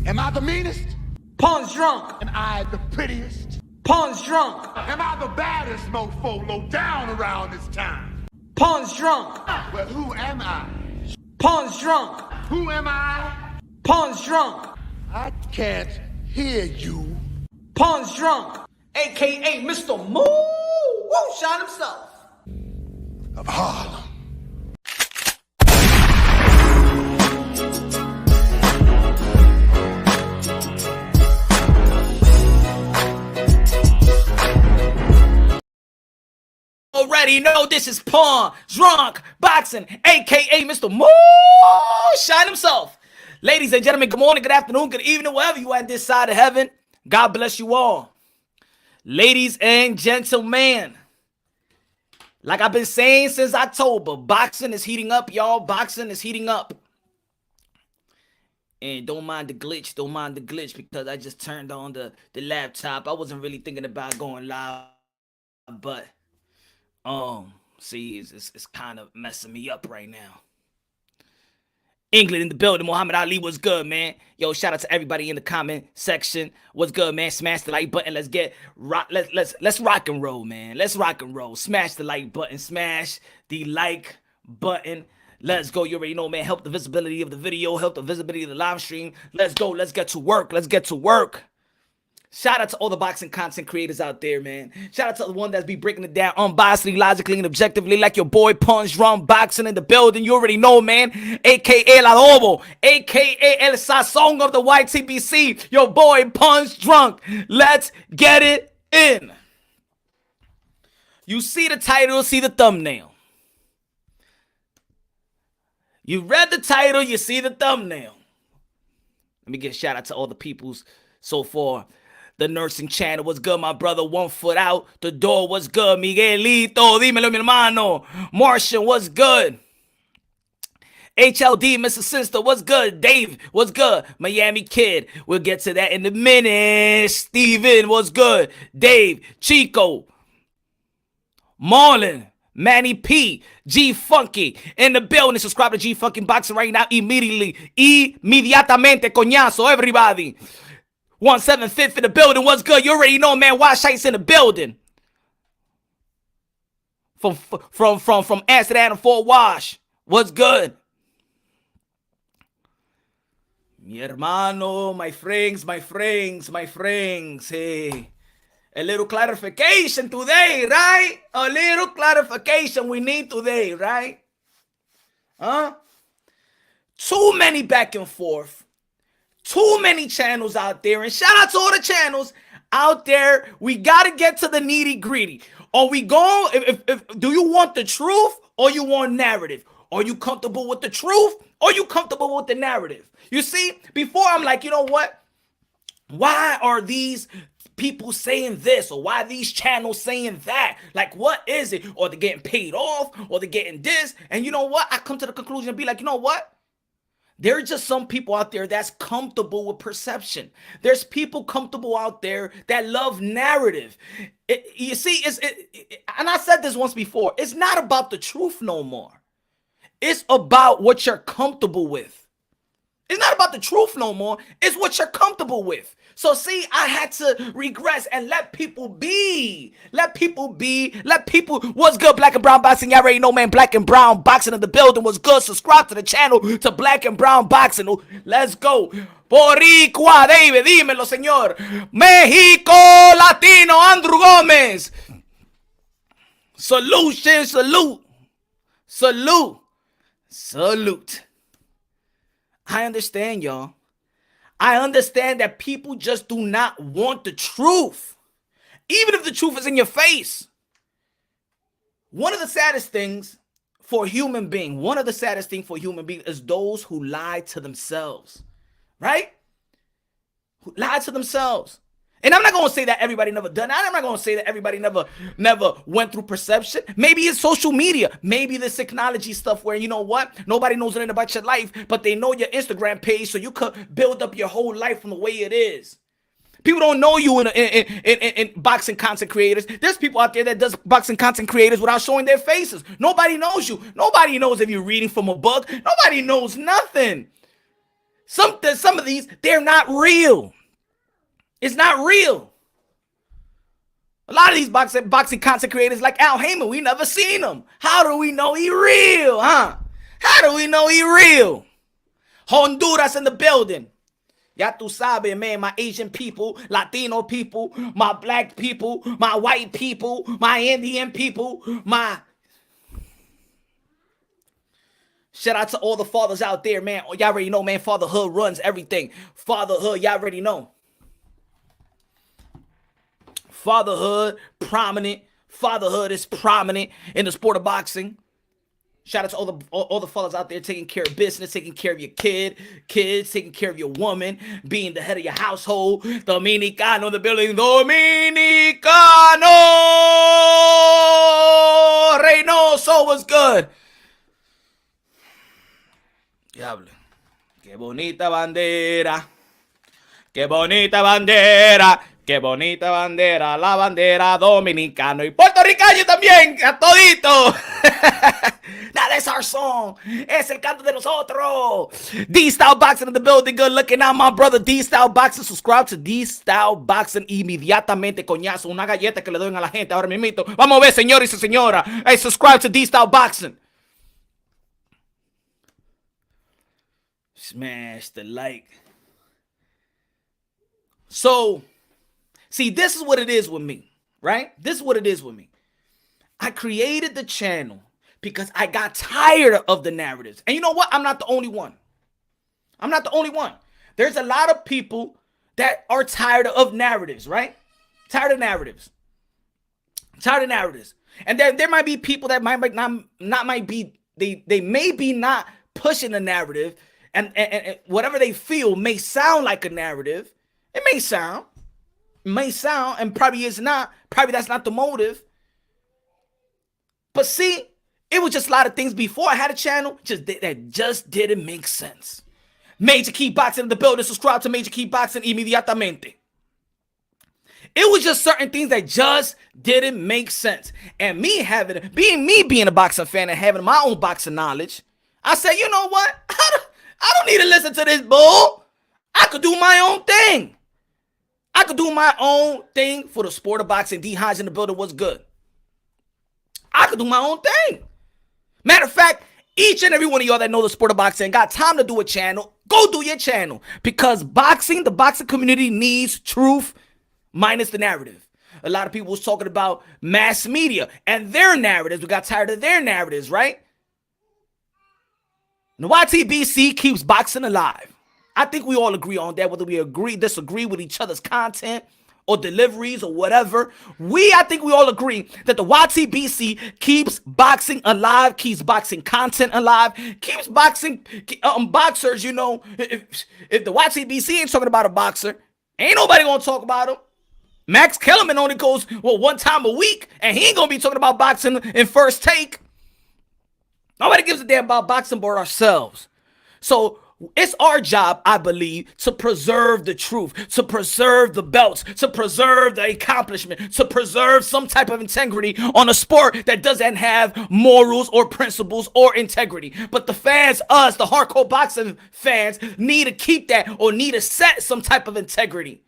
Am I the meanest? Pun's drunk. Am I the prettiest? Pun's drunk. Am I the baddest mofo low down around this time? Pun's drunk. Well, who am I? Pun's drunk. Who am I? Pun's drunk. I can't hear you. Pun's drunk. AKA Mr. Moo Woo Shot himself. Of Harlem. Already know this is Pawn Drunk Boxing, aka Mr. Moo Shine himself. Ladies and gentlemen, good morning, good afternoon, good evening, wherever you are on this side of heaven. God bless you all. Ladies and gentlemen, like I've been saying since October, boxing is heating up, y'all. Boxing is heating up. And don't mind the glitch, because I just turned on the laptop. I wasn't really thinking about going live, but see, it's kind of messing me up right now. England in the building. Muhammad Ali, what's good, man? Yo, shout out to everybody in the comment section. What's good, man? Smash the like button. Let's get rock. Let's rock and roll, man. Let's rock and roll. Smash the like button. Smash the like button. Let's go. You already know, man. Help the visibility of the video. Help the visibility of the live stream. Let's go. Let's get to work. Let's get to work. Shout out to all the boxing content creators out there, man. Shout out to the one that's be breaking it down unbiasedly, logically, and objectively, like your boy Punch Drunk Boxing in the building. You already know, man. AKA El Adobo, AKA El Sazón of the YTBC. Your boy Punch Drunk. Let's get it in. You see the title, see the thumbnail. You read the title, you see the thumbnail. Let me give a shout out to all the peoples so far. The nursing channel was good, my brother. 1 foot out the door was good. Miguelito, dímelo, mi hermano. Martian was good. HLD, Mr. Sister, what's good? Dave, what's good? Miami Kid, we'll get to that in a minute. Steven, what's good? Dave, Chico, Marlon, Manny P, G Funky in the building. Subscribe to G Funky Boxing right now immediately. Inmediatamente, coñazo, everybody. 175th in the building. What's good? You already know, man. Wash Heights in the building. From Amsterdam to Fort Wash. What's good? Mi hermano, my friends. Hey. A little clarification today, right? A little clarification we need today, right? Huh? Too many back and forth. Too many channels out there, and shout out to all the channels out there. We gotta get to the nitty gritty. Are we going? If do you want the truth or you want narrative? Are you comfortable with the truth or you comfortable with the narrative? You see, before I'm like, you know what? Why are these people saying this, or why are these channels saying that? Like, what is it? Or they're getting paid off, or they're getting this. And you know what? I come to the conclusion and be like, you know what? There are just some people out there that's comfortable with perception. There's people comfortable out there that love narrative. You see, and I said this once before, it's not about the truth no more. It's about what you're comfortable with. It's not about the truth no more. It's what you're comfortable with. So see, I had to regress and let people be. Let people. What's good, Black and Brown Boxing? Y'all already know, man. Black and Brown Boxing in the building. What's good? Subscribe to the channel to Black and Brown Boxing. Let's go. Boricua, David, dímelo, señor. Mexico, Latino, Andrew Gomez. Salute. I understand, y'all. I understand that people just do not want the truth. Even if the truth is in your face. One of the saddest things for a human being is those who lie to themselves. Right? Who lie to themselves. And I'm not going to say that everybody never done that. I'm not going to say that everybody never went through perception. Maybe it's social media. Maybe this technology stuff where, you know what? Nobody knows anything about your life, but they know your Instagram page, so you could build up your whole life from the way it is. People don't know you in boxing content creators. There's people out there that does boxing content creators without showing their faces. Nobody knows you. Nobody knows if you're reading from a book. Nobody knows nothing. Some of these, they're not real. It's not real. A lot of these boxing content creators like Al Heyman, we never seen him. How do we know he real, huh? How do we know he real? Honduras in the building. Ya tú sabes, man, my Asian people, Latino people, my black people, my white people, my Indian people, my... Shout out to all the fathers out there, man. Y'all already know, man, fatherhood runs everything. Fatherhood, y'all already know. Fatherhood, prominent. Fatherhood is prominent in the sport of boxing. Shout out to all the fathers out there taking care of business, taking care of your kids, taking care of your woman, being the head of your household. Dominicano in the building. Dominicano! Reynoso was good. Diablo. Qué bonita bandera. Qué bonita bandera. Qué bonita bandera. La bandera dominicano y puertorriqueño también. A todito. That is our song. Es el canto de nosotros. D-Style Boxing in the building. Good looking out, my brother. D-Style Boxing. Subscribe to D-Style Boxing inmediatamente, coñazo. Una galleta que le doy a la gente ahora mismo. Vamos a ver, señores y señora. Hey, subscribe to D-Style Boxing. Smash the like. So, see, this is what it is with me, right? This is what it is with me. I created the channel because I got tired of the narratives. And you know what? I'm not the only one. I'm not the only one. There's a lot of people that are tired of narratives, right? Tired of narratives. Tired of narratives. And there might be people that might be not pushing the narrative. And whatever they feel may sound like a narrative. It may sound, and probably is not. Probably that's not the motive. But see, it was just a lot of things before I had a channel that just didn't make sense. Major Key Boxing in the building. Subscribe to Major Key Boxing inmediatamente. It was just certain things that just didn't make sense. And me being a boxing fan and having my own boxing knowledge, I said, you know what? I don't need to listen to this bull. I could do my own thing. I could do my own thing for the sport of boxing. D. Hodge in the building was good. I could do my own thing. Matter of fact, each and every one of y'all that know the sport of boxing got time to do a channel, go do your channel. Because the boxing community needs truth minus the narrative. A lot of people was talking about mass media and their narratives. We got tired of their narratives, right? The YTBC keeps boxing alive. I think we all agree on that, whether we disagree with each other's content or deliveries or whatever. I think we all agree that the YTBC keeps boxing alive, keeps boxing content alive, keeps boxing boxers. You know, if the YTBC ain't talking about a boxer, ain't nobody gonna talk about him. Max Kellerman only goes one time a week, and he ain't gonna be talking about boxing in First Take. Nobody gives a damn about boxing but ourselves. So it's our job, I believe, to preserve the truth, to preserve the belts, to preserve the accomplishment, to preserve some type of integrity on a sport that doesn't have morals or principles or integrity. But the fans, us, the hardcore boxing fans, need to keep that or need to set some type of integrity.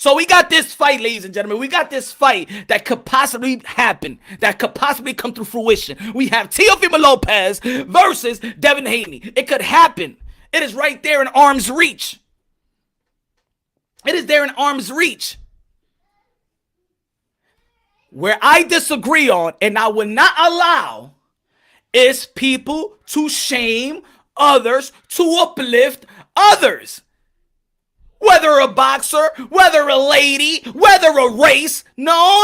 So we got this fight, ladies and gentlemen. We got this fight that could possibly happen, that could possibly come to fruition. We have Teofimo Lopez versus Devin Haney. It could happen. It is right there in arm's reach. It is there in arm's reach. Where I disagree on, and I will not allow, is people to shame others, to uplift others. Whether a boxer, whether a lady, whether a race. No.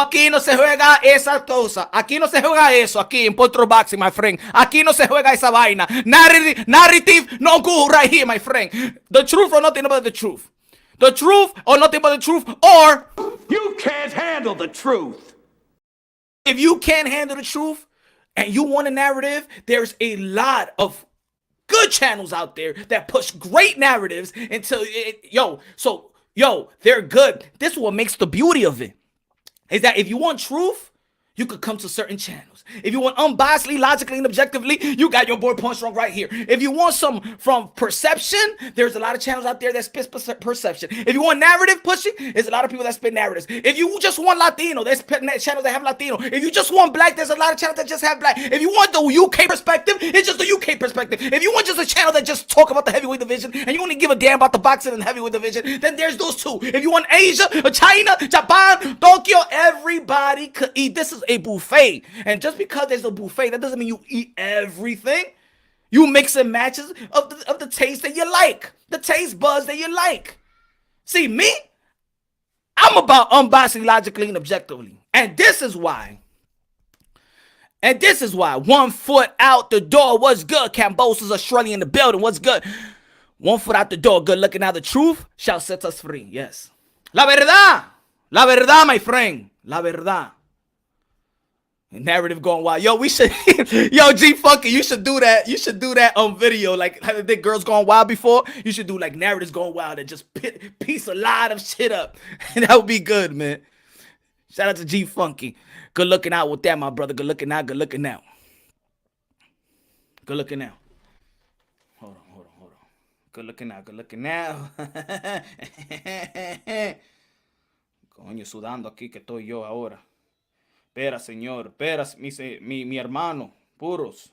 Aquí no se juega esa cosa. Aquí no se juega eso. Aquí en Puerto Boxing, my friend. Aquí no se juega esa vaina. Narrative no go right here, my friend. The truth or nothing but the truth. The truth or nothing but the truth, or you can't handle the truth. If you can't handle the truth and you want a narrative, there's a lot of good channels out there that push great narratives until they're good. This is what makes the beauty of it, is that if you want truth, you could come to certain channels. If you want unbiasedly, logically, and objectively, you got your boy Punch Drunk right here. If you want some from perception, there's a lot of channels out there that spit perception. If you want narrative pushing, there's a lot of people that spit narratives. If you just want Latino, there's channels that have Latino. If you just want black, there's a lot of channels that just have black. If you want the UK perspective, it's just the UK perspective. If you want just a channel that just talk about the heavyweight division and you only give a damn about the boxing and heavyweight division, then there's those two. If you want Asia, China, Japan, Tokyo, everybody could eat. This is a buffet. And just because there's a buffet, that doesn't mean you eat everything. You mix and matches of the taste that you like. The taste buds that you like. See, me, I'm about unbiasedly, logically, and objectively. And this is why. 1 foot out the door. What's good? Cambosa's Australia in the building. What's good? 1 foot out the door. Good looking. Now the truth shall set us free. Yes. La verdad. La verdad, my friend. La verdad. Narrative going wild. Yo, we should. Yo, G Funky, you should do that. You should do that on video. Like how the girls going wild before. You should do like narratives going wild and just piece a lot of shit up. And that would be good, man. Shout out to G Funky. Good looking out with that, my brother. Good looking out. Good looking out. Good looking out. Hold on. Good looking out. Good looking out. Coño, sudando aquí que estoy yo ahora. Espera, señor. Espera, mi hermano. Puros.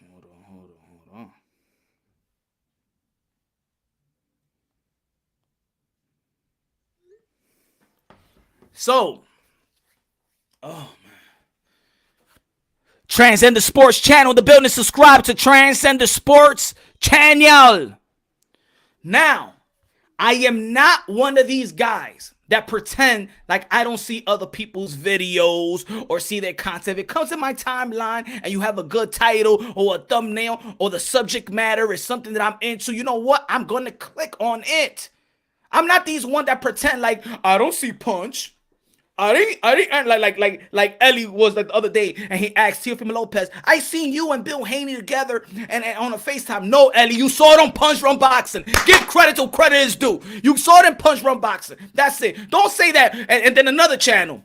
Hold on. So, oh man. Transcender Sports Channel. The building. Subscribe to Transcender Sports Channel. Now, I am not one of these guys that pretend like I don't see other people's videos or see their content. If it comes in my timeline and you have a good title or a thumbnail or the subject matter is something that I'm into, you know what? I'm going to click on it. I'm not these one that pretend like I don't see Punch. I didn't like Ellie was like the other day, and he asked Teofimo Lopez, I seen you and Bill Haney together and on a FaceTime. No, Ellie, you saw it on Punch Run Boxing. Give credit to credit is due. You saw it in Punch Run Boxing. That's it. Don't say that. And then another channel.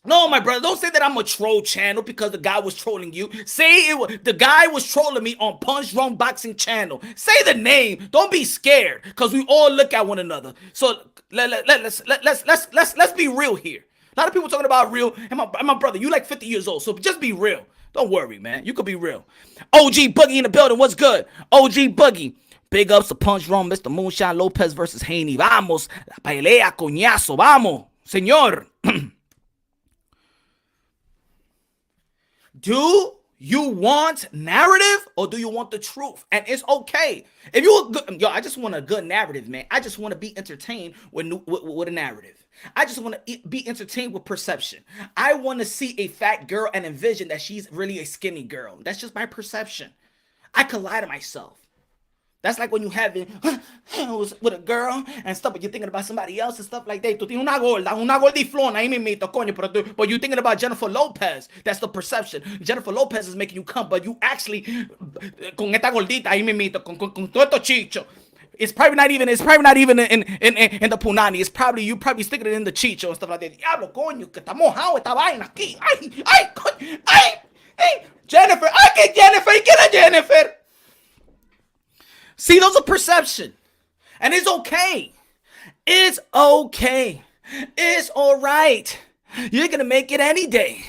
No, my brother, don't say that I'm a troll channel because the guy was trolling you. Say the guy was trolling me on Punch Run Boxing channel. Say the name. Don't be scared because we all look at one another. So let's be real here. A lot of people talking about real, and my brother, you like 50 years old, so just be real. Don't worry, man. You could be real. OG Boogie in the building. What's good? OG Boogie. Big ups to Punch Run, Mr. Moonshine Lopez versus Haney. Vamos. La pelea, coñazo. Vamos, señor. Do you want narrative or do you want the truth? And it's okay. If you I just want a good narrative, man. I just want to be entertained with a narrative. I just want to be entertained with perception. I want to see a fat girl and envision that she's really a skinny girl. That's just my perception. I could lie to myself. That's like when you having with a girl and stuff, but you're thinking about somebody else and stuff like that. Tú tienes una gordiflona, ahí mismito, coño, but you're thinking about Jennifer Lopez. That's the perception. Jennifer Lopez is making you come, but you actually, con esta gordita, ahí mismito, con todo esto chicho. It's probably not even in the punani. It's probably you sticking it in the chicho and stuff like that. Diablo, coño, que está mojado esta vaina aquí. Ay, Jennifer, I get a Jennifer. See, those are perception. And it's okay. It's okay. It's all right. You're going to make it any day.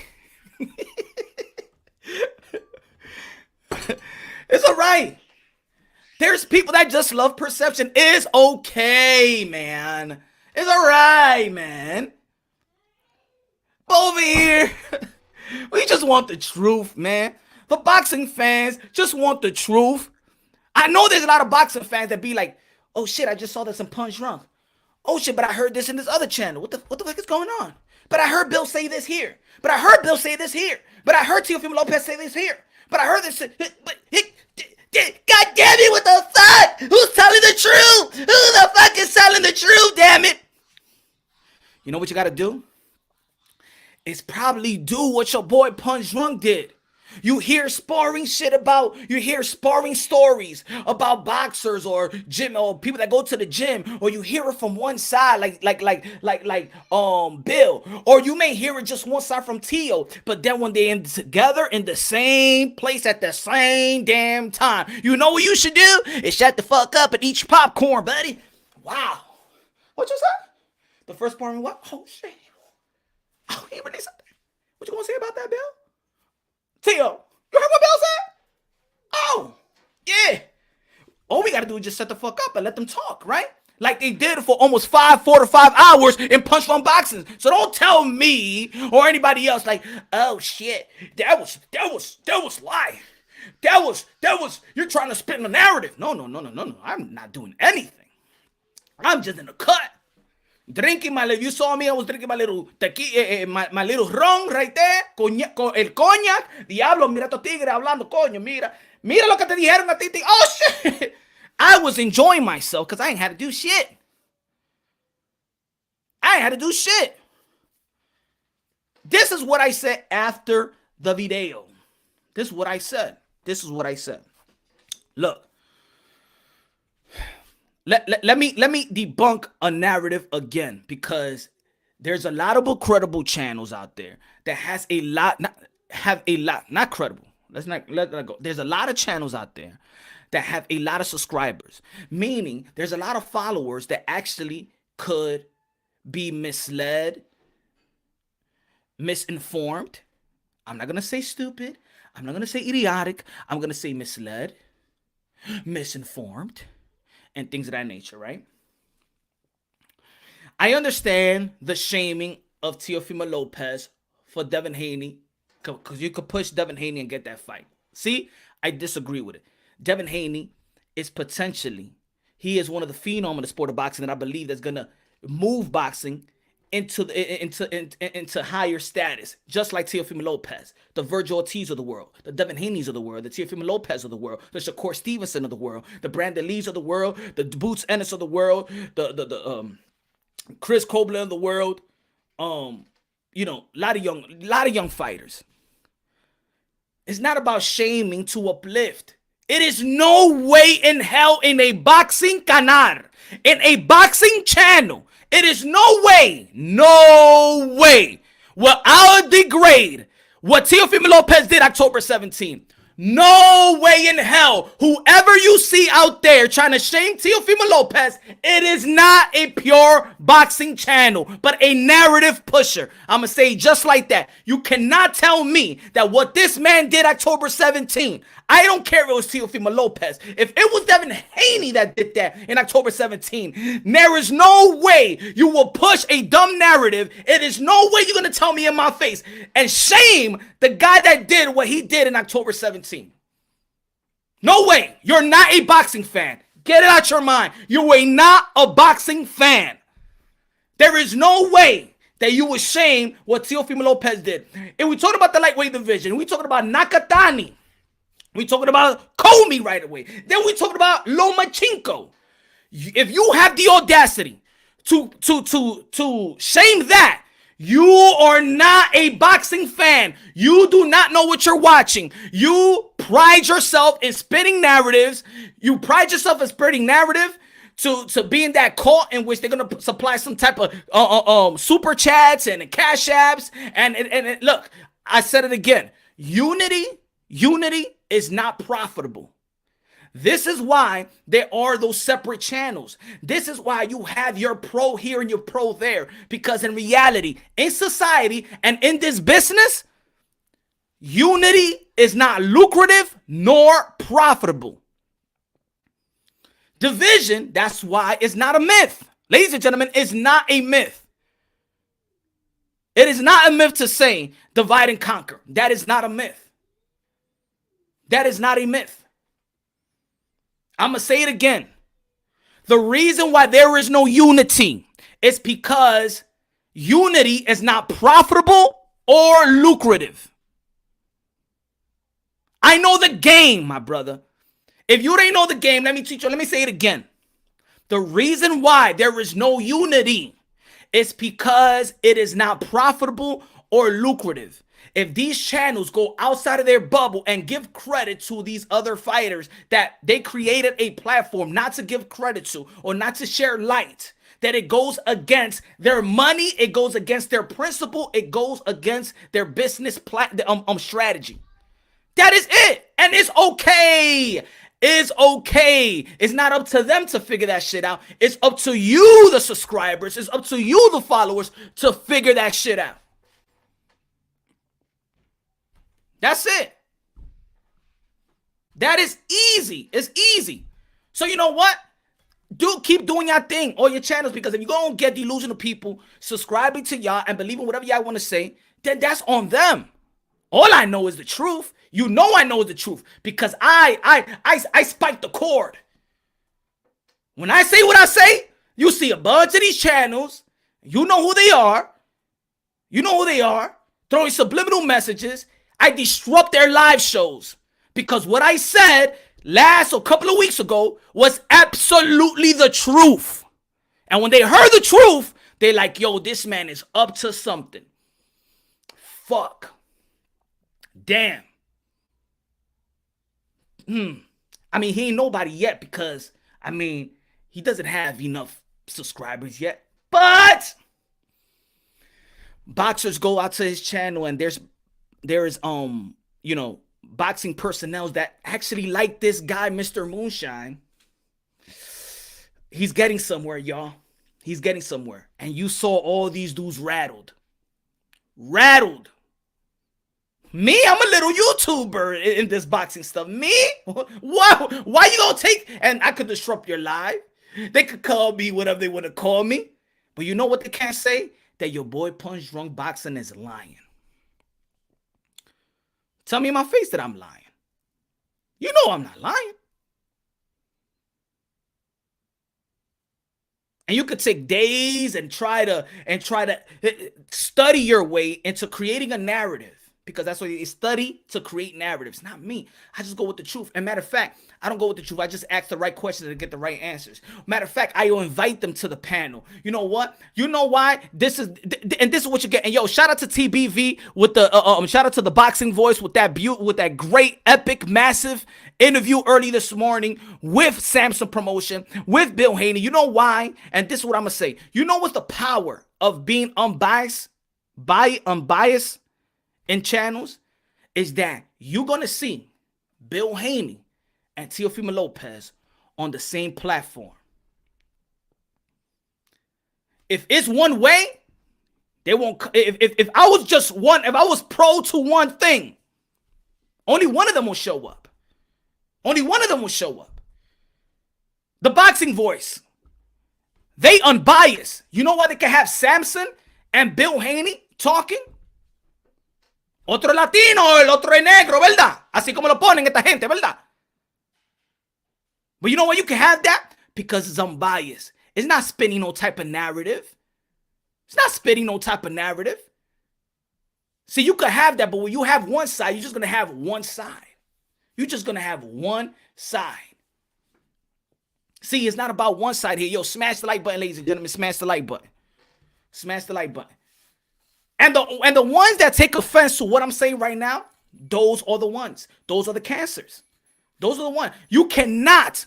It's all right. There's people that just love perception. It's okay, man. It's all right, man. Over here, we just want the truth, man. The boxing fans just want the truth. I know there's a lot of boxing fans that be like, oh shit, I just saw this in Punch Drunk. Oh shit, but I heard this in this other channel. What the fuck is going on? But I heard Bill say this here. But I heard Bill say this here. But I heard Teofimo Lopez say this here. But I heard this. God damn it, what the fuck? Who's telling the truth? Who the fuck is telling the truth, damn it? You know what you gotta do? Is probably do what your boy Punch Drunk did. You hear sparring stories about boxers or gym or people that go to the gym, or you hear it from one side, like Bill, or you may hear it just one side from Tio, but then when they end together in the same place at the same damn time, you know what you should do? Is shut the fuck up and eat your popcorn, buddy. Wow. What you say? The first part of what? Oh shit. Oh, he really said that. What you gonna say about that, Bill? Tio, you heard what Bill said? Oh, yeah. All we gotta do is just shut the fuck up and let them talk, right? Like they did for almost 4 to 5 hours in punch one boxing. So don't tell me or anybody else like, oh shit, that was lie. That was you're trying to spin the narrative. No. I'm not doing anything. I'm just in the cut. Drinking my little, you saw me, I was drinking my little tequila, my little ron right there, el cognac. Diablo, mira estos tigres hablando, coño, mira lo que te dijeron a ti. Oh shit, I was enjoying myself because I ain't had to do shit. This is what I said after the video. This is what I said. Look. Let me debunk a narrative again, because there's a lot of credible channels out there that has not credible. Let's not let that go. There's a lot of channels out there that have a lot of subscribers, meaning there's a lot of followers that actually could be misled, misinformed. I'm not gonna say stupid. I'm not gonna say idiotic. I'm gonna say misled, misinformed, and things of that nature, right? I understand the shaming of Teofimo Lopez for Devin Haney, because you could push Devin Haney and get that fight. See, I disagree with it. Devin Haney is he is one of the phenom in the sport of boxing that I believe that's gonna move boxing into higher status, just like Teofimo Lopez, the Virgil Ortiz of the world, the Devin Haney's of the world, the Teofimo Lopez of the world, the Shakur Stevenson of the world, the Brandon Lees of the world, the Boots Ennis of the world, the Chris Kobler of the world, a lot of young fighters. It's not about shaming to uplift. It is no way in hell in a boxing canal, in a boxing channel. It is no way will I degrade what Teofimo Lopez did October 17th. No way in hell. Whoever you see out there trying to shame Teofimo Lopez, it is not a pure boxing channel, but a narrative pusher. I'm going to say just like that. You cannot tell me that what this man did October 17th, I don't care if it was Teofimo Lopez. If it was Devin Haney that did that in October 17, there is no way you will push a dumb narrative. It is no way you're going to tell me in my face and shame the guy that did what he did in October 17. No way. You're not a boxing fan. Get it out your mind. You are not a boxing fan. There is no way that you would shame what Teofimo Lopez did. And we talking about the lightweight division. We talking about Nakatani. We talking about Comey right away. Then we talking about Lomachenko. If you have the audacity to shame that, you are not a boxing fan. You do not know what you're watching. You pride yourself in spitting narratives. You pride yourself in spitting narrative to be in that cult in which they're going to supply some type of super chats and cash apps. And look, I said it again. Unity is not profitable. This is why there are those separate channels. This is why you have your pro here and your pro there. Because in reality, in society and in this business, unity is not lucrative nor profitable. Division, that's why it's not a myth. Ladies and gentlemen, it's not a myth. It is not a myth to say divide and conquer. That is not a myth. That is not a myth. I'm going to say it again. The reason why there is no unity is because unity is not profitable or lucrative. I know the game, my brother. If you didn't know the game, let me teach you. Let me say it again. The reason why there is no unity is because it is not profitable or lucrative. if these channels go outside of their bubble and give credit to these other fighters that they created a platform not to give credit to or not to share light, that it goes against their money, it goes against their principle, it goes against their business strategy. That is it. And it's okay. It's okay. It's not up to them to figure that shit out. It's up to you, the subscribers. It's up to you, the followers, to figure that shit out. That's it. That is easy. It's easy. So you know what? Keep doing your thing, all your channels, because if you don't get delusional people subscribing to y'all and believing whatever y'all want to say, then that's on them. All I know is the truth. You know I know the truth because I spike the cord. When I say what I say, you see a bunch of these channels. You know who they are. You know who they are. Throwing subliminal messages. I disrupt their live shows because what I said last a couple of weeks ago was absolutely the truth. And when they heard the truth, they're like, yo, this man is up to something. Fuck. Damn. I mean, he ain't nobody yet because, I mean, he doesn't have enough subscribers yet. But boxers go out to his channel and there is you know, boxing personnel that actually like this guy, Mr. Moonshine. He's getting somewhere, y'all. He's getting somewhere. And you saw all these dudes rattled. Me, I'm a little YouTuber in this boxing stuff. Me? Why you gonna take... And I could disrupt your live. They could call me whatever they want to call me. But you know what they can't say? That your boy Punch Drunk Boxing is lying. Tell me in my face that I'm lying. You know I'm not lying. And you could take days and try to study your way into creating a narrative. Because that's what you study, to create narratives. Not me. I just go with the truth. And matter of fact, I don't go with the truth. I just ask the right questions and get the right answers. Matter of fact, I will invite them to the panel. You know what? You know why? This is what you get. And yo, shout out to TBV with the shout out to the Boxing Voice with that great, epic, massive interview early this morning with Samson Promotion, with Bill Haney. You know why? And this is what I'm gonna say. You know what's the power of being unbiased in channels is that you're going to see Bill Haney and Teofimo Lopez on the same platform. If it's one way, they won't. If I was just one, if I was pro to one thing, only one of them will show up. Only one of them will show up. The Boxing Voice, they unbiased. You know why they can have Samson and Bill Haney talking? Otro latino, el otro es negro, ¿verdad? Así como lo ponen esta gente, ¿verdad? But you know why you can have that? Because it's unbiased. It's not spinning no type of narrative. It's not spitting no type of narrative. See, you could have that, but when you have one side, you're just going to have one side. You're just going to have one side. See, it's not about one side here. Yo, smash the like button, ladies and gentlemen. Smash the like button. Smash the like button. And the ones that take offense to what I'm saying right now, those are the ones. Those are the cancers. Those are the ones. You cannot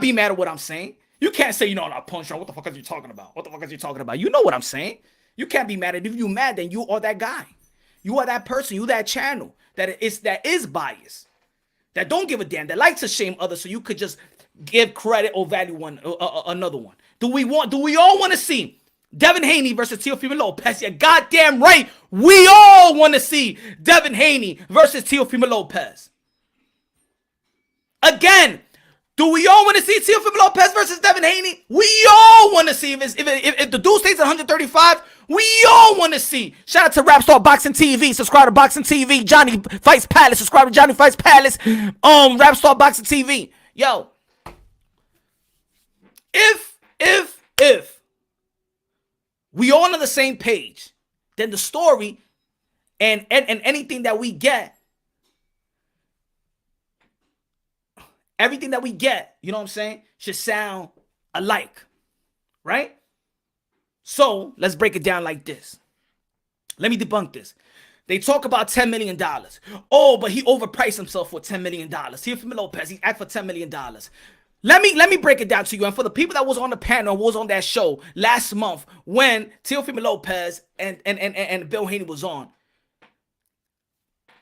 be mad at what I'm saying. You can't say, not Punch Drunk. What the fuck are you talking about? What the fuck are you talking about? You know what I'm saying. You can't be mad at it. If you're mad, then you are that guy. You are that person. You that channel that is biased. That don't give a damn. That likes to shame others so you could just give credit or value another one. Do we all want to see Devin Haney versus Teofimo Lopez? You're goddamn right. We all want to see Devin Haney versus Teofimo Lopez. Again, do we all want to see Teofimo Lopez versus Devin Haney? We all want to see. If the dude stays at 135, we all want to see. Shout out to Rapstar Boxing TV. Subscribe to Boxing TV. Johnny Fights Palace. Subscribe to Johnny Fights Palace. Rapstar Boxing TV. Yo. If we all on the same page, then the story and anything that we get, everything that we get, you know what I'm saying, should sound alike, right? So let's break it down like this. Let me debunk this. They talk about $10 million. Oh, but he overpriced himself for $10 million. Teofimo Lopez, he asked for $10 million. Let me break it down to you. And for the people that was on the panel, was on that show last month when Teofimo Lopez and Bill Haney was on,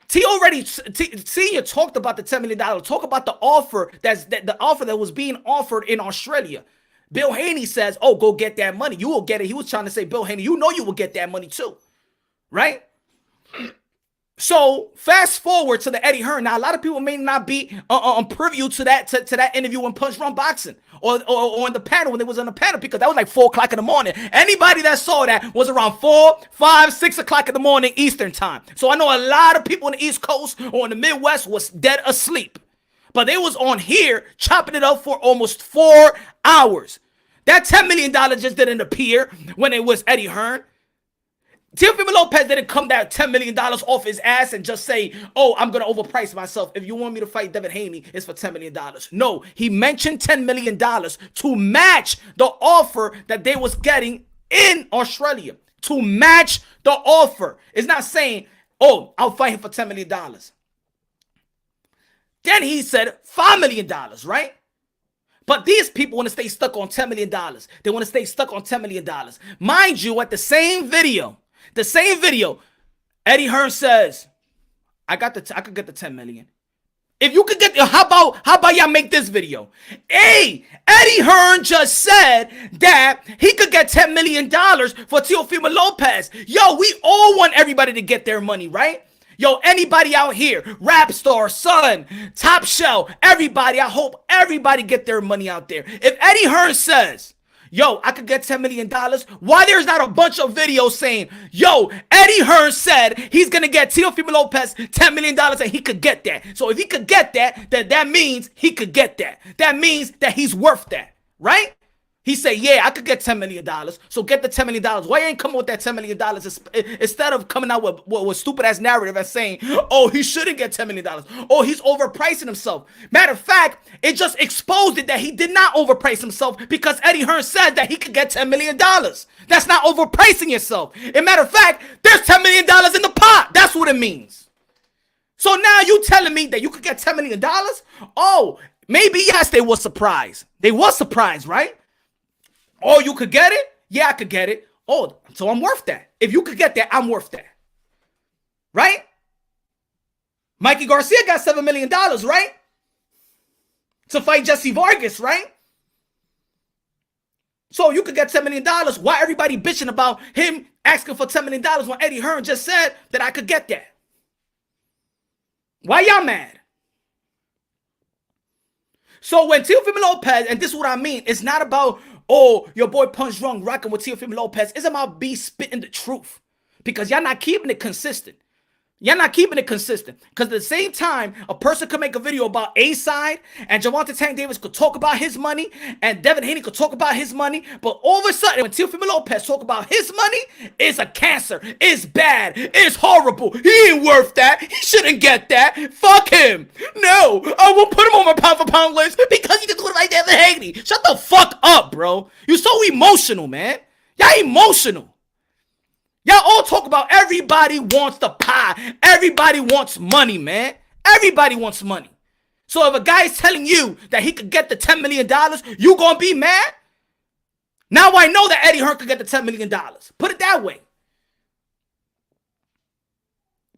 Senior talked about the $10 million. Talk about the offer the offer that was being offered in Australia. Bill Haney says, "Oh, go get that money. You will get it." He was trying to say, Bill Haney, you know you will get that money too, right? So fast forward to the Eddie Hearn. Now a lot of people may not be privy to that interview in Punch Drunk Boxing or in the panel when they was on the panel, because that was like 4 o'clock in the morning. Anybody that saw that was around 4, 5, 6 o'clock in the morning Eastern time. So I know a lot of people on the East Coast or in the Midwest was dead asleep, but they was on here chopping it up for almost 4 hours. That $10 million just didn't appear when it was Eddie Hearn. Teofimo Lopez didn't come that $10 million off his ass and just say, "Oh, I'm going to overprice myself. If you want me to fight Devin Haney, it's for $10 million. No, he mentioned $10 million to match the offer that they was getting in Australia. To match the offer. It's not saying, "Oh, I'll fight him for $10 million. Then he said $5 million, right? But these people want to stay stuck on $10 million. They want to stay stuck on $10 million. Mind you, at the same video, Eddie Hearn says, I could get the 10 million. If you could get, how about y'all make this video? Hey, Eddie Hearn just said that he could get $10 million for Teofimo Lopez. Yo, we all want everybody to get their money, right? Yo, anybody out here, Rap Star, Sun, Top Shelf, everybody, I hope everybody get their money out there. If Eddie Hearn says, yo, I could get $10 million, why there's not a bunch of videos saying, yo, Eddie Hearn said he's going to get Teofimo Lopez $10 million and he could get that. So if he could get that, then that means he could get that. That means that he's worth that, right? He said, yeah, I could get $10 million, so get the $10 million. Why you ain't coming with that $10 million instead of coming out with stupid-ass narrative and saying, oh, he shouldn't get $10 million. Oh, he's overpricing himself. Matter of fact, it just exposed it that he did not overprice himself because Eddie Hearn said that he could get $10 million. That's not overpricing yourself. As a matter of fact, there's $10 million in the pot. That's what it means. So now you telling me that you could get $10 million? Oh, maybe, yes, they were surprised. They were surprised, right? Oh, you could get it? Yeah, I could get it. Oh, so I'm worth that. If you could get that, I'm worth that. Right? Mikey Garcia got $7 million, right? To fight Jesse Vargas, right? So you could get $10 million. Why everybody bitching about him asking for $10 million when Eddie Hearn just said that I could get that? Why y'all mad? So when Teofimo Lopez, and this is what I mean, it's not about, oh, your boy Punch Drunk rocking with Teofimo Lopez. It's about B spitting the truth. Because y'all not keeping it consistent. Y'all not keeping it consistent. Because at the same time, a person could make a video about A-Side, and Gervonta Tank Davis could talk about his money, and Devin Haney could talk about his money, but all of a sudden, when Teofimo Lopez talk about his money, it's a cancer, it's bad, it's horrible, he ain't worth that, he shouldn't get that, fuck him. No, I won't put him on my pound-for-pound list because he did good like Devin Haney. Shut the fuck up, bro. You so emotional, man. Y'all emotional. Y'all all talk about everybody wants the pie. Everybody wants money, man. Everybody wants money. So if a guy is telling you that he could get the $10 million, you gonna be mad? Now I know that Eddie Hearn could get the $10 million. Put it that way.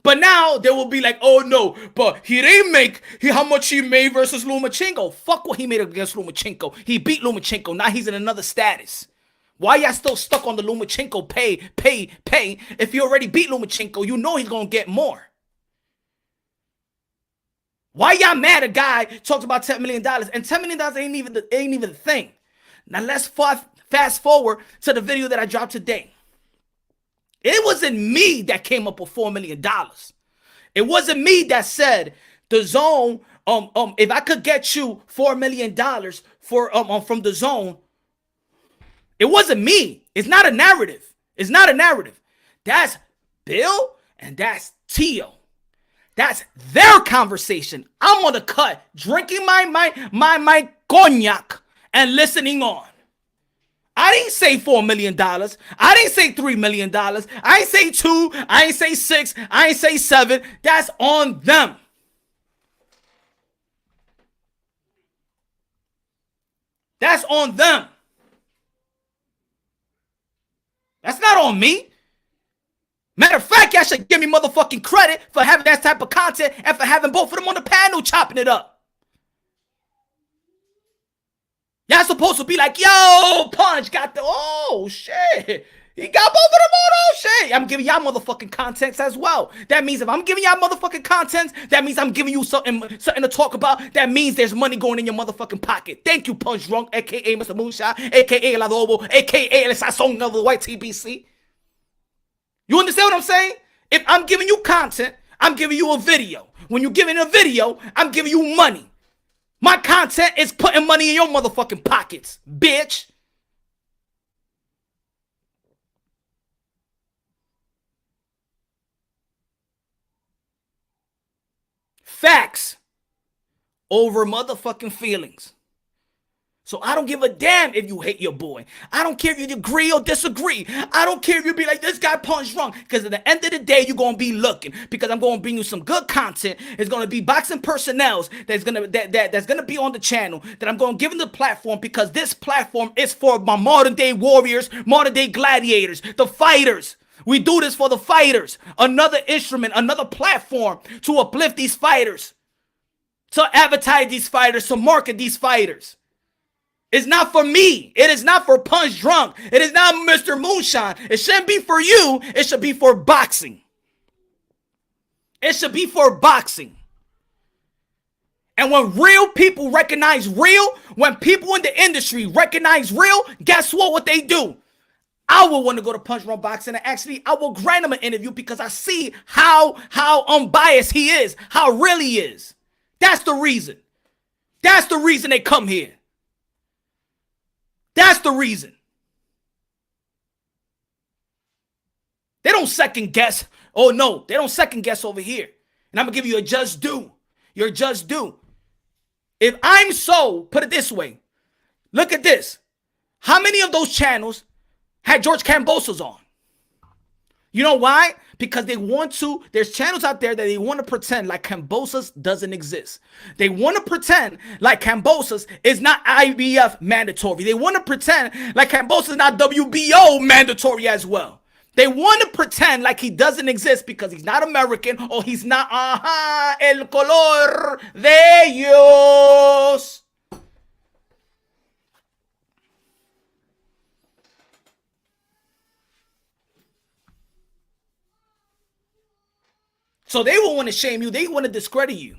But now they will be like, oh no, but he didn't make how much he made versus Lomachenko. Fuck what he made against Lomachenko. He beat Lomachenko. Now he's in another status. Why y'all still stuck on the Lomachenko pay? If you already beat Lomachenko, you know he's gonna get more. Why y'all mad a guy talks about $10 million and $10 million ain't even the thing? Now let's fast forward to the video that I dropped today. It wasn't me that came up with $4 million. It wasn't me that said the zone. If I could get you $4 million from the zone. It wasn't me. It's not a narrative. It's not a narrative. That's Bill and that's Tio. That's their conversation. I'm on the cut, drinking my cognac and listening on. I didn't say $4 million. I didn't say $3 million. I ain't say 2. I ain't say 6. I ain't say 7. That's on them. That's on them. That's not on me. Matter of fact, y'all should give me motherfucking credit for having that type of content and for having both of them on the panel chopping it up. Y'all supposed to be like, yo, Punch got the, oh, shit. He got both of them on, oh, shit. I'm giving y'all motherfucking contents as well. That means if I'm giving y'all motherfucking contents, that means I'm giving you something to talk about. That means there's money going in your motherfucking pocket. Thank you, Punch Drunk, a.k.a. Mr. Moonshot, a.k.a. El Adobo, a.k.a. El Sazón of the White TBC. You understand what I'm saying? If I'm giving you content, I'm giving you a video. When you're giving a video, I'm giving you money. My content is putting money in your motherfucking pockets, bitch. Facts over motherfucking feelings. So I don't give a damn if you hate your boy. I don't care if you agree or disagree. I don't care if you be like, this guy punched wrong. Because at the end of the day, you're going to be looking. Because I'm going to bring you some good content. It's going to be boxing personnels that's going to be on the channel. That I'm going to give them the platform. Because this platform is for my modern day warriors, modern day gladiators, the fighters. We do this for the fighters. Another instrument, another platform to uplift these fighters. To advertise these fighters, to market these fighters. It's not for me. It is not for Punch Drunk. It is not Mr. Moonshine. It shouldn't be for you. It should be for boxing. It should be for boxing. And when real people recognize real, when people in the industry recognize real, guess what they do? I will want to go to Punch Drunk Boxing, and actually I will grant him an interview because I see how unbiased he is, how real he is. That's the reason. That's the reason they come here. That's the reason. They don't second guess. Oh, no, they don't second guess over here. And I'm going to give you a just due. Your just due. If I'm so, put it this way. Look at this. How many of those channels had George Kambosos on? You know why? Because they want to, there's channels out there that they want to pretend like Kambosos doesn't exist. They want to pretend like Kambosos is not IBF mandatory. They want to pretend like Kambosos is not WBO mandatory as well. They want to pretend like he doesn't exist because he's not American or he's not, el color de ellos. So they will want to shame you. They want to discredit you.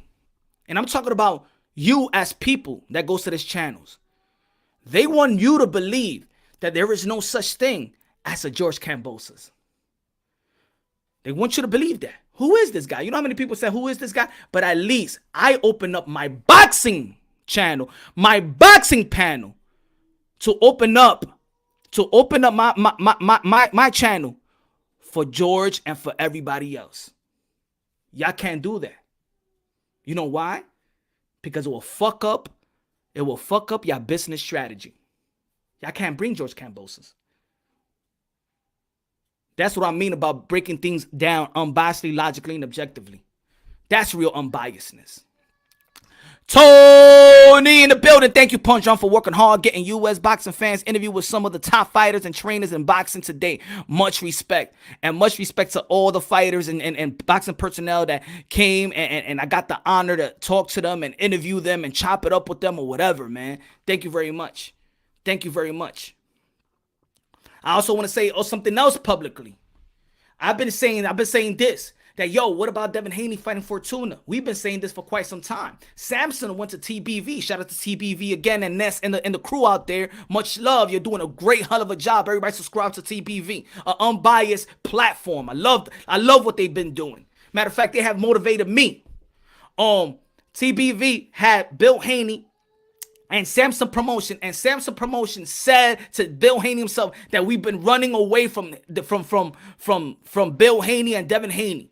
And I'm talking about you as people that goes to these channels. They want you to believe that there is no such thing as a George Kambosos. They want you to believe that. Who is this guy? You know how many people say, who is this guy? But at least I open up my boxing channel, my boxing panel to open up my channel for George and for everybody else. Y'all can't do that. You know why? Because it will fuck up your business strategy. Y'all can't bring George Kambosos. That's what I mean about breaking things down unbiasedly, logically, and objectively. That's real unbiasedness. Tony in the building. Thank you, Punch Drunk, for working hard, getting U.S. boxing fans interview with some of the top fighters and trainers in boxing today. Much respect. And much respect to all the fighters and boxing personnel that came and I got the honor to talk to them and interview them and chop it up with them or whatever, man. Thank you very much. Thank you very much. I also want to say something else publicly. I've been saying this. That, yo, what about Devin Haney fighting Fortuna? We've been saying this for quite some time. Samson went to TBV. Shout out to TBV again and Ness and the crew out there. Much love. You're doing a great hell of a job. Everybody subscribe to TBV. An unbiased platform. I love what they've been doing. Matter of fact, they have motivated me. TBV had Bill Haney and Samson Promotion, and Samson Promotion said to Bill Haney himself that we've been running away from Bill Haney and Devin Haney.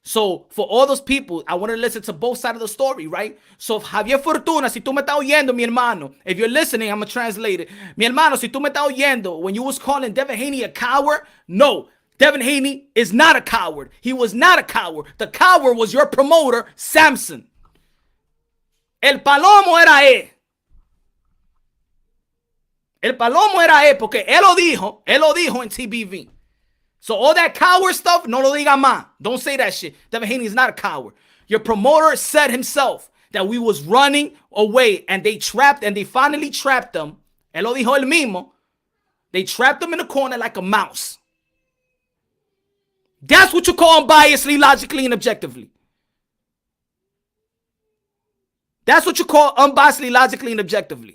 So for all those people, I want to listen to both sides of the story, right? So if Javier Fortuna, si tú me estás oyendo, mi hermano, if you're listening, I'm going to translate it. Mi hermano, si tú me estás oyendo, when you was calling Devin Haney a coward, no. Devin Haney is not a coward. He was not a coward. The coward was your promoter, Samson. El palomo era él. El palomo era él porque él lo dijo en TBV. So all that coward stuff, no lo diga más. Don't say that shit. Devin Haney is not a coward. Your promoter said himself that we was running away and they finally trapped them. Él lo dijo él mismo. They trapped them in the corner like a mouse. That's what you call unbiasedly, logically, and objectively. That's what you call unbiasedly, logically, and objectively.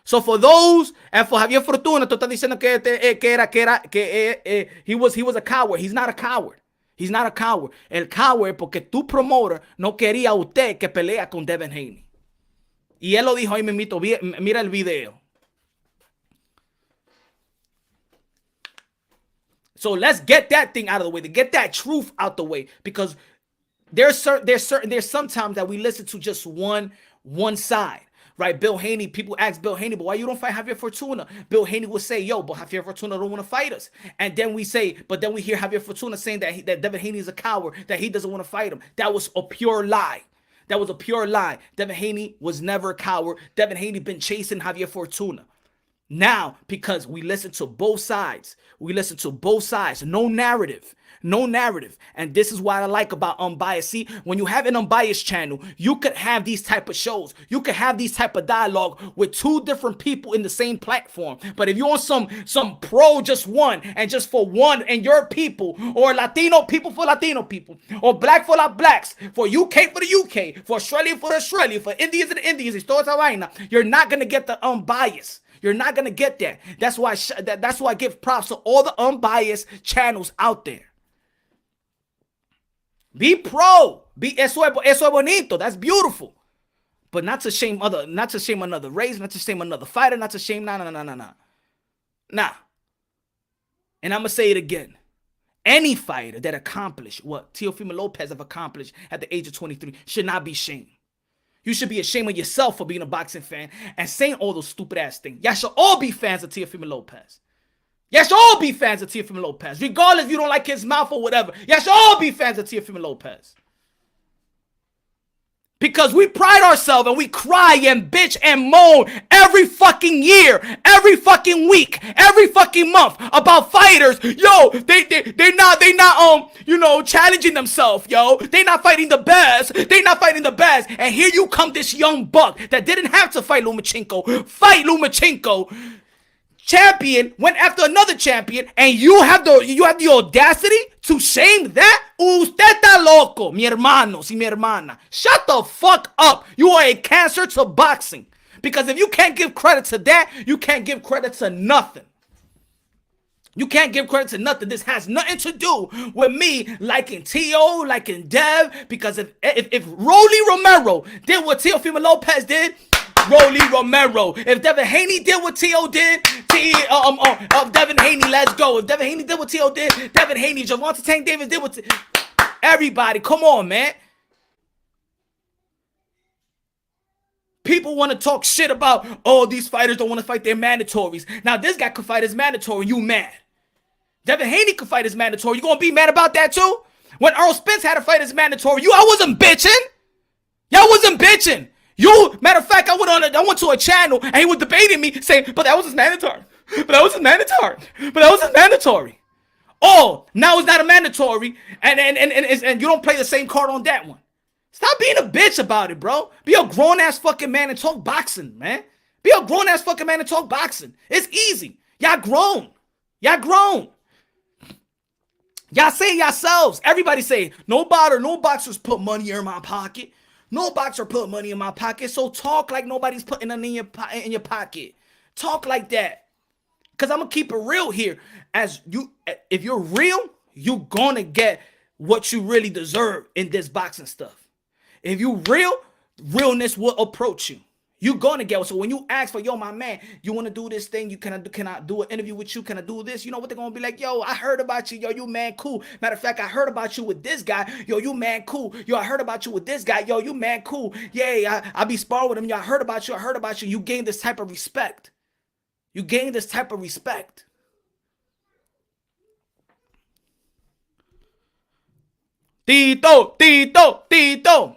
So for those, and for Javier Fortuna, tú estás diciendo que he was a coward. He's not a coward. He's not a coward. El coward porque tu promoter no quería a usted que pelea con Devin Haney. Y él lo dijo ahí mismito. Mira el video. So let's get that thing out of the way. To get that truth out the way. Because there's sometimes that we listen to just one side. Right, Bill Haney, people ask Bill Haney, but why you don't fight Javier Fortuna? Bill Haney will say, yo, but Javier Fortuna don't want to fight us. And then we say, but then we hear Javier Fortuna saying that Devin Haney is a coward, that he doesn't want to fight him. That was a pure lie. That was a pure lie. Devin Haney was never a coward. Devin Haney been chasing Javier Fortuna. Now, because we listen to both sides, no narrative. And this is what I like about unbiased. See, when you have an unbiased channel, you could have these type of shows. You could have these type of dialogue with two different people in the same platform. But if you're on some pro just one and just for one and your people, or Latino people for Latino people, or black for la blacks, for UK for the UK, for Australia for Australia, for Indians and Indians, you're not going to get the unbiased. You're not going to get that. That's why I give props to all the unbiased channels out there. Be pro. Eso es bonito. That's beautiful. But not to shame another race, not to shame another fighter, not to shame, nah. And I'm going to say it again. Any fighter that accomplished what Teofimo Lopez have accomplished at the age of 23 should not be shamed. You should be ashamed of yourself for being a boxing fan and saying all those stupid ass things. Y'all should all be fans of Teofimo Lopez. Y'all should all be fans of Teofimo Lopez. Regardless if you don't like his mouth or whatever. Y'all should all be fans of Teofimo Lopez. Because we pride ourselves and we cry and bitch and moan every fucking year, every fucking week, every fucking month about fighters. Yo, they're not challenging themselves, yo. They're not fighting the best. And here you come, this young buck that didn't have to fight Lomachenko. Champion went after another champion, and you have the audacity to shame that? Usted está loco, mi hermano, si mi hermana. Shut the fuck up. You are a cancer to boxing. Because if you can't give credit to that, you can't give credit to nothing. This has nothing to do with me liking Tio, liking Dev. Because if Rolly Romero did what Teofimo Lopez did, Rolly Romero. If Devin Haney did what Tio did, Devin Haney, let's go. If Devin Haney did what Tio did, Devin Haney, Javante Tank Davis did what everybody, come on, man. People want to talk shit about, oh, these fighters don't want to fight their mandatories. Now, this guy could fight his mandatory, you mad. Devin Haney could fight his mandatory. You gonna be mad about that too? When Earl Spence had to fight his mandatory, I wasn't bitching. Y'all wasn't bitching. Matter of fact, I went to a channel and he was debating me saying, but that was his mandatory. Oh, now it's not a mandatory and you don't play the same card on that one. Stop being a bitch about it, bro. Be a grown-ass fucking man and talk boxing, man. Be a grown-ass fucking man and talk boxing. It's easy. Y'all grown. Y'all say yourselves. Everybody say, no boxers put money in my pocket. No boxer put money in my pocket, so talk like nobody's putting it in your pocket. Talk like that. Because I'm going to keep it real here. If you're real, you're going to get what you really deserve in this boxing stuff. If you realness will approach you. You're gonna get. So when you ask for, yo, my man, you want to do this thing? Can I do an interview with you? Can I do this? You know what they're gonna be like? Yo, I heard about you. Yo, you man cool. Matter of fact, I heard about you with this guy. Yo, you man cool. Yo, I heard about you with this guy. Yo, you man cool. Yeah, I be sparring with him. Yo, I heard about you. I heard about you. You gain this type of respect. You gain this type of respect. Tito.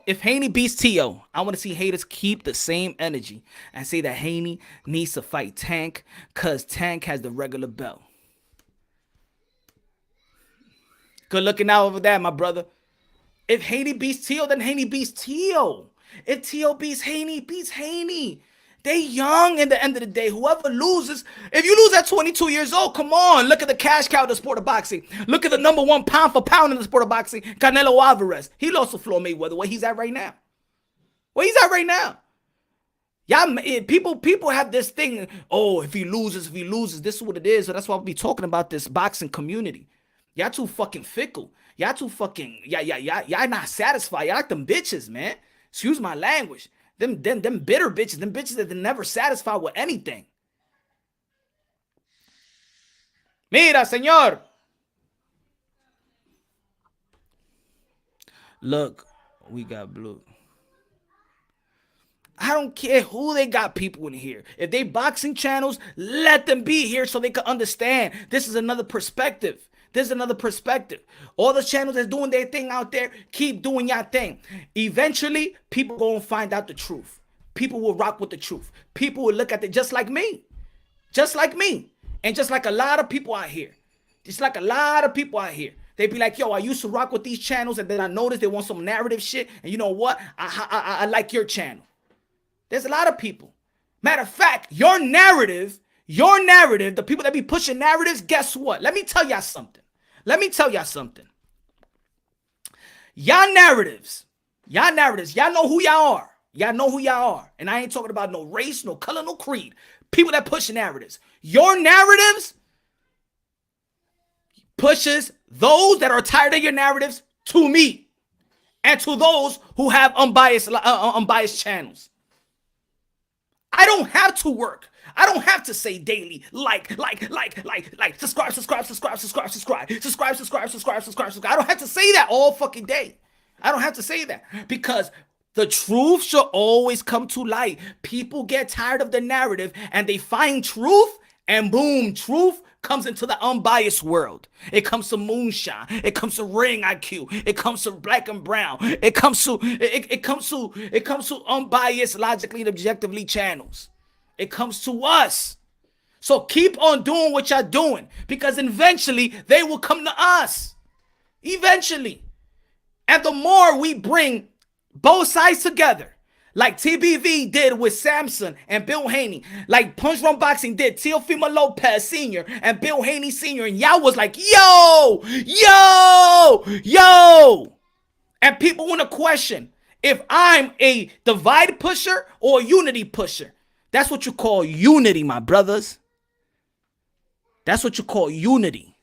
If Haney beats Tio, I want to see haters keep the same energy and say that Haney needs to fight Tank because Tank has the regular belt. Good looking out over that, my brother. If Haney beats Tio, then Haney beats Tio. If Tio beats Haney. They young at the end of the day. Whoever loses, if you lose at 22 years old, come on. Look at the cash cow of the sport of boxing. Look at the number one pound for pound in the sport of boxing, Canelo Alvarez. He lost to Floyd Mayweather. Where he's at right now. Y'all, people have this thing. Oh, if he loses, this is what it is. So that's why we'll be talking about this boxing community. Y'all too fucking fickle. Y'all too fucking, y'all not satisfied. Y'all like them bitches, man. Excuse my language. Them bitter bitches, them bitches that they're never satisfied with anything. Mira, señor. Look, we got blue. I don't care who they got people in here. If they boxing channels, let them be here so they can understand. This is another perspective. All the channels that's doing their thing out there, keep doing your thing. Eventually, people gonna find out the truth. People will rock with the truth. People will look at it just like me. And just like a lot of people out here. They be like, yo, I used to rock with these channels, and then I noticed they want some narrative shit. And you know what? I like your channel. There's a lot of people. Matter of fact, your narrative, the people that be pushing narratives, guess what? Let me tell y'all something. Y'all narratives, y'all know who y'all are. And I ain't talking about no race, no color, no creed. People that push narratives. Your narratives pushes those that are tired of your narratives to me and to those who have unbiased channels. I don't have to work. I don't have to say daily, like, subscribe. I don't have to say that all fucking day. I don't have to say that because the truth should always come to light. People get tired of the narrative and they find truth, and boom, truth comes into the unbiased world. It comes to moonshine. It comes to ring IQ. It comes to black and brown. It comes to unbiased, logically and objectively channels. It comes to us. So keep on doing what y'all doing, because eventually they will come to us. Eventually. And the more we bring both sides together, like TBV did with Samson and Bill Haney, like Punch Run Boxing did, Teofimo Lopez Sr. and Bill Haney Sr., and y'all was like, yo. And people want to question if I'm a divide pusher or a unity pusher. That's what you call unity, my brothers. That's what you call unity.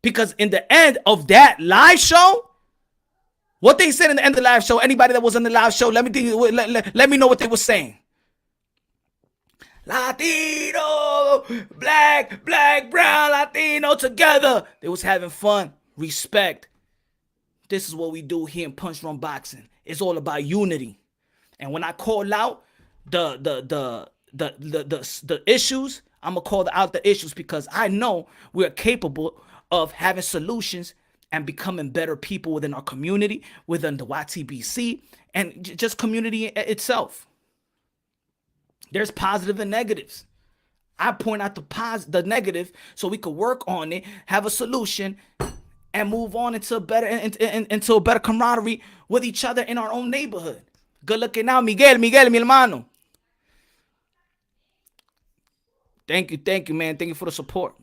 Because in the end of that live show, what they said in the end of the live show, anybody that was on the live show, let me know what they were saying. Latino, black, brown, Latino together. They was having fun, respect. This is what we do here in Punch Run Boxing. It's all about unity. And when I call out the issues, I'm gonna call out the issues because I know we're capable of having solutions and becoming better people within our community, within the YTBC, and just community itself. There's positive and negatives. I point out the negative so we could work on it, have a solution, and move on into a better camaraderie with each other in our own neighborhood. Good looking out, Miguel, mi hermano. Thank you, man. Thank you for the support.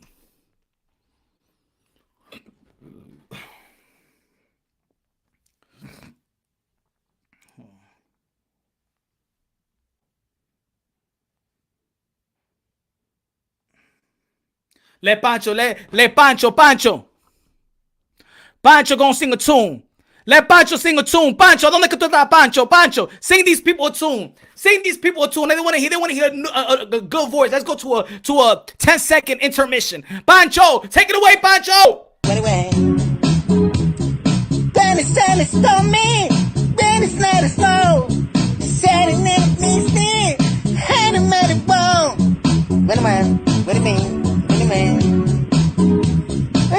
Let Pancho. Pancho gonna sing a tune. Let Pancho sing a tune. Pancho, ¿dónde que tú estás, Pancho? Pancho, sing these people a tune. Sing these people a tune. They want to hear a good voice. Let's go to a 10-second intermission. Pancho, take it away, Pancho. Anyway, then it's on me. Then it's not a soul. Setting it needs me. Hand him at the bone. What do you mean?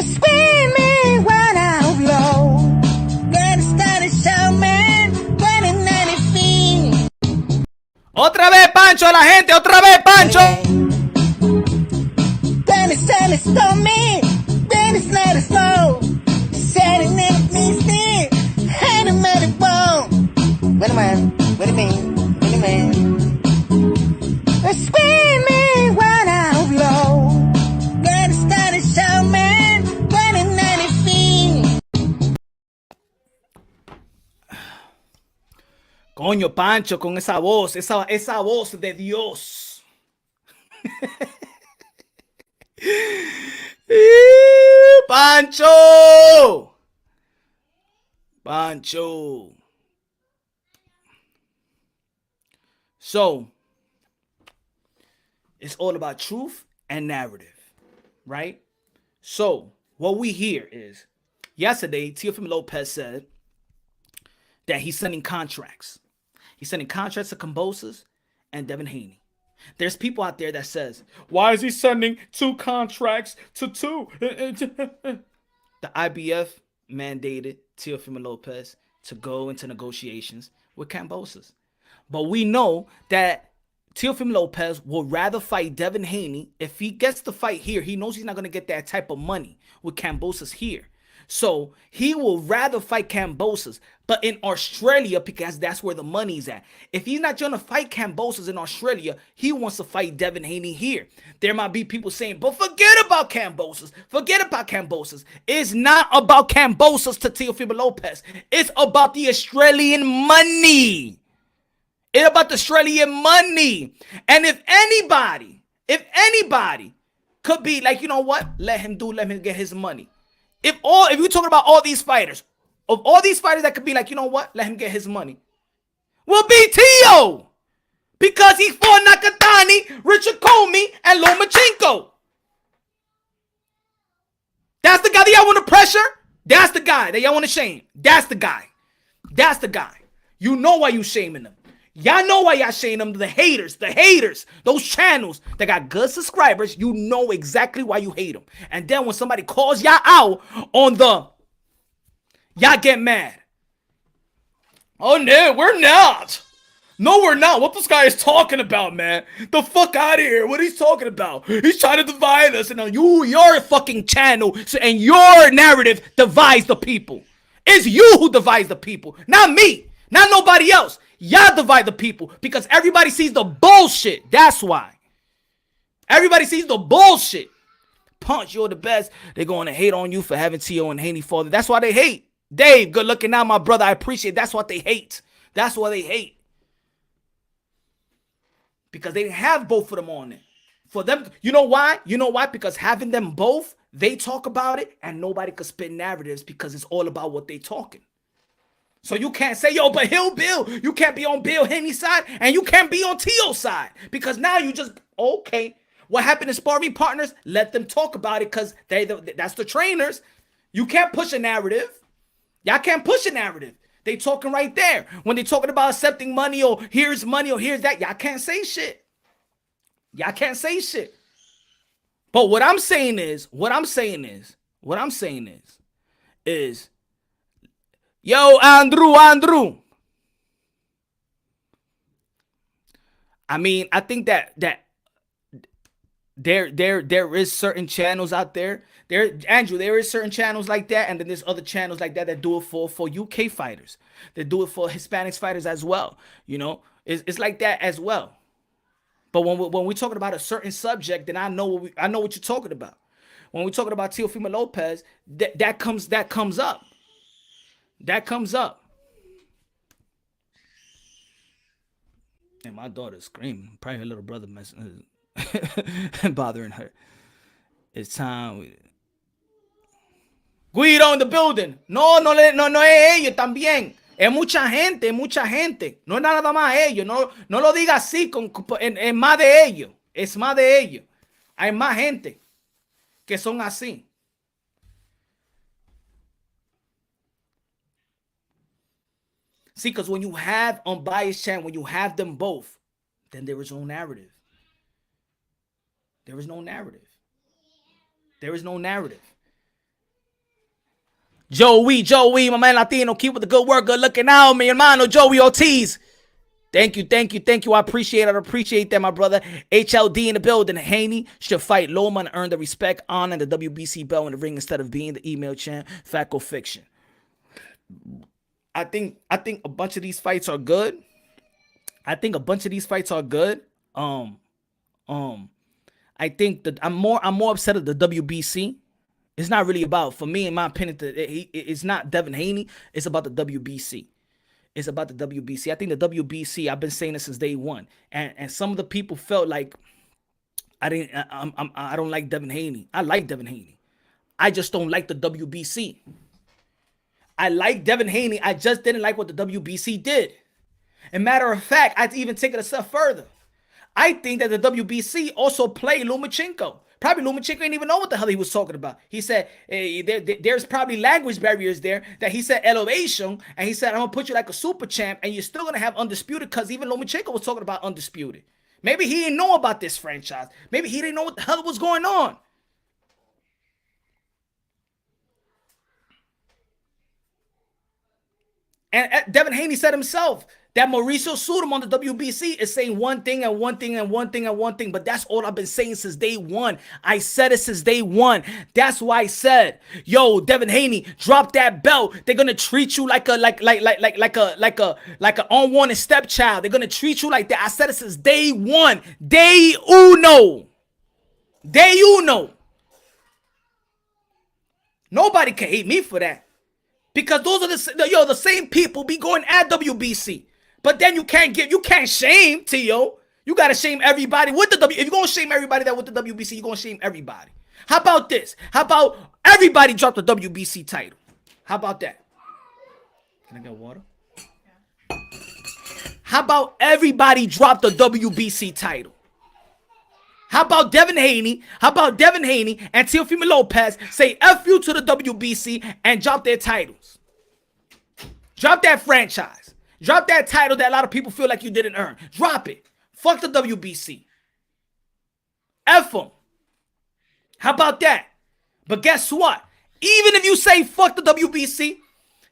Screaming when I'm low. Then it's not a show, man. When it's not a fiend. Otra vez, Pancho, la gente. Otra vez, Pancho. Then it's on me. Then it's not a soul. Setting it needs me. Hand him at the bone. What do you mean? Screaming when I'm low. Then it's not a show, man. When it's not a fiend. Coño, Pancho, con esa voz de Dios. Pancho. So, it's all about truth and narrative, right? So, what we hear is, yesterday, Teofimo Lopez said that he's sending contracts. He's sending contracts to Cambosos and Devin Haney. There's people out there that says, why is he sending 2 contracts to 2? The IBF mandated Teofimo Lopez to go into negotiations with Cambosos. But we know that Teofimo Lopez will rather fight Devin Haney. If he gets the fight here, he knows he's not going to get that type of money with Cambosos here. So he will rather fight Cambosos, but in Australia, because that's where the money's at. If he's not going to fight Cambosos in Australia, he wants to fight Devin Haney here. There might be people saying, but forget about Cambosos. It's not about Cambosos to Teofimo Lopez. It's about the Australian money. It's about the Australian money. And if anybody could be like, you know what? Let him get his money. If you're talking about all these fighters, of all these fighters that could be like, you know what? Let him get his money. Will be Teo. Because he fought Nakatani, Richard Comey, and Lomachenko. That's the guy that y'all want to pressure. That's the guy that y'all want to shame. That's the guy. You know why you shaming them. Y'all know why y'all shaming them. The haters, those channels that got good subscribers, you know exactly why you hate them. And then when somebody calls y'all out on y'all get mad. Oh no, we're not. No, we're not. What this guy is talking about, man? The fuck out of here. What he's talking about? He's trying to divide us. And your fucking channel and your narrative divides the people. It's you who divides the people, not me, not nobody else. Y'all divide the people because everybody sees the bullshit. That's why. Everybody sees the bullshit. Punch, you're the best. They're going to hate on you for having Teo and Haney father. That's why they hate. Dave, good looking out, my brother. I appreciate it. That's what they hate. That's why they hate. Because they didn't have both of them on it. For them, you know why? Because having them both, they talk about it and nobody could spit narratives because it's all about what they talking. So you can't say, yo, but Bill, you can't be on Bill Haney's side and you can't be on Teo's side. Because now you just, okay. What happened in sparring partners? Let them talk about it because that's the trainers. You can't push a narrative. Y'all can't push a narrative. They talking right there. When they talking about accepting money or here's that, y'all can't say shit. But what I'm saying is, yo, Andrew. I mean, I think that there is certain channels out there. There is certain channels like that, and then there's other channels like that do it for UK fighters. They do it for Hispanics fighters as well. You know, it's like that as well. But when we're talking about a certain subject, then I know what you're talking about. When we're talking about Teofimo Lopez, that comes up. And my daughter's screaming. Probably her little brother bothering her. It's time. Guido in the building. No es ellos también. Es mucha gente, es mucha gente. No es nada más ellos. No lo diga así, es más de ellos. Es más de ellos. Hay más gente que son así. See, because when you have unbiased channel, when you have them both, then there is no narrative. There is no narrative. There is no narrative. Joey, my man Latino, keep with the good work, good looking out, mi hermano, Joey Ortiz. Thank you. I appreciate that, my brother. HLD in the building. Haney should fight Loma and earn the respect, honor, and the WBC belt in the ring instead of being the email champ. Fact or fiction? I think a bunch of these fights are good. I think that I'm more upset at the WBC. It's not really about, for me, in my opinion, it's not Devin Haney. It's about the WBC. It's about the WBC. I think the WBC, I've been saying this since day one. And some of the people felt like I don't like Devin Haney. I like Devin Haney. I just don't like the WBC. I like Devin Haney. I just didn't like what the WBC did. And matter of fact, I'd even take it a step further. I think that the WBC also played Lomachenko. Probably Lomachenko didn't even know what the hell he was talking about. He said, there's probably language barriers there that he said elevation, and he said, I'm going to put you like a super champ, and you're still going to have undisputed, because even Lomachenko was talking about undisputed. Maybe he didn't know about this franchise. Maybe he didn't know what the hell was going on. And Devin Haney said himself that Mauricio Sudom on the WBC is saying one thing and one thing and one thing and one thing, but that's all I've been saying since day one. I said it since day one. That's why I said, yo, Devin Haney, drop that belt. They're gonna treat you like a unwanted stepchild. They're gonna treat you like that. I said it since day one. Day uno. Nobody can hate me for that. Because those are the same people be going at WBC. But then you can't shame Tio. You gotta shame everybody with the if you're gonna shame everybody that with the WBC, you're gonna shame everybody. How about this? How about everybody drop the WBC title? How about that? Can I get water? Yeah. How about everybody drop the WBC title? How about Devin Haney? and Teofimo Lopez say F you to the WBC and drop their titles? Drop that franchise. Drop that title that a lot of people feel like you didn't earn. Drop it. Fuck the WBC. F them. How about that? But guess what? Even if you say fuck the WBC,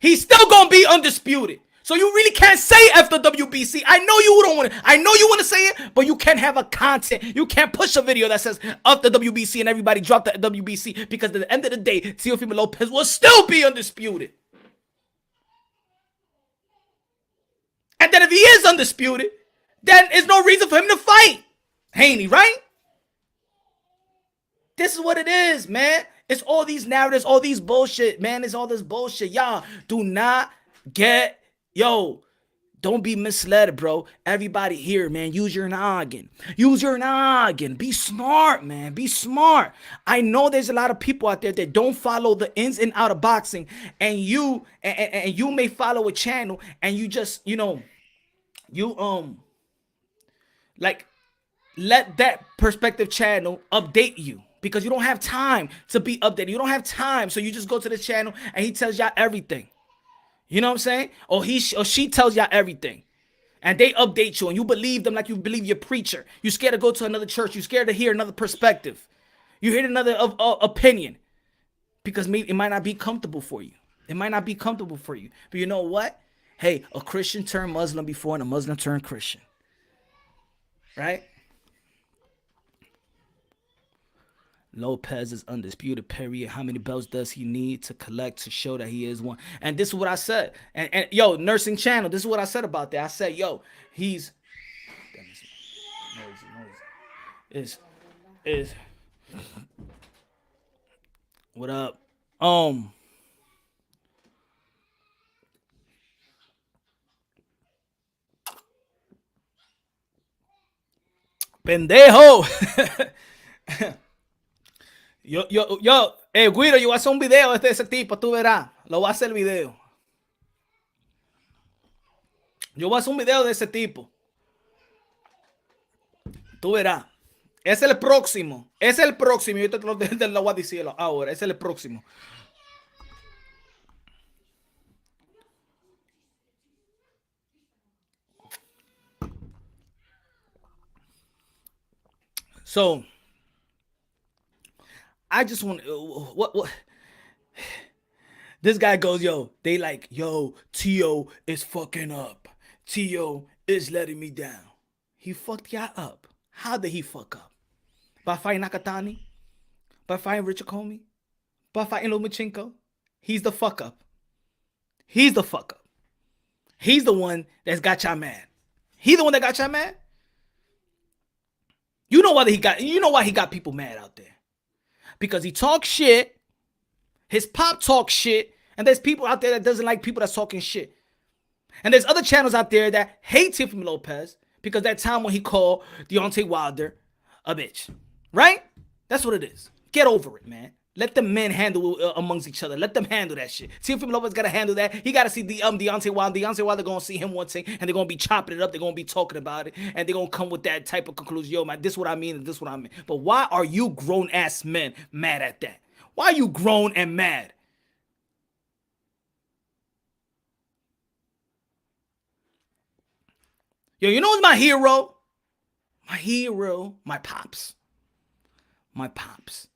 he's still gonna be undisputed. So you really can't say F the WBC. I know you don't want to. I know you want to say it, but you can't have a content. You can't push a video that says F the WBC and everybody drop the WBC, because at the end of the day, Teofimo Lopez will still be undisputed. And then if he is undisputed, then there's no reason for him to fight Haney, right? This is what it is, man. It's all these narratives, all these bullshit, man. It's all this bullshit. Y'all do not get... Yo, don't be misled, bro. Everybody here, man, use your noggin. Be smart, man. Be smart. I know there's a lot of people out there that don't follow the ins and out of boxing, and you may follow a channel and you just, like, let that perspective channel update you, because you don't have time to be updated. You don't have time, so you just go to the channel and he tells y'all everything. You know what I'm saying? Or he or she tells y'all everything. And they update you and you believe them like you believe your preacher. You're scared to go to another church. You're scared to hear another perspective. You hear another opinion. Because maybe it might not be comfortable for you. But you know what? Hey, a Christian turned Muslim before and a Muslim turned Christian. Right? Lopez is undisputed, period. How many belts does he need to collect to show that he is one? And this is what I said. And yo, Nursing Channel, this is what I said about that. I said, yo, he's... Noisy. Is... What up? Pendejo! Yo, Guido, yo voy a hacer un video de ese tipo, tú verás. Lo voy a hacer el video. Yo voy a hacer un video de ese tipo. Tú verás. Es el próximo. Es el próximo. Yo te lo voy a decir ahora. Es el próximo. So, I just want what this guy goes, yo, they like, yo, Tio is fucking up. Tio is letting me down. He fucked y'all up. How did he fuck up? By fighting Nakatani? By fighting Richard Comey? By fighting Lomachenko? He's the fuck up. He's the fuck up. He's the one that's got y'all mad. He the one that got y'all mad? You know why he got people mad out there. Because he talks shit. His pop talks shit. And there's people out there that doesn't like people that's talking shit. And there's other channels out there that hate Teofimo Lopez because that time when he called Deontay Wilder a bitch. Right? That's what it is. Get over it, man. Let the men handle it amongst each other. Let them handle that shit. Teofimo Lopez got to handle that. He got to see the Deontay Wilder. Deontay Wilder going to see him one thing, and they're going to be chopping it up. They're going to be talking about it, and they're going to come with that type of conclusion. Yo, man, this is what I mean, and this is what I mean. But why are you grown-ass men mad at that? Why are you grown and mad? Yo, you know who's my hero? My hero, my pops. My pops.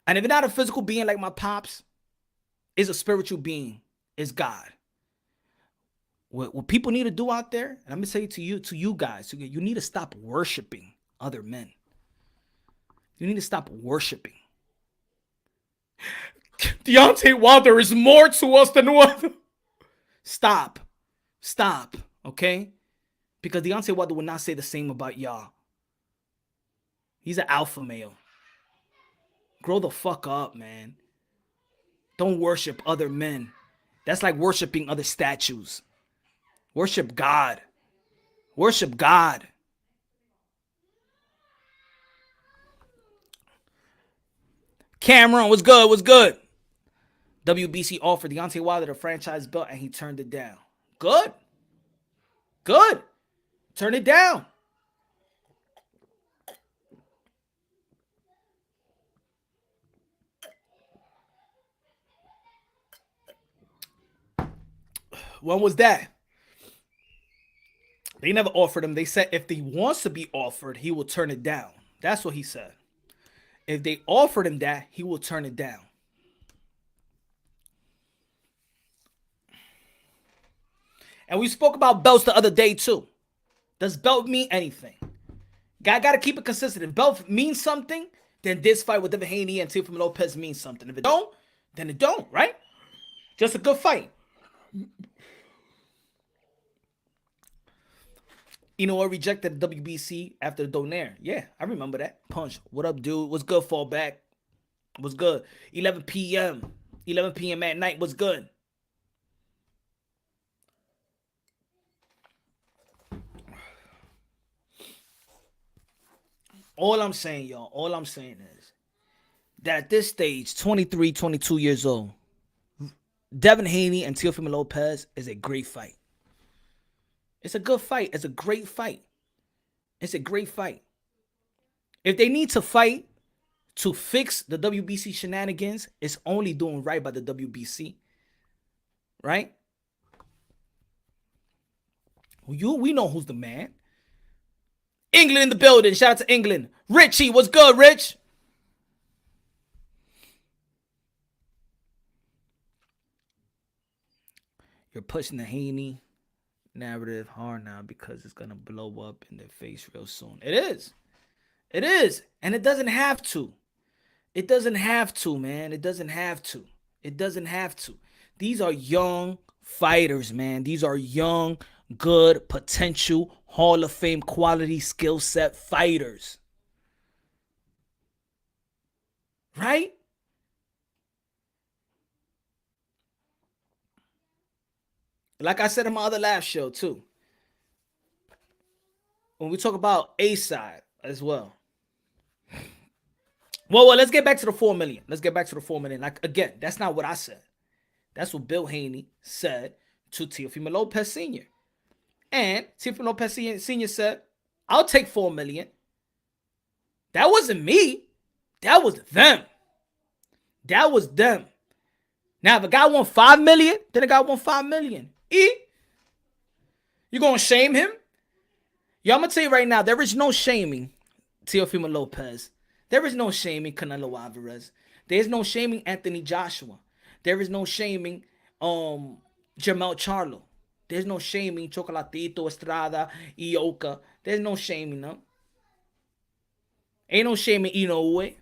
And if it's not a physical being like my pops, it's a spiritual being. It's God. What people need to do out there, and I'm going to say to you guys, you need to stop worshiping other men. You need to stop worshiping. Deontay Wilder is more to us than what? Stop, okay? Because Deontay Wilder will not say the same about y'all. He's an alpha male. Grow the fuck up, man. Don't worship other men. That's like worshiping other statues. Worship God. Worship God. Cameron, what's good? What's good? WBC offered Deontay Wilder the franchise belt and he turned it down. Good. Good. Turn it down. When was that? They never offered him. They said if he wants to be offered, he will turn it down. That's what he said. If they offered him that, he will turn it down. And we spoke about belts the other day too. Does belt mean anything? Guy got to keep it consistent. If belt means something, then this fight with Devin Haney and Teofimo Lopez means something. If it don't, then it don't, right? Just a good fight. You know, I rejected the WBC after the Donaire. Yeah, I remember that. Punch. What up, dude? What's good, fallback? What's good? 11 p.m. 11 p.m. at night. What's good? All I'm saying, y'all, all I'm saying is that at this stage, 23, 22 years old, Devin Haney and Teofimo Lopez is a great fight. It's a good fight. It's a great fight. It's a great fight. If they need to fight to fix the WBC shenanigans, it's only doing right by the WBC. Right? We know who's the man. England in the building. Shout out to England. Richie, what's good, Rich? You're pushing the Haney narrative hard now because it's going to blow up in their face real soon. It is. It is. And it doesn't have to. It doesn't have to, man. It doesn't have to. It doesn't have to. These are young fighters, man. These are young, good, potential, Hall of Fame quality skill set fighters. Right? Like I said in my other last show, too. When we talk about A-side as well. Well, let's get back to the 4 million. Let's get back to the 4 million. Like, again, that's not what I said. That's what Bill Haney said to Teofimo Lopez Sr. And Teofimo Lopez Sr. said, I'll take 4 million. That wasn't me. That was them. That was them. Now, if a guy won 5 million, then a guy won 5 million. You gonna shame him? Yo, I'm gonna tell you right now, there is no shaming Teofimo Lopez. There is no shaming Canelo Alvarez. There is no shaming Anthony Joshua. There is no shaming Jermell Charlo. There's no shaming Chocolatito, Estrada, Ioka. There's no shaming them. Ain't no shaming Inoue.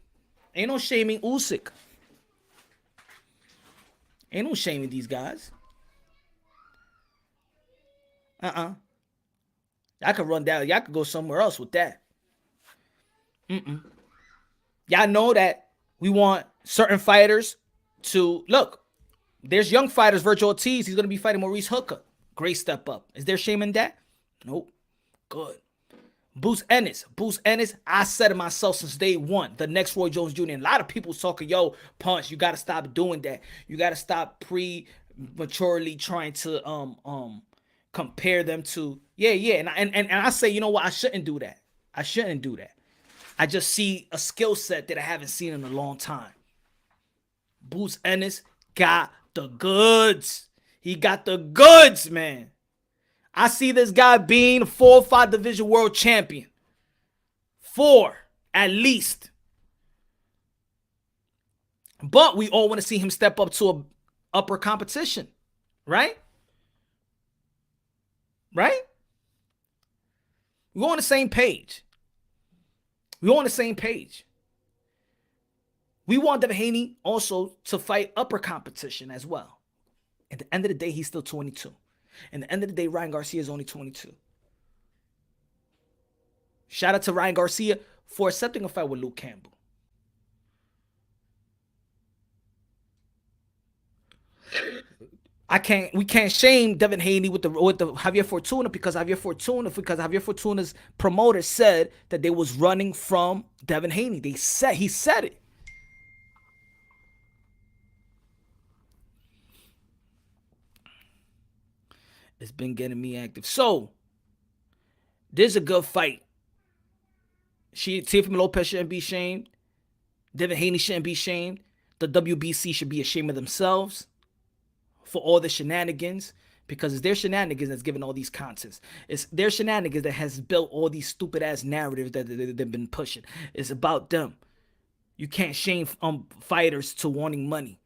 Ain't no shaming Usyk. Ain't no shaming these guys. Y'all could run down. Y'all could go somewhere else with that. Y'all know that we want certain fighters to look. There's young fighters, Virgil Ortiz. He's going to be fighting Maurice Hooker. Great step up. Is there shame in that? Nope. Good. Boots Ennis. I said it myself since day one. The next Roy Jones Jr. And a lot of people talking, yo, Punch, you got to stop doing that. You got to stop prematurely trying to compare them to, And I say, you know what? I shouldn't do that. I just see a skill set that I haven't seen in a long time. Boots Ennis got the goods. He got the goods, man. I see this guy being a 4 or 5 division world champion. 4, at least. But we all want to see him step up to a upper competition. Right? We're on the same page. We want Devin Haney also to fight upper competition as well. At the end of the day, he's still 22. At the end of the day, Ryan Garcia is only 22. Shout out to Ryan Garcia for accepting a fight with Luke Campbell. We can't shame Devin Haney with the Javier Fortuna because Javier Fortuna's promoter said that they was running from Devin Haney. He said it. It's been getting me active. So, there's a good fight. Teofimo Lopez shouldn't be shamed. Devin Haney shouldn't be shamed. The WBC should be ashamed of themselves for all the shenanigans, because it's their shenanigans that's giving all these contests. It's their shenanigans that has built all these stupid-ass narratives that they've been pushing. It's about them. You can't shame fighters to wanting money.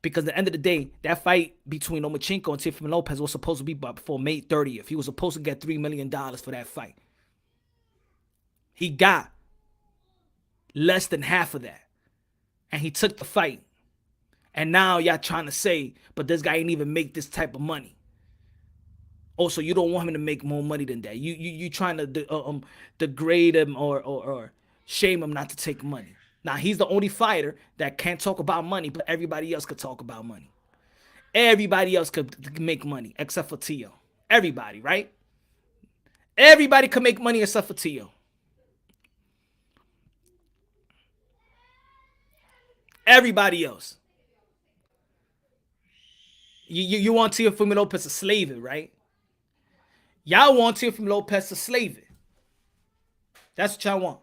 Because at the end of the day, that fight between Lomachenko and Teofimo Lopez was supposed to be before May 30th. He was supposed to get $3 million for that fight. He got less than half of that. And he took the fight. And now y'all trying to say, but this guy ain't even make this type of money. Also, you don't want him to make more money than that. You trying to degrade him or shame him not to take money. Now, he's the only fighter that can't talk about money, but everybody else could talk about money. Everybody else could make money except for Teo. Everybody, right? Everybody could make money except for Teo. Everybody else. You want Teofimo Lopez to slave it, right? Y'all want Teofimo Lopez to slave it. That's what y'all want.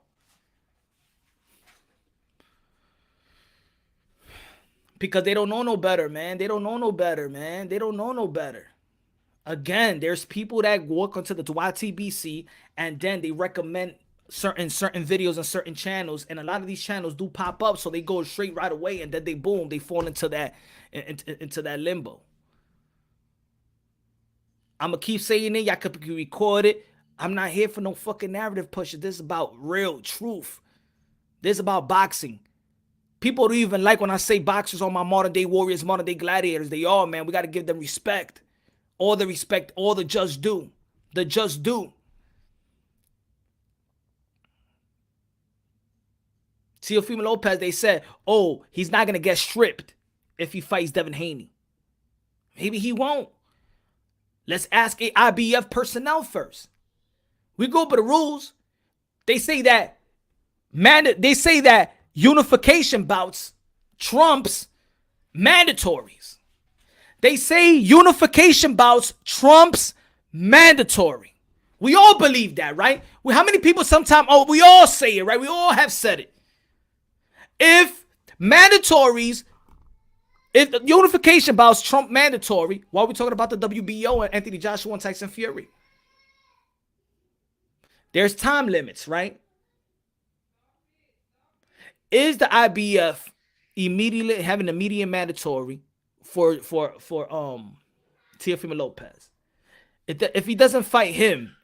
Because they don't know no better, man. They don't know no better. Again, there's people that walk onto the YTBC and then they recommend certain videos on certain channels, and a lot of these channels do pop up, so they go straight right away, and then they fall into that limbo. I'm gonna keep saying it. Y'all could record it. I'm not here for no fucking narrative pusher. This is about real truth. This is about boxing. People don't even like when I say boxers are my modern day warriors, modern day gladiators. They are, man. We got to give them respect. All the respect, all the just due. The just due. Teofimo Lopez, they said, oh, he's not going to get stripped if he fights Devin Haney. Maybe he won't. Let's ask IBF personnel first. We go by the rules. They say that They say that unification bouts trumps mandatories. They say unification bouts trumps mandatory. We all believe that, right? How many people sometimes, we all say it, right? We all have said it. If unification bouts trump mandatory, why are we talking about the WBO and Anthony Joshua and Tyson Fury? There's time limits, right? Is the IBF immediately having immediate mandatory for Teofimo Lopez? If he doesn't fight him,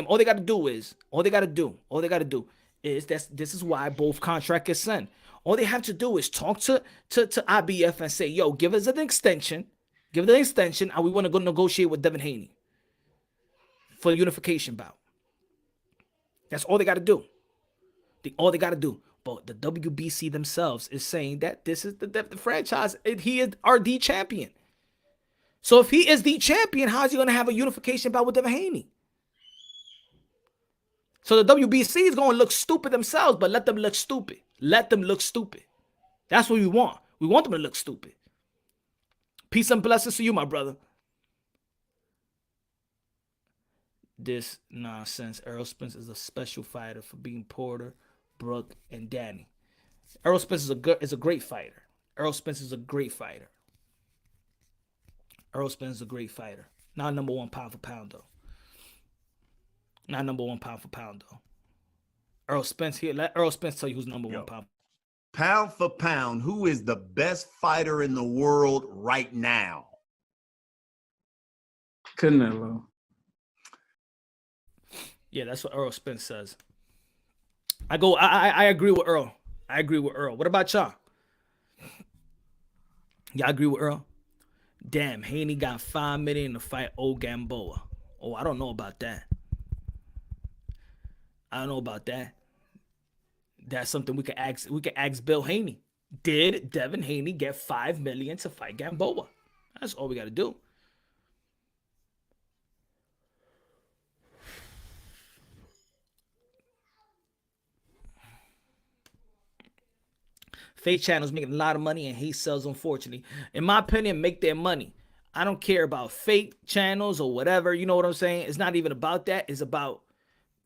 all they got to do is this is why both contract is sent. All they have to do is talk to IBF and say, yo, give us an extension. Give it an extension, and we want to go negotiate with Devin Haney for the unification bout. That's all they got to do. All they got to do. But the WBC themselves is saying that this is the franchise. He is our D champion. So if he is the champion, how is he going to have a unification bout with Devin Haney? So the WBC is going to look stupid themselves, but let them look stupid. Let them look stupid. That's what we want. We want them to look stupid. Peace and blessings to you, my brother. This nonsense. Errol Spence is a special fighter for being Porter, Brooke, and Danny. Errol Spence is a great fighter. Errol Spence is a great fighter. Errol Spence is a great fighter. Not number one pound for pound, though. Not number one pound for pound, though. Errol Spence here. Let Errol Spence tell you who's number one pound. Pound for pound, who is the best fighter in the world right now? Canelo. Yeah, that's what Errol Spence says. I agree with Earl. What about y'all? Y'all agree with Earl? Damn, Haney got $5 million to fight old Gamboa. Oh, I don't know about that. That's something we could ask. We could ask Bill Haney. Did Devin Haney get $5 million to fight Gamboa? That's all we got to do. Fake channels making a lot of money and hate sells, unfortunately. In my opinion, make their money. I don't care about fake channels or whatever. You know what I'm saying? It's not even about that. It's about,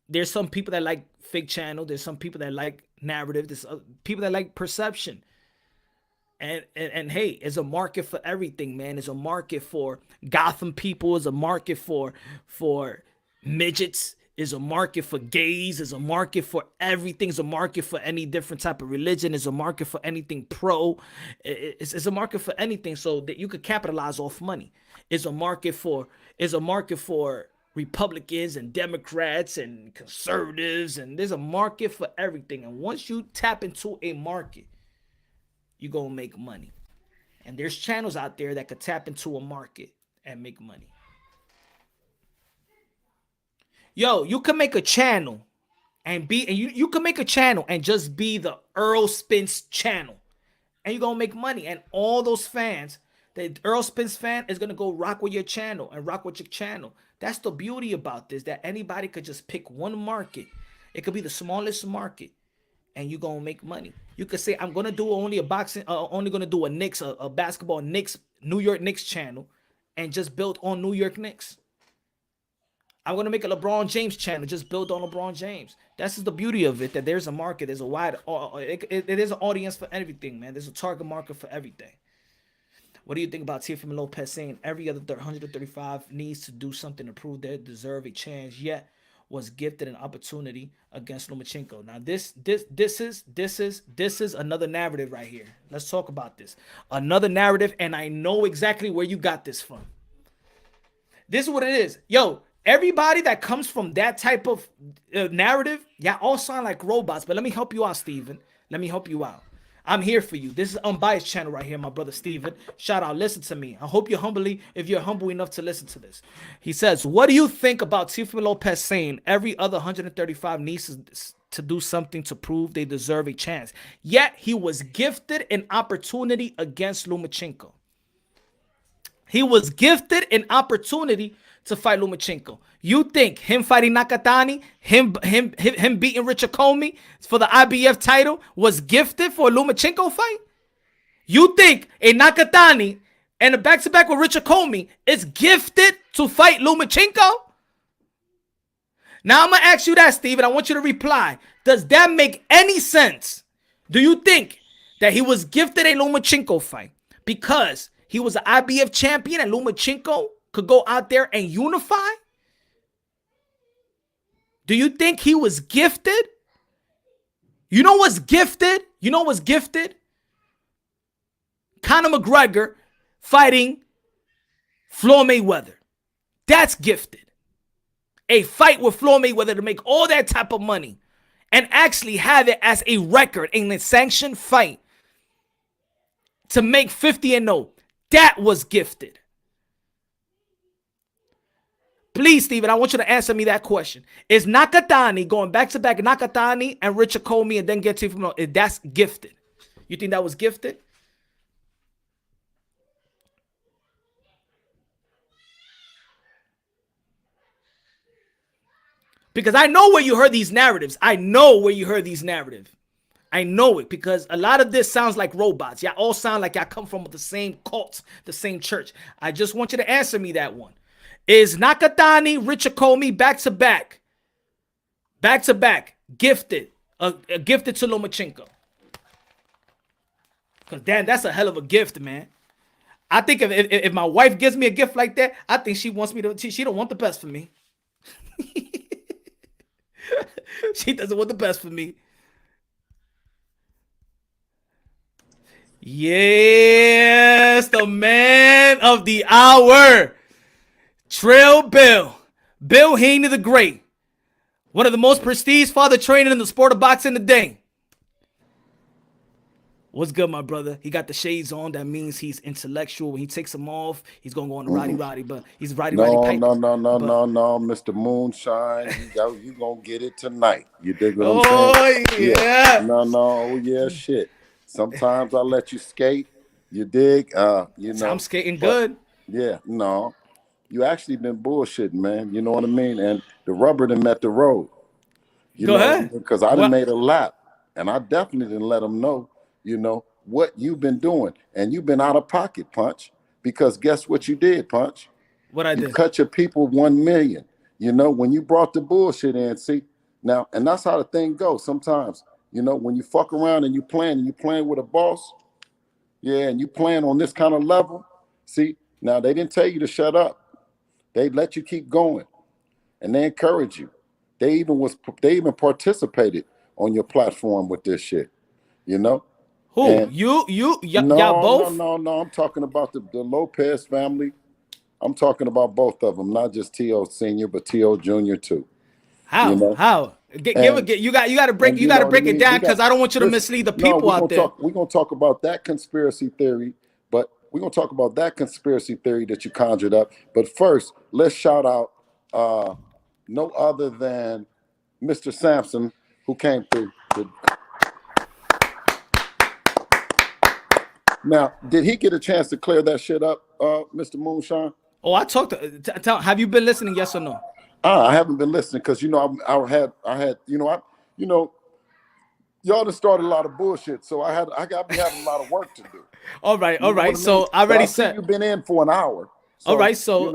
there's some people that like fake channel. There's some people that like narrative. There's people that like perception. And hey, it's a market for everything, man. It's a market for Gotham people. It's a market for midgets. Is a market for gays, is a market for everything, is a market for any different type of religion, is a market for anything pro, it's a market for anything so that you could capitalize off money. It's a market for Republicans and Democrats and conservatives, and there's a market for everything. And once you tap into a market, you're gonna make money. And there's channels out there that could tap into a market and make money. Yo, you can make a channel and you can make a channel and just be the Errol Spence channel. And you're gonna make money. And all those fans, the Errol Spence fan is gonna go rock with your channel and rock with your channel. That's the beauty about this, that anybody could just pick one market. It could be the smallest market, and you're gonna make money. You could say, I'm gonna do only a boxing, only gonna do a Knicks, a basketball Knicks, New York Knicks channel, and just build on New York Knicks. I'm going to make a LeBron James channel, just build on LeBron James. That's the beauty of it, that there's a market, there's a wide, it is an audience for everything, man. There's a target market for everything. What do you think about Teofimo Lopez saying every other 135 needs to do something to prove they deserve a chance, yet was gifted an opportunity against Lomachenko? Now, this is another narrative right here. Let's talk about this. Another narrative, and I know exactly where you got this from. This is what it is. Yo, everybody that comes from that type of narrative, y'all all sound like robots. But let me help you out, Steven. Let me help you out. I'm here for you. This is Unbiased channel right here, my brother Steven. Shout out. Listen to me. I hope if you're humble enough to listen to this. He says, what do you think about Teofimo Lopez saying every other 135 needs to do something to prove they deserve a chance? Yet he was gifted an opportunity against Lomachenko. He was gifted an opportunity to fight Lomachenko. You think him fighting Nakatani, him beating Richard Comey for the IBF title was gifted for a Lomachenko fight? You think a Nakatani and a back-to-back with Richard Comey is gifted to fight Lomachenko? Now I'm going to ask you that, Steve, and I want you to reply. Does that make any sense? Do you think that he was gifted a Lomachenko fight because he was an IBF champion and Lomachenko could go out there and unify? Do you think he was gifted? You know what's gifted? You know what's gifted? Conor McGregor fighting Floyd Mayweather. That's gifted. A fight with Floyd Mayweather to make all that type of money and actually have it as a record in a sanctioned fight to make 50-0. That was gifted. Please, Steven, I want you to answer me that question. Is Nakatani going back-to-back Nakatani and Richard Comey and then get to Teofimo? That's gifted. You think that was gifted? Because I know where you heard these narratives. I know where you heard these narratives. I know it because a lot of this sounds like robots. Y'all all sound like y'all come from the same cult, the same church. I just want you to answer me that one. Is Nakatani, Richard Comey back-to-back, gifted to Lomachenko? Because, damn, that's a hell of a gift, man. I think if my wife gives me a gift like that, I think she wants me to, she don't want the best for me. She doesn't want the best for me. Yes, the man of the hour. Trail Bill Haney the Great. One of the most prestige father trainers in the sport of boxing today. What's good, my brother? He got the shades on. That means he's intellectual. When he takes them off, he's going to go on the Roddy, but he's Roddy Piper. No, Mr. Moonshine. You going to get it tonight. You dig what I'm saying? Yeah. Shit. Sometimes I let you skate. You dig? I'm skating good. Yeah, no. You actually been bullshitting, man. You know what I mean? And the rubber done met the road. Go ahead. Because I done made a lap. And I definitely didn't let them know, what you've been doing. And you've been out of pocket, Punch. Because guess what you did, Punch? What I did? You cut your people 1 million. When you brought the bullshit in, see? Now, and that's how the thing goes sometimes. When you fuck around and you playing with a boss, and you playing on this kind of level, see? Now, they didn't tell you to shut up. They let you keep going, and they encourage you. They even participated on your platform with this shit, Who? And y'all both? No. I'm talking about the Lopez family. I'm talking about both of them, not just T.O. Senior, but T.O. Junior too. How? How? You got to break it down because I don't want you to mislead the people out there. We're gonna talk about that conspiracy theory, but we're going to talk about that conspiracy theory that you conjured up. But first, let's shout out no other than Mr. Sampson, who came through. Now, did he get a chance to clear that shit up, Mr. Moonshine? Oh, I talked to have you been listening, yes or no? I haven't been listening because, y'all done started a lot of bullshit, so I got to be having a lot of work to do. All right. So I already said you've been in for an hour. So, all right. I said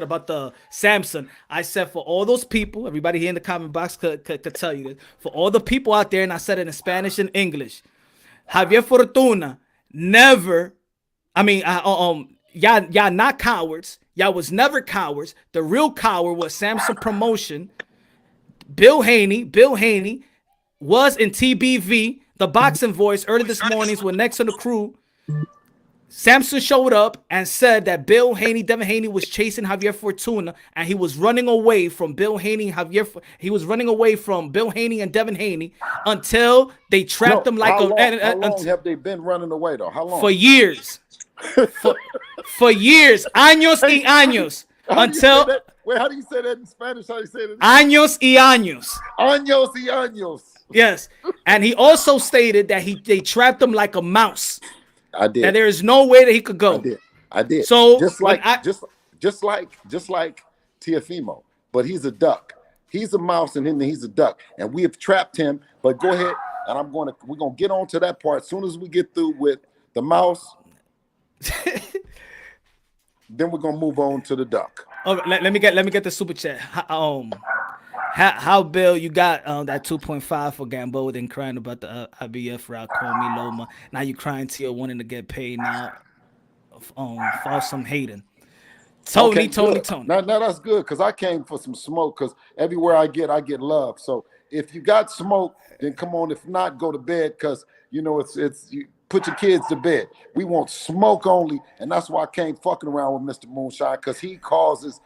about the Samson. I said for all those people, everybody here in the comment box could tell you this. For all the people out there, and I said it in Spanish and English. Javier Fortuna never. Y'all not cowards. Y'all was never cowards. The real coward was Samson Promotion. Bill Haney was in TBV, the boxing voice, early this morning when next on the crew. Samson showed up and said that Devin Haney was chasing Javier Fortuna, and he was running away from Bill Haney and Bill Haney and Devin Haney until they trapped him like how long have they been running away though? How long? For years. for years. Años y años. Until wait, how do you say that in Spanish? How do you say that? Años y años. Años y años. Yes. And he also stated that they trapped him like a mouse. I did. That there is no way that he could go. I did. So just when like just like Teofimo, but he's a duck. He's a mouse and then he's a duck, and we have trapped him. But go ahead, and we're gonna get on to that part as soon as we get through with the mouse. Then we're gonna move on to the duck. Oh, let me get the super chat. How Bill, you got that 2.5 for Gamboa, then crying about the IBF route, call me Loma. Now you crying to wanting to get paid now. False some hating. Tony. Now that's good because I came for some smoke because everywhere I get love. So if you got smoke, then come on. If not, go to bed because you know it's you put your kids to bed. We want smoke only, and that's why I came fucking around with Mr. Moonshine because he causes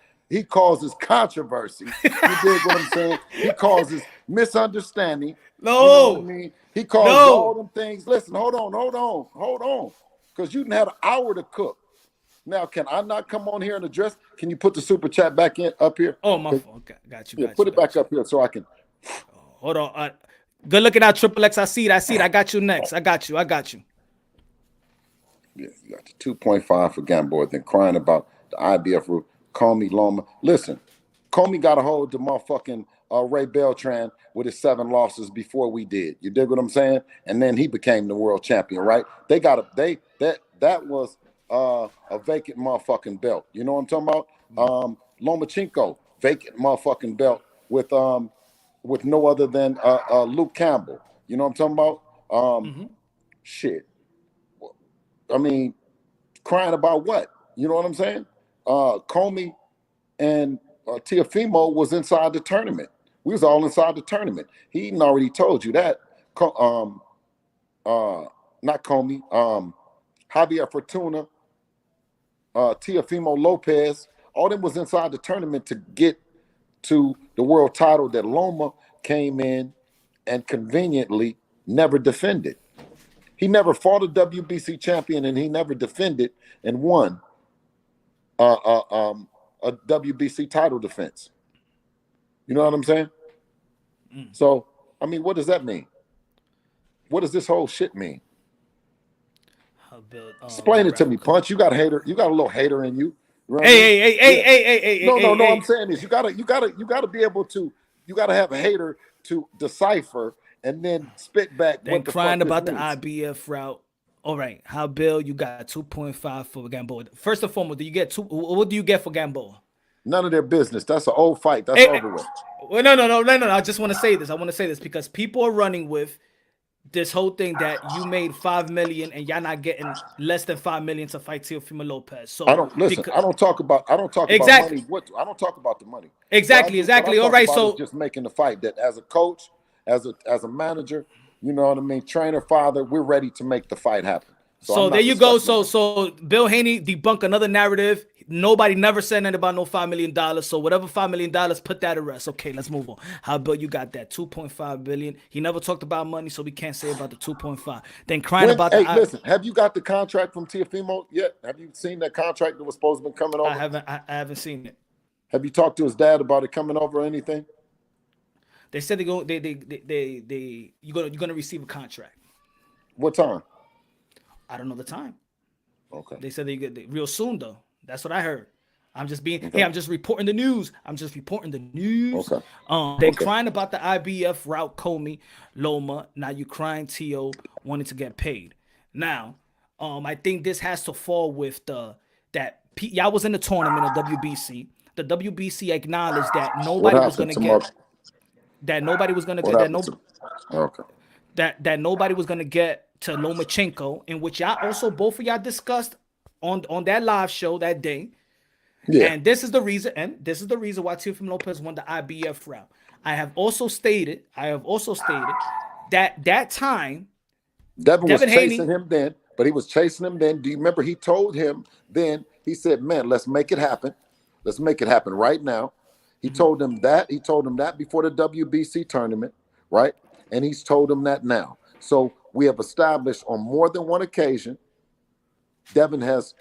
controversy. You dig what I'm saying? He causes misunderstanding. No, you know what I mean, he causes all them things. Listen, hold on, because you didn't have an hour to cook. Now, can I not come on here and address? Can you put the super chat back up here? Oh, my fault. Okay, got you. Put it back up here so I can. Hold on. Good looking out, Triple X. I see it. I got you next. I got you. Yeah, you got the 2.5 for Gamboa, then crying about the IBF route. Call me Loma. Listen, Comey got a hold of the motherfucking Ray Beltran with his 7 losses before we did. You dig what I'm saying? And then he became the world champion, right? That was a vacant motherfucking belt. You know what I'm talking about? Lomachenko, vacant motherfucking belt with no other than Luke Campbell. You know what I'm talking about? Shit. I mean, crying about what? You know what I'm saying? Comey and Teofimo was inside the tournament. We was all inside the tournament. He already told you that. Not Comey. Javier Fortuna, Teofimo Lopez, all them was inside the tournament to get to the world title that Loma came in and conveniently never defended. He never fought a WBC champion and he never defended and won a WBC title defense. You know what I'm saying? So, I mean, what does that mean? What does this whole shit mean? Explain it to me, Punch. You got a hater. You got a little hater in you. Hey. No. I'm saying is you gotta be able to. You gotta have a hater to decipher and then spit back. Then crying about the IBF route. All right, how Bill? You got 2.5 for Gamboa. First and foremost, do you get 2? What do you get for Gamboa? None of their business. That's an old fight. That's over with. Well, no. I just want to say this. I want to say this because people are running with this whole thing that you made $5 million and y'all not getting less than $5 million to fight Teofimo Lopez. So I don't listen. I don't talk about exactly. money. I don't talk about the money. Exactly. All right. So just making the fight. That as a coach, as a manager, you know what I mean, trainer, father, we're ready to make the fight happen. So there you go. So Bill Haney debunked another narrative. Nobody never said anything about no $5 million. So whatever $5 million, put that to rest. Okay, let's move on. How about you got that $2.5 billion? He never talked about money, so we can't say about the 2.5. Then crying about listen, have you got the contract from Teofimo yet? Have you seen that contract that was supposed to be coming over? I haven't seen it. Have you talked to his dad about it coming over or anything? They said you're gonna receive a contract. What time? I don't know the time. Okay. They said they get real soon though. That's what I heard. I'm just I'm just reporting the news. Okay. They're crying about the IBF route, Comey, Loma. Now you crying Teo wanting to get paid. Now, I think this has to fall with y'all was in the tournament of WBC. The WBC acknowledged that nobody was going to get that nobody was going to get that nobody was going to get to Lomachenko, in which y'all also both of y'all discussed on that live show that day. Yeah. And this is the reason why Teofimo Lopez won the IBF route. I have also stated that time Devin was chasing him then, but he was chasing him then. Do you remember he told him then, he said, man, let's make it happen. Let's make it happen right now. He told him that. He told him that before the WBC tournament, right? And he's told him that now. So we have established on more than one occasion, Devin has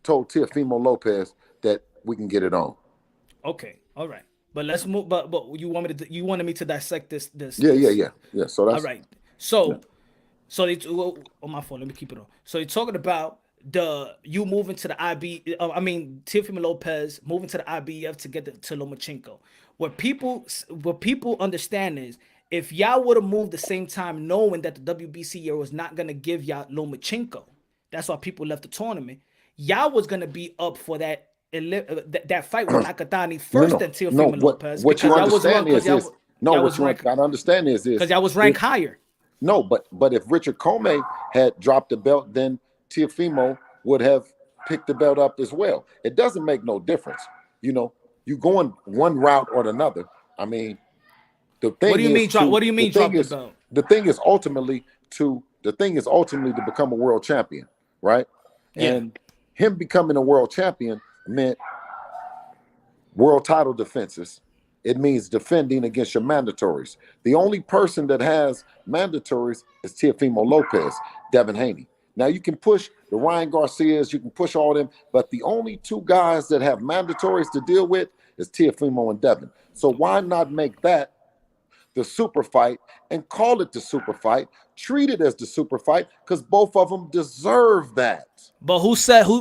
told Teofimo Lopez that we can get it on. Okay, all right, but let's move. But you wanted me to dissect this. Yeah. So that's all right. So they on my phone. Let me keep it on. So you're talking about you moving to the Teofimo Lopez moving to the IBF to get to Lomachenko. What people understand is if y'all would have moved the same time, knowing that the WBC year was not gonna give y'all Lomachenko, that's why people left the tournament. Y'all was gonna be up for that fight with Nakatani first than Teofimo Lopez. What you understand is what you gotta understand is because y'all was ranked higher. No, but if Richard Comey had dropped the belt, then Teofimo would have picked the belt up as well. It doesn't make no difference. You know, you going one route or another. I mean, the thing. What do you mean drop the belt? The thing is ultimately to become a world champion, right? Yeah. And him becoming a world champion meant world title defenses. It means defending against your mandatories. The only person that has mandatories is Teofimo Lopez, Devin Haney. Now you can push the Ryan Garcias, you can push all them, but the only two guys that have mandatories to deal with is Teofimo and Devin. So why not make that the super fight and call it the super fight, treat it as the super fight, because both of them deserve that. But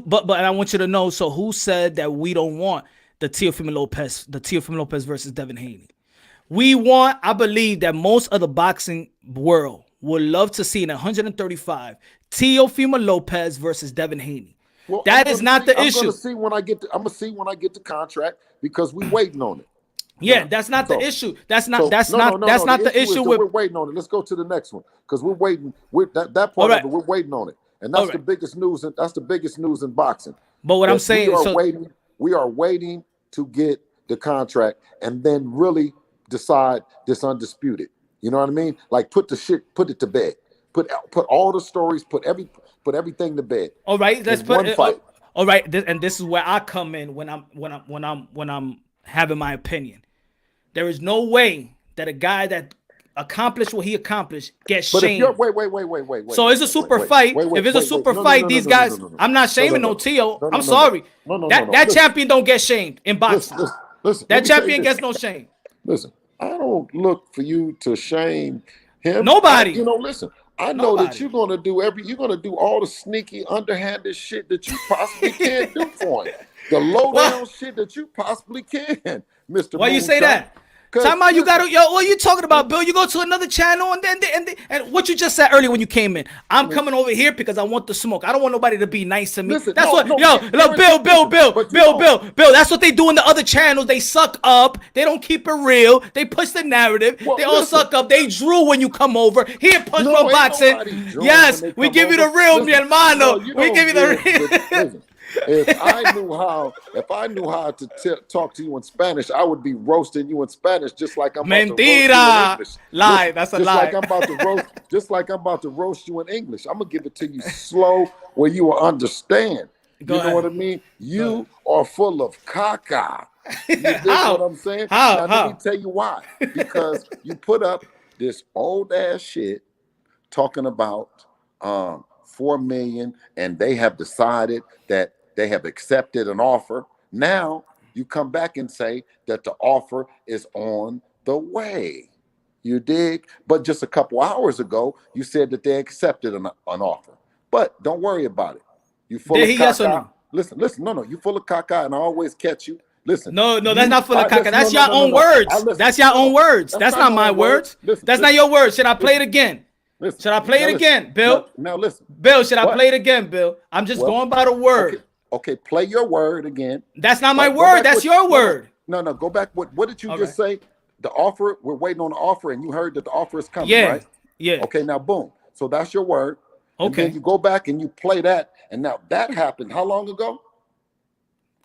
but I want you to know, so who said that we don't want the Teofimo Lopez versus Devin Haney? I believe that most of the boxing world would love to see in 135 Teofimo Lopez versus Devin Haney. Well, that is not the issue. I'm gonna see when I get the contract because we're waiting on it. Yeah, that's not the issue. That's not the issue. We're waiting on it. Let's go to the next one because we're waiting. That part of it, we're waiting on it, and that's the biggest news. That's the biggest news in boxing. But what I'm saying, we are waiting to get the contract and then really decide this undisputed. You know what I mean? Like put it to bed. Put all the stories. Put everything to bed. All right, let's put one fight. All right, and this is where I come in when I'm having my opinion. There is no way that a guy that accomplished what he accomplished gets shamed. Wait. So it's a super fight. If it's a super fight, these guys, I'm not shaming no Teo. I'm sorry. That champion don't get shamed in boxing. Listen, that champion gets no shame. Listen, I don't look for you to shame him. Nobody. Listen. I know that you're gonna do all the sneaky, underhanded shit that you possibly can do for him. The low down shit that you possibly can, Mr. Why you say that? Time out, you gotta what are you talking about, Bill? You go to another channel and what you just said earlier when you came in. I'm coming over here because I want the smoke. I don't want nobody to be nice to me. Listen, Bill. That's what they do in the other channels. They suck up. They don't keep it real. They push the narrative. They all suck up. They drew when you come over. Here, Punch Pro Boxing. Yes, we give you the real, mi hermano. We give you the real. If I knew how to talk to you in Spanish, I would be roasting you in Spanish just like I'm about to roast you in English. Lie, that's a lie. Just like I'm about to roast you in English. I'm gonna give it to you slow where you will understand. You know what I mean? You are full of caca. You dig what I'm saying? Now, let me tell you why. Because you put up this old ass shit talking about 4 million, and they have decided that they have accepted an offer. Now you come back and say that the offer is on the way. You dig? But just a couple hours ago, you said that they accepted an offer. But don't worry about it. You full of caca. Yes or no? Listen. No. You full of caca, and I always catch you. Listen. No, that's not full of caca. That's your own words. That's your own words. That's not my words. That's not your words. Should I play it again? Should I play it again, Bill? Now listen. Bill, should I play it again, Bill? I'm just going by the word. Okay, play your word again. That's not my word. That's your word. No, go back. What did you just say? The offer, we're waiting on the offer, and you heard that the offer is coming, right? Yeah. Okay, now boom. So that's your word. Okay. And then you go back and you play that, and now that happened how long ago?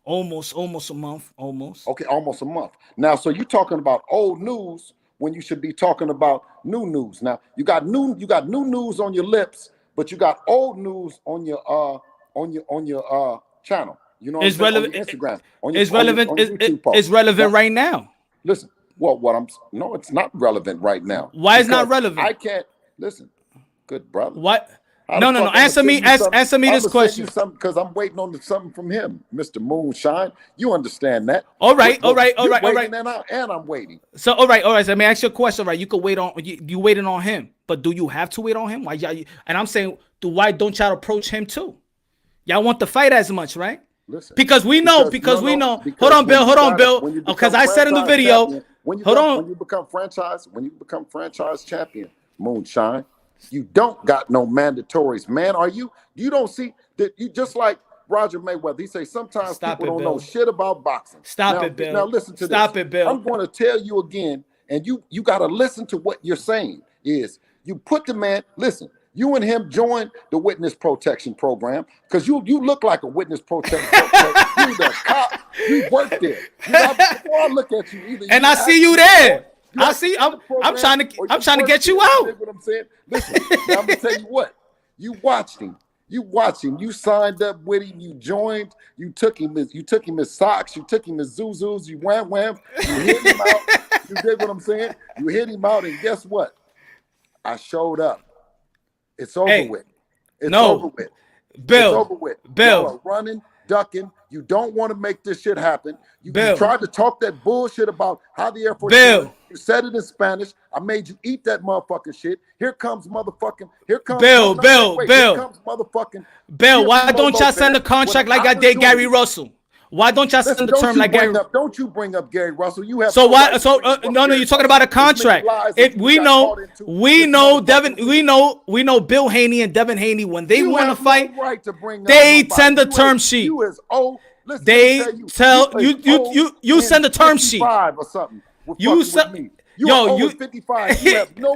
Almost a month. Almost. Okay, almost a month. Now, so you're talking about old news when you should be talking about new news. Now, you got new news on your lips, but you got old news on your channel. You know, it's relevant. On Instagram. It's relevant. It's relevant right now. Listen, no, it's not relevant right now. Why is not relevant? I can't listen. Good brother. What? No. Answer me this question. Because I'm waiting on something from him, Mr. Moonshine. You understand that? All right. And I'm waiting. So all right. So let me ask you a question. All right, you could wait on you waiting on him, but do you have to wait on him? Why? And I'm saying, why don't y'all approach him too? Y'all want the fight as much, right? Listen, because we know. Hold on, Bill. Because I said in the video. When you become franchise champion, Moonshine, you don't got no mandatories, man. You don't see that you just like Roger Mayweather. He say sometimes people don't know shit about boxing. Stop it, Bill. Now listen to this. Stop it, Bill. I'm going to tell you again, and you got to listen to what you're saying. Is you put the man. Listen, you and him joined the witness protection program because you look like a witness protection. You the cop. You work there. Before I look at you, and I see you there. I'm trying to get you out. You know what I'm saying? Listen, now I'm gonna tell you what. You watched him. You signed up with him. You joined. You took him his socks. You took him his zuzus. You wham. You hit him out. You dig what I'm saying? You hit him out, and guess what? I showed up. It's over with. It's over with. Bill. It's over with. Bill. You are running, ducking. You don't want to make this shit happen. You tried to talk that bullshit about how the Air Force. Bill. You said it in Spanish. I made you eat that motherfucking shit. Here comes motherfucking. Here comes Bill. Here comes motherfucking. Bill, why don't y'all send a contract like I did Gary Russell? Why don't y'all send the term like Gary? Don't you bring up Gary Russell? You have no. You're talking about a contract. We know Bill Haney and Devin Haney when they want to fight, they send the term sheet. They tell you send the term sheet. You send. You 55. You have no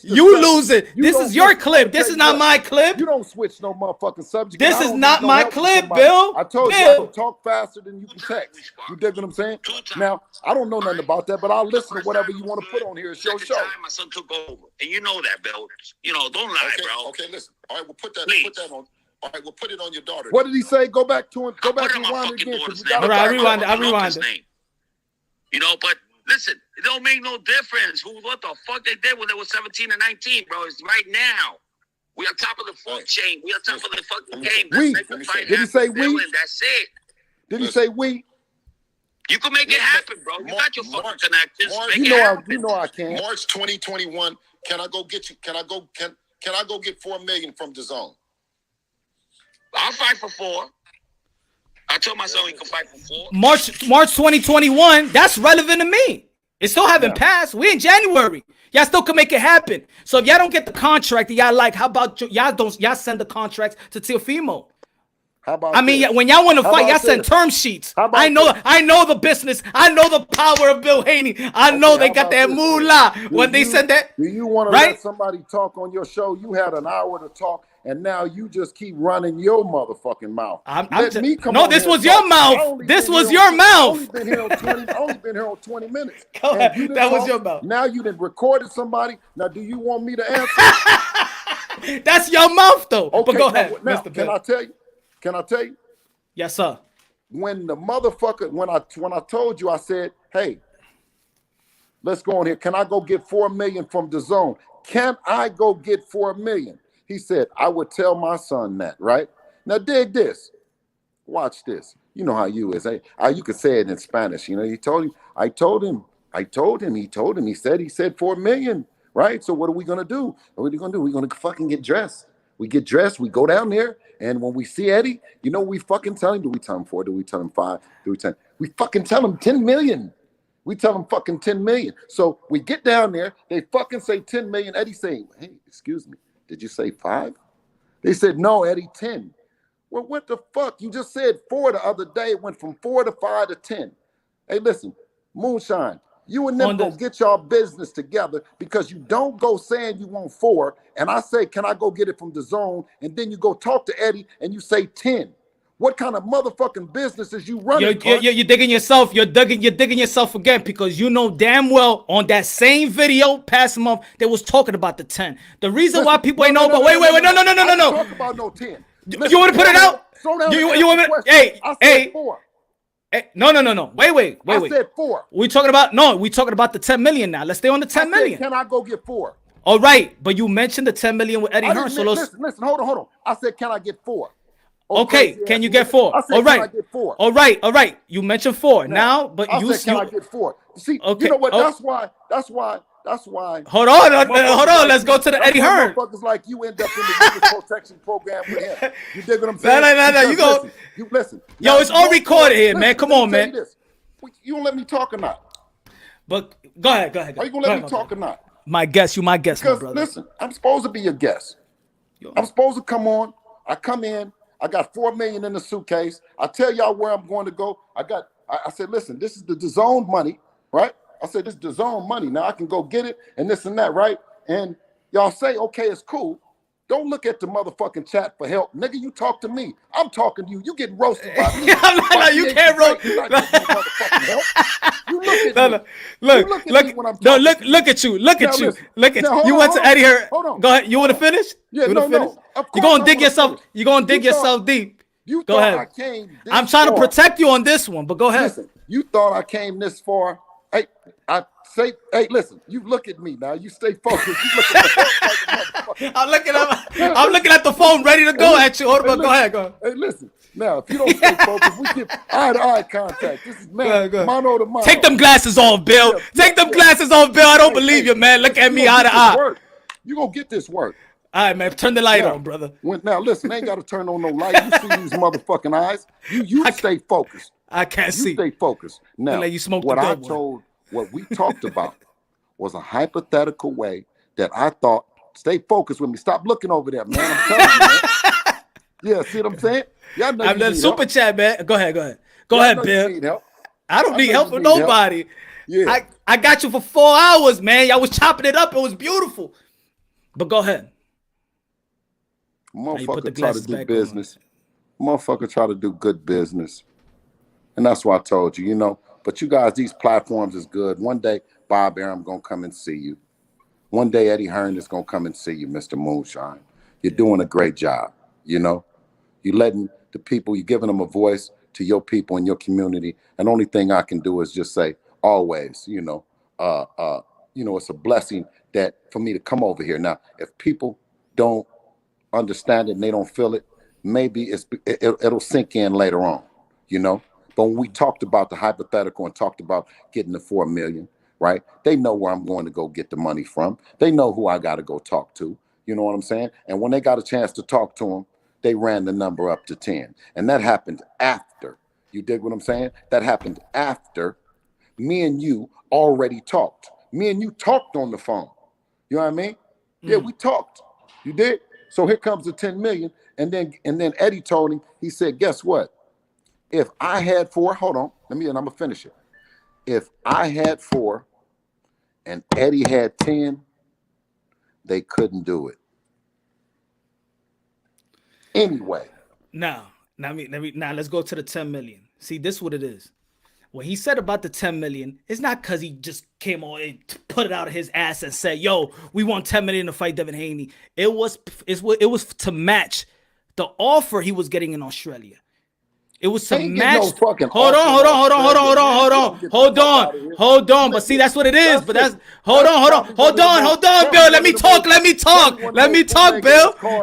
you lose it. This is your clip. This is not my clip. You don't switch no motherfucking subject. This is not my clip, Bill. I told you I don't talk faster than you can text. You dig what I'm saying? Now, I don't know nothing about that, but I'll listen to whatever you want to put on here. It's your show. My son took over, and you know that, Bill. You know, don't lie, bro. Okay, listen. All right, we'll put that on. All right, we'll put it on your daughter. What did he say? Go back to him. Go back and rewind again. All right, I rewind it. You know, but listen, it don't make no difference what the fuck they did when they were 17 and 19, bro. It's right now. We are top of the food chain. We are top of the fucking game. Did he say we? That's it. Did he say we? You can make it happen, bro. You got your fucking connections. You know I can. March 2021. Can I go get you? Can I go get $4 million from DAZN? I'll fight for 4. I told my son he could fight for 4. March 2021. That's relevant to me. It still haven't passed. We in January. Y'all still can make it happen. So if y'all don't get the contract that y'all like, how about y'all send the contracts to Teofimo? How about when y'all want to fight, y'all send term sheets. I know the business. I know the power of Bill Haney. I know they got that moolah when they said that. Do you want to let somebody talk on your show? You had an hour to talk, and now you just keep running your motherfucking mouth. This was your mouth. This was your mouth. Only been here on 20 minutes. That was your mouth. Now you done recorded somebody. Now, do you want me to answer? That's your mouth, though. Okay, but go ahead, now, Mr. Bill. Can I tell you? Yes, sir. When the motherfucker, when I told you, I said, hey, let's go on here. Can I go get $4 million from DAZN? Can I go get $4 million? He said, I would tell my son that, right? Now dig this. Watch this. You know how you is. You could say it in Spanish. You know, he told him, he said $4 million, right? So what are we gonna do? What are we gonna do? We're gonna fucking get dressed. We get dressed, we go down there, and when we see Eddie, you know we fucking tell him, do we tell him 4? Do we tell him 5? We fucking tell him 10 million. We tell him fucking 10 million. So we get down there, they fucking say 10 million. Eddie saying, hey, excuse me, did you say 5? They said, no, Eddie, 10. Well, what the fuck? You just said 4 the other day. It went from 4 to 5 to 10. Hey, listen, Moonshine, you and them go get y'all business together because you don't go saying you want 4, and I say, can I go get it from DAZN? And then you go talk to Eddie and you say 10. What kind of motherfucking business is you running? You're digging yourself. You're digging yourself again because you know damn well on that same video past month they was talking about the 10. The reason why people ain't know, but wait, no. Talk about no 10. Listen, you want to put it out? You want me? Hey, I said 4. No. Wait. I said 4. We talking about the 10 million now. Let's stay on the 10 million. Can I go get 4? All right, but you mentioned the 10 million with Eddie Hearn. So listen, hold on. I said, can I get 4? Okay, can you get 4? I said, all right. Can I get 4? All right. You mentioned 4 now, but I said, can I get 4? See, okay. You know what? That's why That's why. Hold on. Let's go to the Eddie Hearn. Motherfuckers like you end up in the witness protection program with him. You dig what I'm saying? No. You go. Listen. Yo, Now, it's all recorded here, man. Come on, man. You don't let me talk or not? But go ahead. Are you gonna let me talk or not? My guest, my guest, Because my brother. listen, I'm supposed to be your guest. I'm supposed to come on. I come in. I got $4 million in the suitcase. I tell y'all where I'm going to go. I said, listen, this is the DAZN money, right? I said, this is DAZN money. Now I can go get it and this and that, right? And y'all say, okay, it's cool. Don't look at the motherfucking chat for help. Nigga, you talk to me. I'm talking to you. You getting roasted by me. No, you can't roast. You're not getting no motherfucking help. You look at me. Look at you. Look at you. You went to Eddie Hearn. Hold on. Go ahead. You want to finish? Yeah, no. You're gonna dig yourself. Deep. You go thought ahead. I came this I'm trying far. to protect you on this one, but go ahead. Listen, you thought I came this far. Hey, listen, you look at me now. You stay focused. You look at the I'm looking at the phone ready to go at you. Hold on, go ahead. Hey, listen. Now, if you don't stay focused, we get eye-to-eye contact. This is mano to mano. Take them glasses off, Bill. Take them glasses off, Bill. I don't believe you, man. Look at me eye to eye. You gonna get this work. All right, man. Turn the light on, brother. Now, listen, I ain't got to turn on no light. You see these motherfucking eyes. You stay focused. I can't see. You stay focused. Now, you smoke what we talked about was a hypothetical way that I thought, stay focused with me. Stop looking over there, man. I'm telling you, man. Yeah, see what I'm saying? Y'all know I'm the super chat, man. Go ahead. Go ahead, Bill. I don't need help from nobody. Yeah. I got you for 4 hours, man. Y'all was chopping it up. It was beautiful. But go ahead. Motherfucker try to do business. Motherfucker try to do good business. And that's why I told you, But you guys, these platforms is good. One day, Bob Arum gonna come and see you. One day, Eddie Hearn is gonna come and see you, Mr. Moonshine. You're doing a great job, You're letting the people, you're giving them a voice to your people in your community. And the only thing I can do is just say, always, it's a blessing that for me to come over here. Now, if people don't understand it and they don't feel it, maybe it'll sink in later on, But when we talked about the hypothetical and talked about getting the 4 million, right? They know where I'm going to go get the money from. They know who I got to go talk to. You know what I'm saying? And when they got a chance to talk to them, they ran the number up to 10. And that happened after. You dig what I'm saying? That happened after me and you already talked. Me and you talked on the phone. You know what I mean? Yeah, we talked. You did? So here comes the 10 million. And then Eddie told him, he said, guess what? If I had 4, hold on, I'm gonna finish it. If I had 4 and Eddie had 10, they couldn't do it. Anyway. Now let's go to the 10 million. See, this is what it is. What he said about the 10 million, it's not because he just came on and put it out of his ass and said, yo, we want 10 million to fight Devin Haney. It was to match the offer he was getting in Australia. It was to match. Hold on. But see, that's what it is. But that's hold on, Bill. Let me talk, Bill.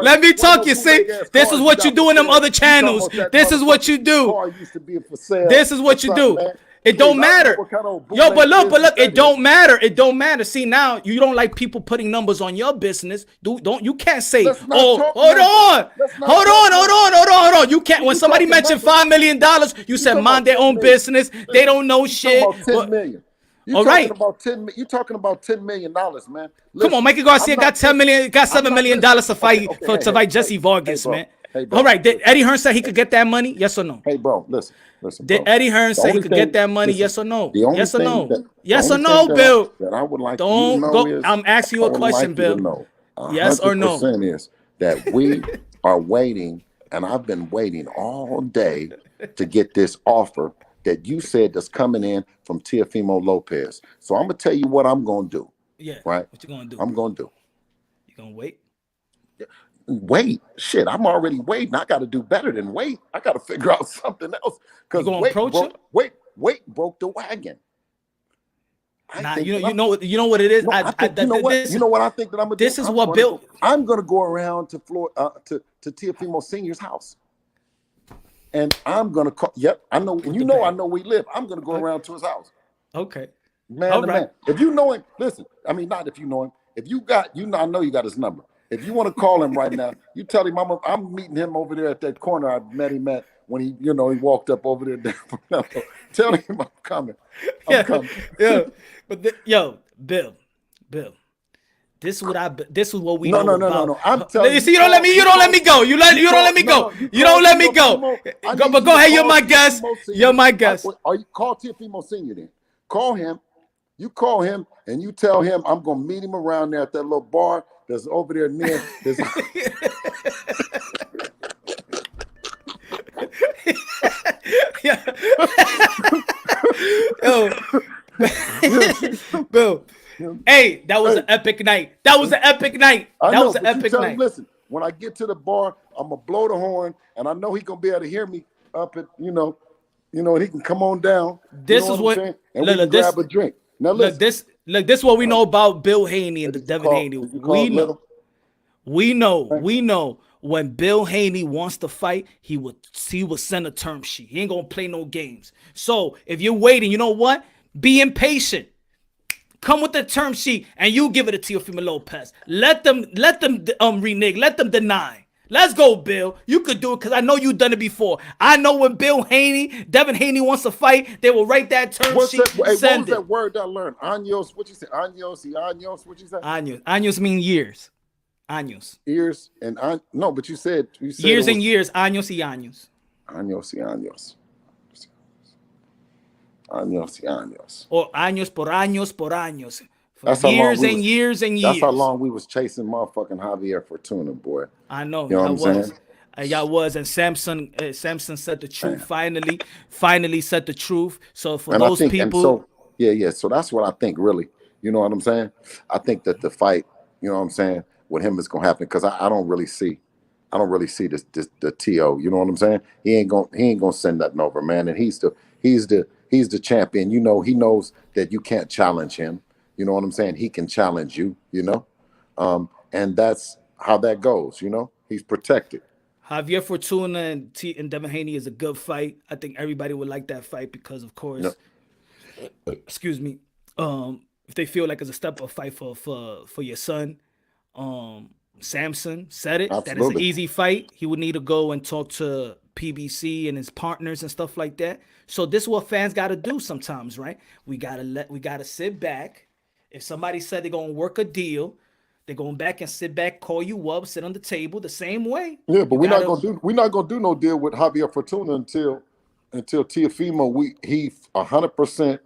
Let me talk. You see, this is what you do in them other channels. This is what you do. This is what you do. It don't matter. But look, it don't matter. It don't matter. See, now you don't like people putting numbers on your business. You can't say, hold on. You can't. When somebody mentioned $5 million, you said mind their own business. They don't know shit. All right. You're talking about $10 million, man. Listen, come on, Mikey Garcia got $7 million to fight Jesse Vargas, man. All right. Did Eddie Hearn say he could get that money? Yes or no? Hey, bro, listen. Did Eddie Hearn say he could get that money? Yes or no? Yes or no? Yes or no, Bill? That I would like don't go. I'm asking you a question, Bill. Yes or no? Is that we are waiting, and I've been waiting all day to get this offer that you said that's coming in from Teofimo Lopez. So I'm gonna tell you what I'm gonna do. Yeah. Right. What you gonna do? I'm gonna do. You gonna wait? Wait, shit! I'm already waiting. I got to do better than wait. I got to figure out something else because wait broke the wagon. You know what it is. You know what I think that I'm gonna do. This is what built. I'm gonna go around to Teofimo Senior's house, and I'm gonna call. Yep, I know. I know where he live. I'm gonna go around to his house. Okay. Man to man. If you know him, listen. I mean, not if you know him. If you got, I know you got his number. If you want to call him right now, you tell him I'm meeting him over there at that corner I met him at when he, he walked up over there. Tell him I'm coming. I'm coming. Yeah. But Bill. This is what we know. No. I'm telling you. See, you don't let me go. You don't let me go. You don't let me go. But go ahead. You're my guest. You're my guest. Are you call Teofimo Senior then? Call him. You call him and you tell him I'm gonna meet him around there at that little bar that's over there near. Bill. Hey, that was an epic night. That was an epic night. Listen, when I get to the bar, I'm gonna blow the horn, and I know he's gonna be able to hear me up at and he can come on down. This is what and we can grab a drink. Now listen, this is what we know about Bill Haney and the Devin Haney. We know when Bill Haney wants to fight, he will send a term sheet. He ain't gonna play no games. So if you're waiting, you know what? Be impatient. Come with the term sheet and you give it to Teofimo Lopez. Let them renege. Let them deny. Let's go, Bill. You could do it because I know you've done it before. I know when Devin Haney wants to fight, they will write that term sheet. What was that word I learned? Años. What you say? Años. What you say? Años. Años mean years. Años. Years and no, but you said years and years. Años y años. Años y años. Años y años. Or años por años por años. That's years and years and years. That's how long we was chasing motherfucking Javier Fortuna, boy. I know. You know what I'm saying? Y'all was, and Samson said the truth. Finally said the truth. So for those people, so that's what I think. Really, you know what I'm saying? I think that the fight, you know what I'm saying, with him is gonna happen because I don't really see this the TO. You know what I'm saying? He ain't gonna send nothing over, man. And he's the champion. He knows that you can't challenge him. You know what I'm saying? He can challenge you, and that's how that goes, He's protected. Javier Fortuna and Devin Haney is a good fight. I think everybody would like that fight because, of course, excuse me, if they feel like it's a step up fight for your son, Samson said it. Absolutely. That is an easy fight. He would need to go and talk to PBC and his partners and stuff like that. So this is what fans got to do sometimes, right? We gotta sit back. If somebody said they're gonna work a deal, they're going back and sit back, call you up, sit on the table the same way. Yeah, but we're not gonna do no deal with Javier Fortuna until Teofimo he 100%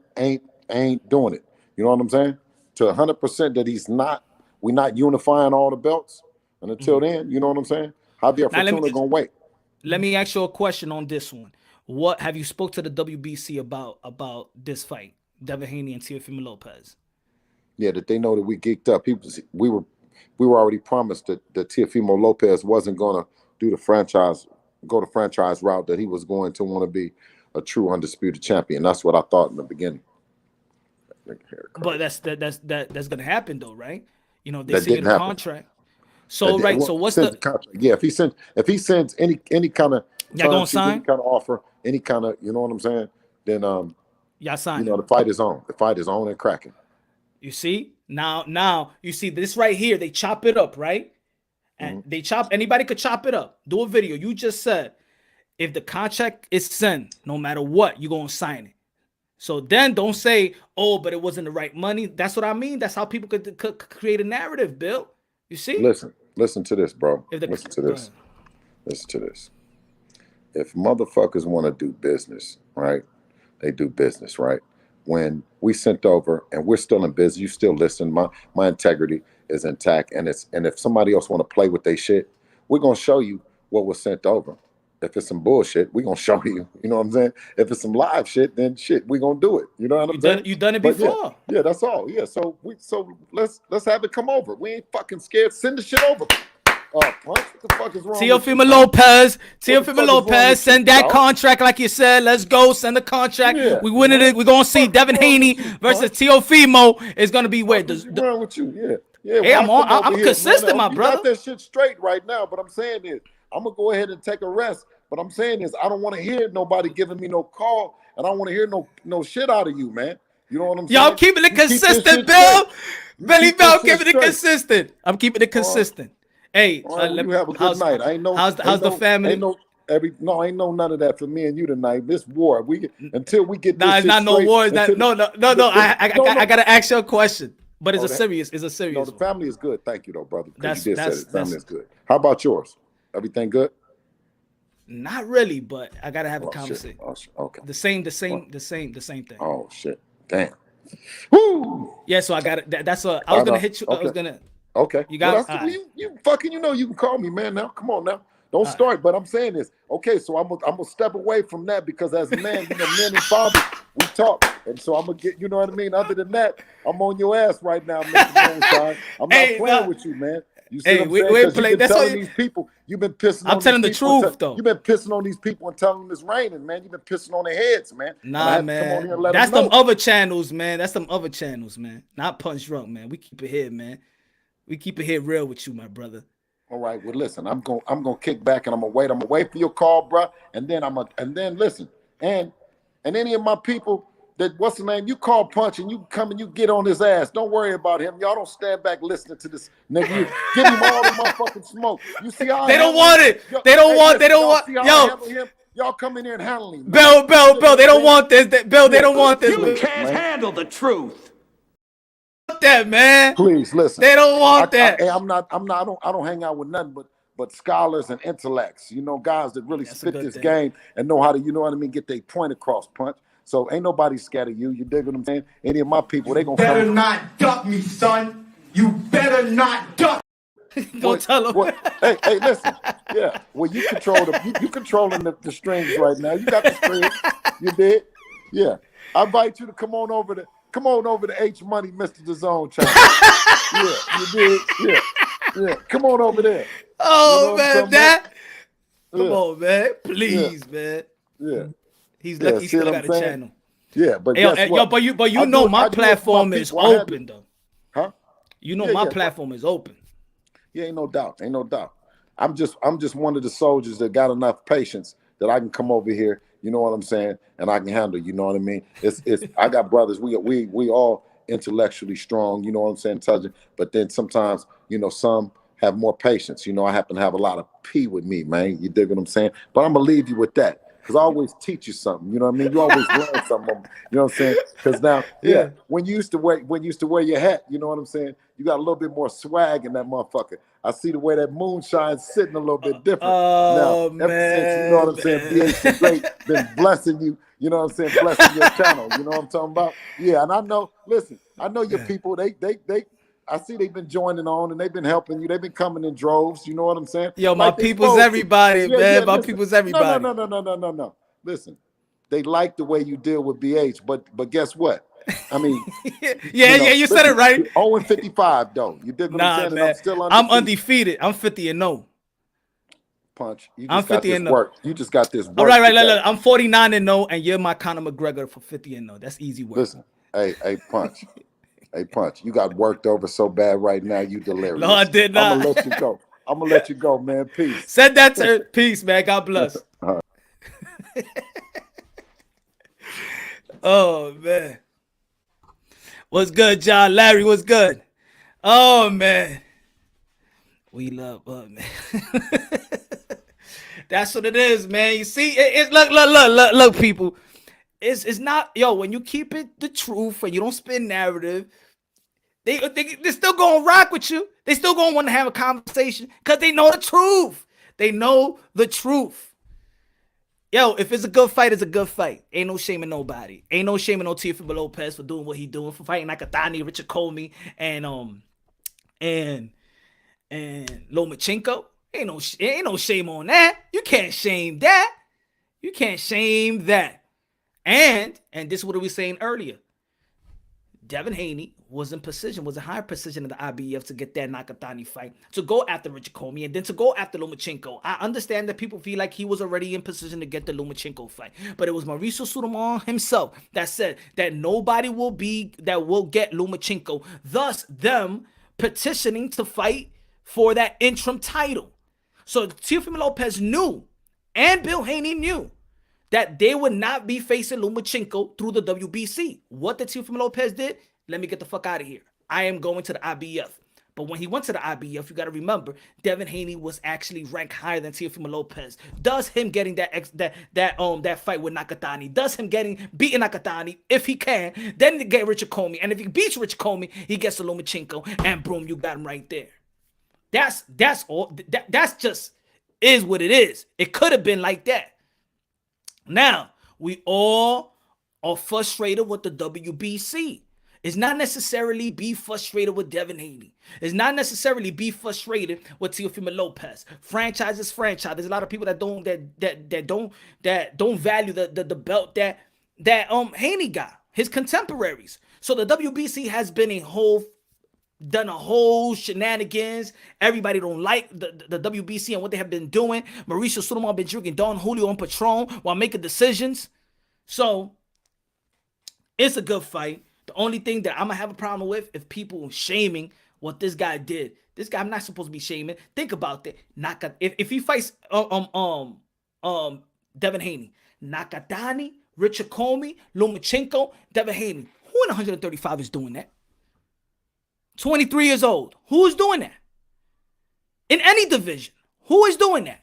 ain't doing it. You know what I'm saying? To 100% that we're not unifying all the belts. And until then, you know what I'm saying? Javier Fortuna gonna wait. Let me ask you a question on this one. What have you spoke to the WBC about this fight, Devin Haney and Teofimo Lopez? Yeah, that they know that we geeked up. We were already promised that Teofimo Lopez wasn't gonna go the franchise route, that he was going to want to be a true undisputed champion. That's what I thought in the beginning. But that's gonna happen though, right? They see the contract. So right, so what's the contract? Yeah, if he sends any kind of gonna sign? Any kind of offer, any kind of, you know what I'm saying? Then y'all sign. The fight is on. The fight is on and cracking. You see? Now you see this right here, they chop it up, right? And anybody could chop it up. Do a video. You just said if the contract is sent, no matter what, you're gonna sign it. So then don't say, oh, but it wasn't the right money. That's what I mean. That's how people could create a narrative, Bill. You see? Listen to this, bro. Listen to this. If motherfuckers want to do business, right? They do business, right? When we sent over and we're still in business, you still listen. My integrity is intact, and if somebody else want to play with their shit, we're gonna show you what was sent over. If it's some bullshit, we're gonna show you. You know what I'm saying? If it's some live shit, then shit, we're gonna do it. You know what I'm saying? You done it before. Yeah, that's all. Yeah, so let's have it come over. We ain't fucking scared. Send the shit over. Punch, what the fuck is wrong? Teofimo Lopez, send that contract like you said. Let's go, send the contract. Yeah, we winning it. We're gonna see Devin Haney versus Teofimo is gonna be where what's wrong with you? Yeah. Hey, I'm consistent, man. My brother. You got that shit straight right now, but I'm saying is I'm gonna go ahead and take a rest. But I'm saying is I don't want to hear nobody giving me no call, and I don't want to hear no shit out of you, man. You know what I'm Yo, saying? I'm keeping it You keep this consistent, shit Bill. straight. You Billy keep Bill, I'm this shit keeping it straight. consistent. I'm keeping it consistent. Hey, All right, well, you have a good night. Ain't how's the family? Ain't no none of that for me and you tonight. This war, until we get this Nah, it's shit not no straight. war. It's not, no. I gotta ask you a question, but it's Oh, a serious No, the one. family is good. Thank you, though, brother. Because you did say That's the family is good. How about yours? Everything good? not really, but I gotta have a Oh shit. conversation. Oh shit. Okay. The same thing. Oh shit. Damn. Woo. Yeah, so I got it. That's what I was gonna hit you. Okay. I was gonna. Okay. You got well, you fucking you can call me, man. Now come on now. Don't start, but I'm saying this. Okay, so I'm gonna step away from that because as a man, men and fathers, we talk. And so I'm gonna get, you know what I mean? Other than that, I'm on your ass right now, Mr. Moonshine. I'm not playing with you, man. You see what I'm saying? Because you've been telling these people, you've been pissing on I'm telling the these people. truth, though. You've been pissing on these people and telling them it's raining, man. You've been pissing on their heads, man. Nah, man. That's them other channels, man. Not Punch Drunk, man. We keep it here, man. We keep it here real with you, my brother. All right. Well, listen, I'm gonna kick back and I'm gonna wait. I'm gonna wait for your call, bro. And then listen. And any of my people that what's the name? You call Punch and you come and you get on his ass. Don't worry about him. Y'all don't stand back listening to this nigga. You give him all the motherfucking smoke. You see how they don't want it. They don't want. Yo, y'all come in here and handle him. Bill. They don't want this. Bill, they don't want this. You can't handle the truth. That man. Please listen. They don't want that. I don't hang out with nothing but scholars and intellects. You know, guys that really spit this game and know how to, you know what I mean, get their point across, Punch. So ain't nobody scared of you. You dig what I'm saying? Any of my people, they gonna better not duck me, son. You better not duck. Don't tell them. Hey, listen. Yeah. Well, you controlling the strings right now. You got the strings. You did. Yeah. I invite you to come on over to H Money, Mr. DAZN channel. Yeah, you did. Yeah. Come on over there. Oh, you know, man, come on, man. Please, man. Yeah. He's lucky he still got a channel. Yeah, but guess what? But you know my platform is open though. Huh? You know my platform is open. Yeah, ain't no doubt. I'm just one of the soldiers that got enough patience that I can come over here, you know what I'm saying, and I can handle, you know what I mean? It's I got brothers, we all intellectually strong, you know what I'm saying, intelligent, but then sometimes, you know, some have more patience. You know, I happen to have a lot of P with me, man. You dig what I'm saying? But I'm gonna leave you with that. Because I always teach you something, you know what I mean? You always learn something, you know what I'm saying? Because now, when you used to wear your hat, you know what I'm saying? You got a little bit more swag in that motherfucker. I see the way that moonshine's sitting a little bit different now. Ever since, you know what I'm saying, BH Great been blessing you, you know what I'm saying, blessing your channel, you know what I'm talking about? Yeah, and I know, listen, I know your people, they I see they've been joining on and they've been helping you. They've been coming in droves. You know what I'm saying? Yo, my people's everybody, man. My people's everybody. No. Listen, they like the way you deal with BH, but guess what? I mean, you said it right. 0-55 though. You did what I'm saying? Man. I'm still undefeated. I'm undefeated. I'm 50-0. Punch. You I'm 50-0. You just got this work. All right. Look, I'm 49-0, and you're my Conor McGregor for 50-0. That's easy work. Listen, hey, Punch. Hey, Punch, you got worked over so bad right now, you delirious. No, I did not. I'm gonna let you go, man. Peace. Said that to peace, man. God bless. Oh, man. What's good, John? Larry, what's good? Oh, man. We love man. That's what it is, man. You see, it's look, people. It's not, when you keep it the truth and you don't spin narrative, they're still gonna rock with you. They still gonna want to have a conversation because they know the truth. They know the truth. If it's a good fight, it's a good fight. Ain't no shame in nobody. Ain't no shame in no Teofimo Lopez for doing what he doing, for fighting like Nakatani, Richard Comey, and Lomachenko. Ain't no shame on that. You can't shame that. And this is what we were saying earlier. Devin Haney was in higher position in the IBF to get that Nakatani fight, to go after Richard Comey, and then to go after Lomachenko. I understand that people feel like he was already in position to get the Lomachenko fight, but it was Mauricio Sulaimán himself that said that nobody will get Lomachenko, thus them petitioning to fight for that interim title. So Teofimo Lopez knew, and Bill Haney knew, that they would not be facing Lomachenko through the WBC. What did Teofimo Lopez did? Let me get the fuck out of here. I am going to the IBF. But when he went to the IBF, you got to remember, Devin Haney was actually ranked higher than Teofimo Lopez. Does him getting that fight with Nakatani, does him beating Nakatani, if he can, then he get Richard Comey. And if he beats Richard Comey, he gets to Lomachenko, and boom, you got him right there. That's all. That's just is what it is. It could have been like that. Now, we all are frustrated with the WBC. It's not necessarily be frustrated with Devin Haney. It's not necessarily be frustrated with Teofimo Lopez. Franchise is franchise. There's a lot of people that don't value the belt that Haney got, his contemporaries. So the WBC has been done a whole shenanigans. Everybody don't like the WBC and what they have been doing. Mauricio Sulaiman been drinking Don Julio and Patron while making decisions. So it's a good fight. The only thing that I'm gonna have a problem with is people shaming what this guy did. This guy, I'm not supposed to be shaming. Think about that. If he fights Devin Haney, Nakatani, Richard Comey, Lomachenko, Devin Haney, who in 135 is doing that? 23 years old. Who is doing that? In any division. Who is doing that?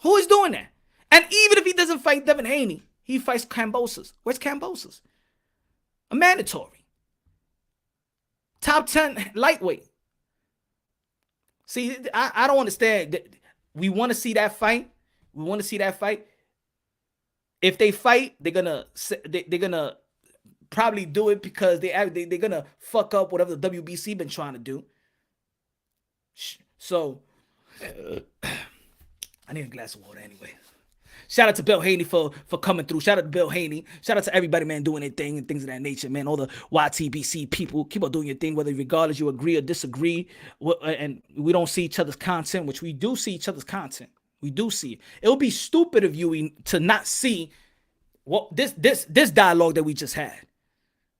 Who is doing that? And even if he doesn't fight Devin Haney, he fights Kambosos. Where's Kambosos? A mandatory. Top 10 lightweight. See, I don't understand. We want to see that fight. We want to see that fight. If they fight, they're gonna probably do it because they're gonna fuck up whatever the WBC been trying to do. So I need a glass of water anyway. Shout out to Bill Haney for coming through. Shout out to Bill Haney. Shout out to everybody, man, doing their thing and things of that nature, man. All the YTBC people, keep on doing your thing, whether regardless you agree or disagree. And we don't see each other's content, which we do see each other's content. We do see it. It would be stupid of you to not see what this dialogue that we just had.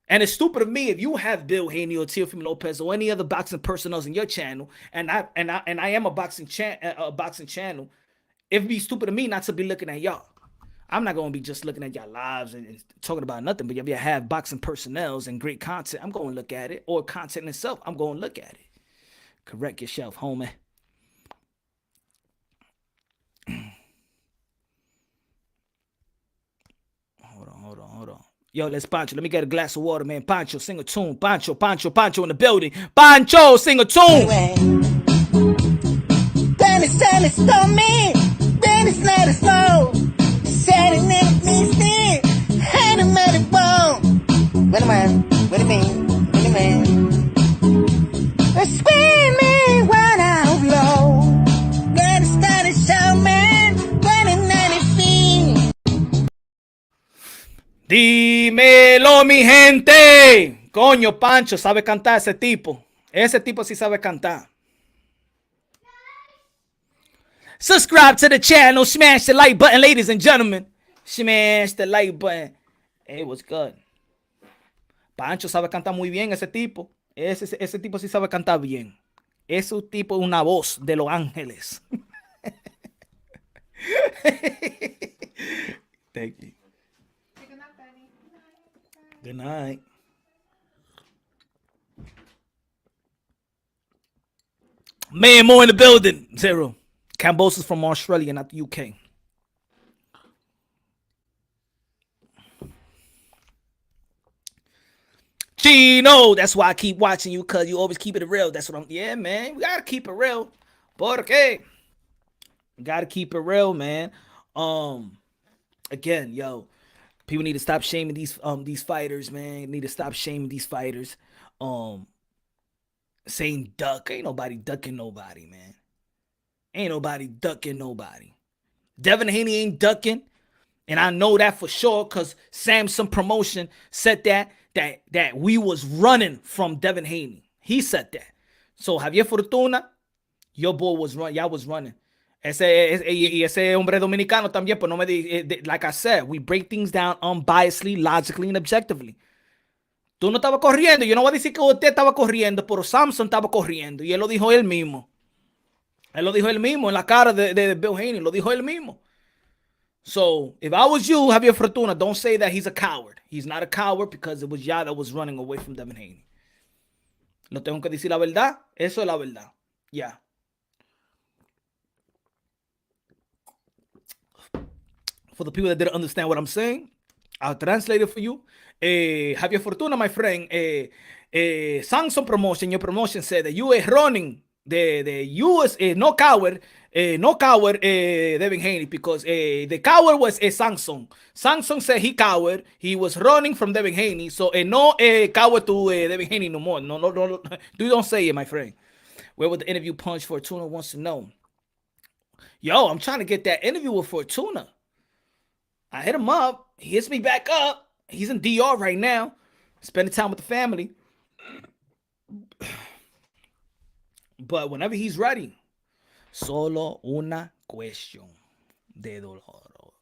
And it's stupid of me if you have Bill Haney or Teofimo Lopez or any other boxing personnel in your channel, and I am a boxing channel. It'd be stupid of me not to be looking at y'all. I'm not going to be just looking at y'all lives and talking about nothing, but if you have boxing personnels and great content, I'm going to look at it. Or content itself, I'm going to look at it. Correct yourself, homie. Hold on. Yo, let's Pancho. Let me get a glass of water, man. Pancho, sing a tune. Pancho in the building. Pancho, sing a tune. Dennis told me. Dennis let us know. Said it never means me. Had him at the bone. What do you mean? Screaming when I'm low. Dennis got a show, man. When it Dímelo, mi gente. Coño, Pancho, sabe cantar ese tipo. Ese tipo sí sabe cantar. Subscribe to the channel. Smash the like button, ladies and gentlemen. Smash the like button. Hey, what's good? Pancho sabe cantar muy bien, ese tipo. Ese tipo sí sabe cantar bien. Ese tipo es una voz de Los Ángeles. Thank you. Good night. Man, more in the building. Zero. Kambosos from Australia, not the UK. Chino, that's why I keep watching you, because you always keep it real. That's what I'm. Yeah, man. We gotta keep it real. Porque we gotta keep it real, man. Again, yo. People need to stop shaming these fighters, man. Need to stop shaming these fighters. Saying duck. Ain't nobody ducking nobody, man. Ain't nobody ducking nobody. Devin Haney ain't ducking. And I know that for sure because Samsung Promotion said that we was running from Devin Haney. He said that. So Javier Fortuna, your boy was running. Y'all was running. Ese hombre dominicano también, pero no me like I said, we break things down unbiasedly, logically, and objectively. Tú no estabas corriendo. Yo no voy a decir que usted estaba corriendo, pero Samson estaba corriendo. Y él lo dijo él mismo. Él lo dijo él mismo en la cara de Bill Haney. Lo dijo él mismo. So if I was you, Javier Fortuna, don't say that he's a coward. He's not a coward because it was ya that was running away from Devin Haney. No tengo que decir la verdad. Eso es la verdad. Yeah. For the people that didn't understand what I'm saying, I'll translate it for you. Javier Fortuna, my friend, Samsung promotion, your promotion said that you are running the US no coward, Devin Haney, because the coward was a Samsung. Samsung said he coward. He was running from Devin Haney, so no coward to Devin Haney no more. No. You don't say it, my friend. Where would the interview punch? Fortuna wants to know. Yo, I'm trying to get that interview with Fortuna. I hit him up. He hits me back up. He's in DR right now, spending time with the family. But whenever he's ready, solo una cuestión de dolor.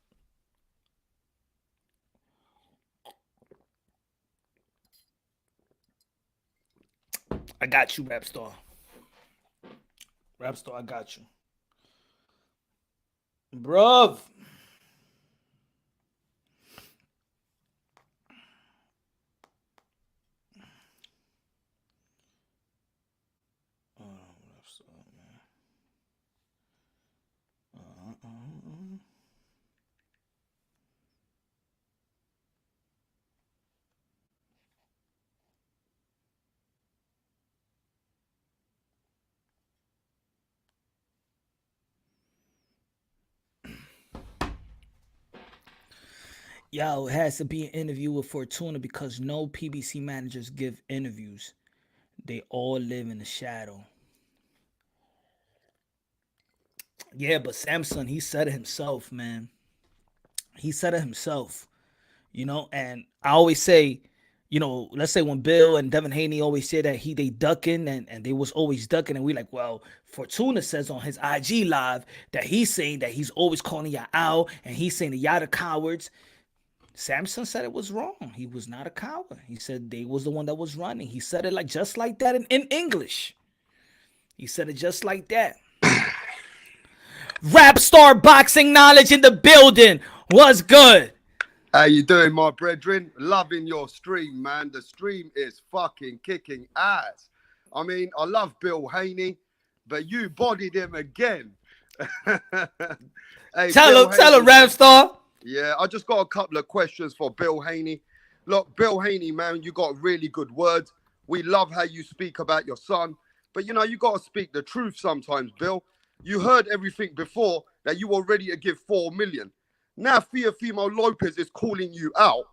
I got you, Rapstar. Rapstar, I got you. Bruv. Yo, it has to be an interview with Fortuna because no PBC managers give interviews. They all live in the shadow. Yeah, but Samson, he said it himself, man. He said it himself, you know, and I always say, you know, let's say when Bill and Devin Haney always say that they ducking and they was always ducking, and we like, well, Fortuna says on his IG live that he's saying that he's always calling y'all out and he's saying that y'all the cowards. Samson said it was wrong. He was not a coward. He said they was the one that was running. He said it like just like that in English. He said it just like that. Rap star boxing knowledge in the building. What's good? How you doing, my brethren? Loving your stream, man. The stream is fucking kicking ass. I mean, I love Bill Haney, but you bodied him again. Hey, tell him, Rap star. Yeah, I just got a couple of questions for Bill Haney. Look, Bill Haney, man, you got really good words. We love how you speak about your son. But, you know, you got to speak the truth sometimes, Bill. You heard everything before that you were ready to give 4 million. Now Teofimo Lopez is calling you out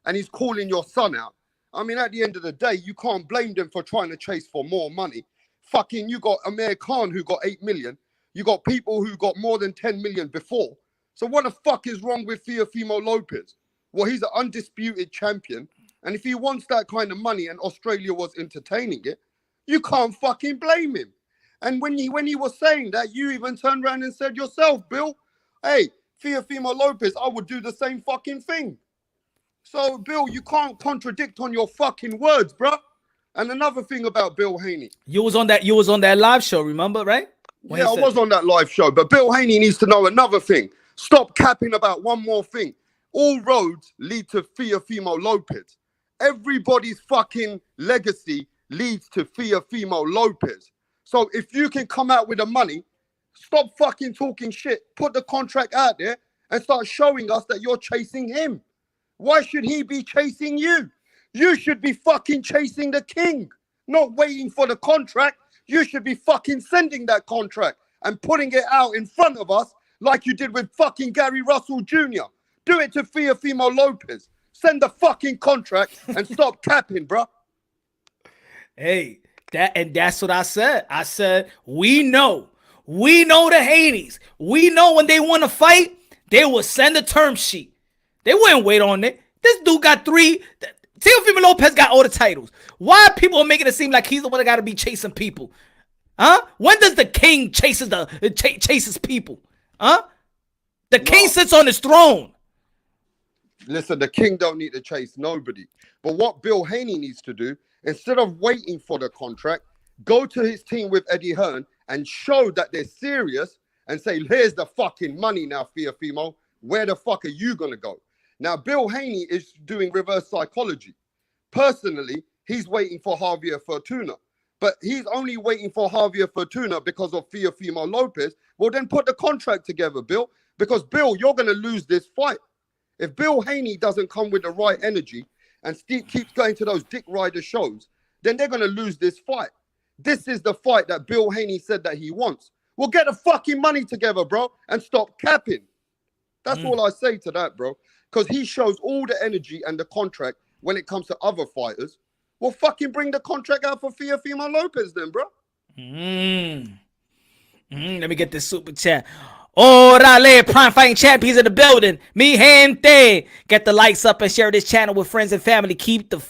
and he's calling your son out. I mean, at the end of the day, you can't blame them for trying to chase for more money. Fucking, you got Amir Khan who got 8 million. You got people who got more than 10 million before. So what the fuck is wrong with Teofimo Lopez? Well, he's an undisputed champion. And if he wants that kind of money and Australia was entertaining it, you can't fucking blame him. And when he was saying that, you even turned around and said yourself, Bill, hey, Teofimo Lopez, I would do the same fucking thing. So, Bill, you can't contradict on your fucking words, bruh. And another thing about Bill Haney. You was on that live show, remember, right? Yeah, I was on that live show. But Bill Haney needs to know another thing. Stop capping about one more thing. All roads lead to Teofimo Lopez. Everybody's fucking legacy leads to Teofimo Lopez. So if you can come out with the money, stop fucking talking shit. Put the contract out there and start showing us that you're chasing him. Why should he be chasing you? You should be fucking chasing the king, not waiting for the contract. You should be fucking sending that contract and putting it out in front of us like you did with fucking Gary Russell Jr. Do it to Teofimo Lopez. Send the fucking contract and stop capping, bro. Hey, that's what I said. I said, we know the Haneys. We know when they want to fight, they will send a term sheet. They wouldn't wait on it. This dude got 3. Teofimo Lopez got all the titles. Why are people making it seem like he's the one that got to be chasing people? Huh? When does the king chases people? Huh? The king sits on his throne. Listen, the king don't need to chase nobody. But what Bill Haney needs to do, instead of waiting for the contract, go to his team with Eddie Hearn and show that they're serious and say, here's the fucking money now, Teofimo. where the fuck are you going to go? Now, Bill Haney is doing reverse psychology. Personally, he's waiting for Javier Fortuna. But he's only waiting for Javier Fortuna because of Teofimo Lopez. Well, then put the contract together, Bill. Because, Bill, you're going to lose this fight. If Bill Haney doesn't come with the right energy and keeps going to those dick rider shows, then they're going to lose this fight. This is the fight that Bill Haney said that he wants. Well, get the fucking money together, bro, and stop capping. That's all I say to that, bro. Because he shows all the energy and the contract when it comes to other fighters. Well, fucking bring the contract out for Teofimo Lopez then, bro. Let me get this super chat. Orale, Prime Fighting Champions in the building. Mi gente. Get the likes up and share this channel with friends and family. Keep the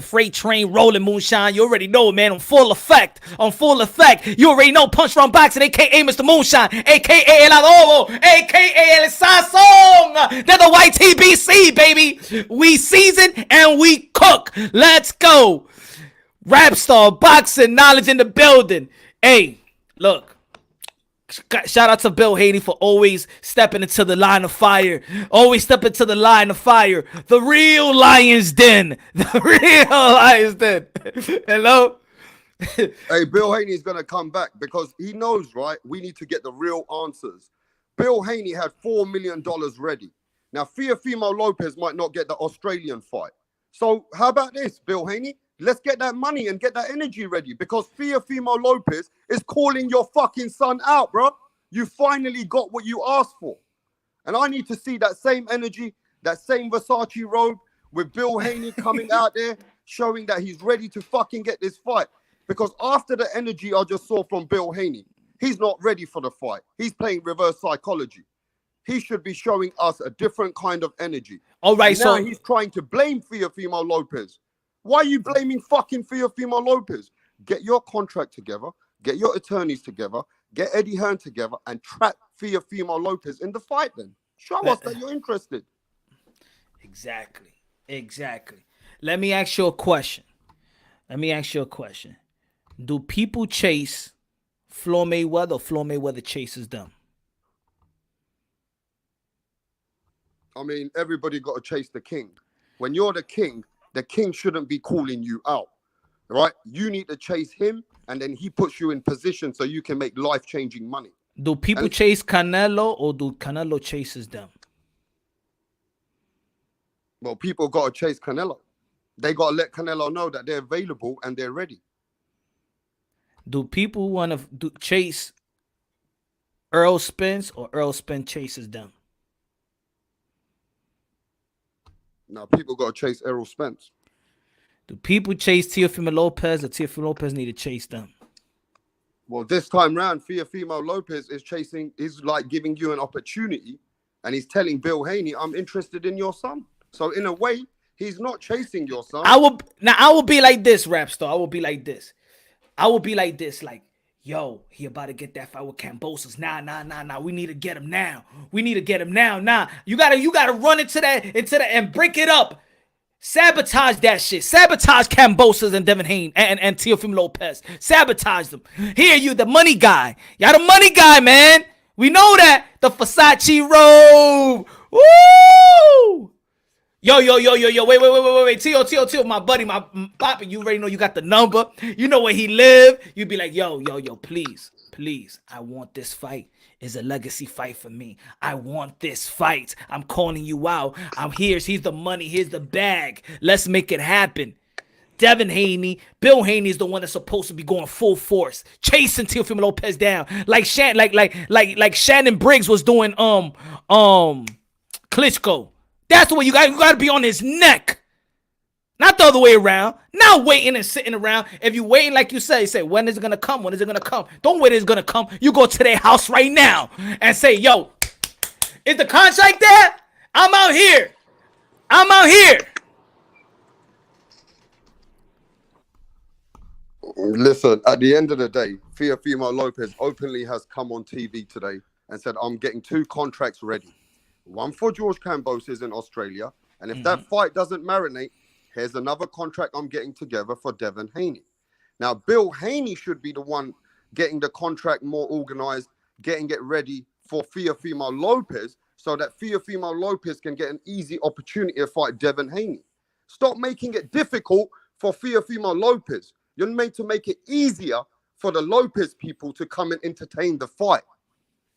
freight train rolling, Moonshine. You already know, man. On full effect. On full effect. You already know Punch From Boxing, a.k.a. Mr. Moonshine, a.k.a. El Adobo, a.k.a. El Sazón. They're the YTBC, baby. We season and we cook. Let's go. Rap star, boxing knowledge in the building. Hey, look. Shout out to Bill Haney for always stepping into the line of fire. Always step into the line of fire. The real Lion's Den. The real Lion's Den. Hello? Hey, Bill Haney is going to come back because he knows, right? We need to get the real answers. Bill Haney had $4 million ready. Now, Teofimo Lopez might not get the Australian fight. So how about this, Bill Haney? Let's get that money and get that energy ready because Teofimo Lopez is calling your fucking son out, bro. You finally got what you asked for. And I need to see that same energy, that same Versace robe with Bill Haney coming out there showing that he's ready to fucking get this fight. Because after the energy I just saw from Bill Haney, he's not ready for the fight. He's playing reverse psychology. He should be showing us a different kind of energy. All right, now so he's trying to blame Teofimo Lopez. Why are you blaming fucking Teofimo Lopez? Get your contract together, get your attorneys together, get Eddie Hearn together, and trap Teofimo Lopez in the fight then. Show us that you're interested. Exactly. Let me ask you a question. Do people chase Floyd Mayweather or Floyd Mayweather chases them? I mean, everybody got to chase the king. When you're the king shouldn't be calling you out, right? You need to chase him, and then he puts you in position so you can make life-changing money. Do people chase Canelo or do Canelo chases them? Well, people got to chase Canelo. They got to let Canelo know that they're available and they're ready. Do people want to chase Earl Spence or Earl Spence chases them? Now, people got to chase Errol Spence. Do people chase Teofimo Lopez or Teofimo Lopez need to chase them? Well, this time round, Teofimo Lopez is like giving you an opportunity, and he's telling Bill Haney, I'm interested in your son. So in a way, he's not chasing your son. I will be like this, rap star. I will be like this, like, yo, he about to get that fight with Kambosos. Nah. We need to get him now. Nah. You gotta run into that and break it up. Sabotage that shit. Sabotage Kambosos and Devin Haney and Teofimo Lopez. Sabotage them. Here, you the money guy. Y'all the money guy, man. We know that. The Versace robe. Woo! Yo, wait. Teo, my buddy, my papa, you already know you got the number. You know where he live. You be like, yo, please. I want this fight. It's a legacy fight for me. I want this fight. I'm calling you out. I'm here. Here's the money. Here's the bag. Let's make it happen. Devin Haney, Bill Haney is the one that's supposed to be going full force, chasing Teofimo Lopez down, like Shannon Briggs was doing Klitschko. That's the way you got to be on his neck. Not the other way around. Not waiting and sitting around. If you waiting, like you say, when is it going to come? When is it going to come? Don't wait, it's going to come. You go to their house right now and say, yo, is the contract there? I'm out here. Listen, at the end of the day, Teofimo Lopez openly has come on TV today and said, I'm getting 2 contracts ready. One for George Kambosos in Australia. And if that fight doesn't marinate, here's another contract I'm getting together for Devin Haney. Now, Bill Haney should be the one getting the contract more organized, getting it ready for Teofimo Lopez so that Teofimo Lopez can get an easy opportunity to fight Devin Haney. Stop making it difficult for Teofimo Lopez. You're made to make it easier for the Lopez people to come and entertain the fight.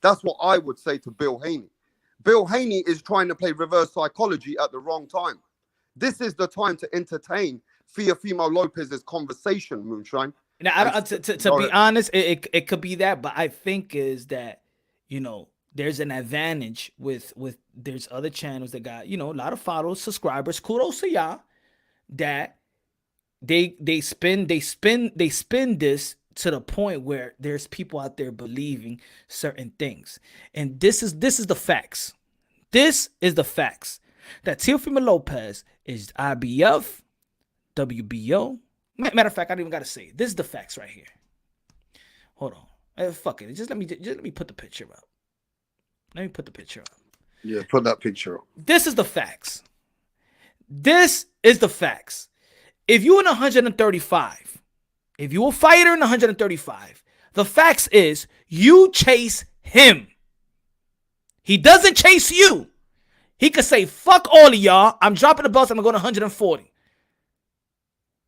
That's what I would say to Bill Haney. Bill Haney is trying to play reverse psychology at the wrong time. This is the time to entertain Teofimo Lopez's conversation, Moonshine. Now, to be honest, it could be that, but I think is that, you know, there's an advantage with there's other channels that got, you know, a lot of followers, subscribers. Kudos to y'all that they spin this to the point where there's people out there believing certain things. And this is the facts. This is the facts. That Teofimo Lopez is IBF, WBO. Matter of fact, I don't even gotta say it. This is the facts right here. Hold on. Fuck it. Just let me put the picture up. Let me put the picture up. Yeah, put that picture up. This is the facts. This is the facts. If you're in 135, if you're a fighter in 135, the facts is you chase him. He doesn't chase you. He could say, fuck all of y'all. I'm dropping the belts. I'm going to go to 140.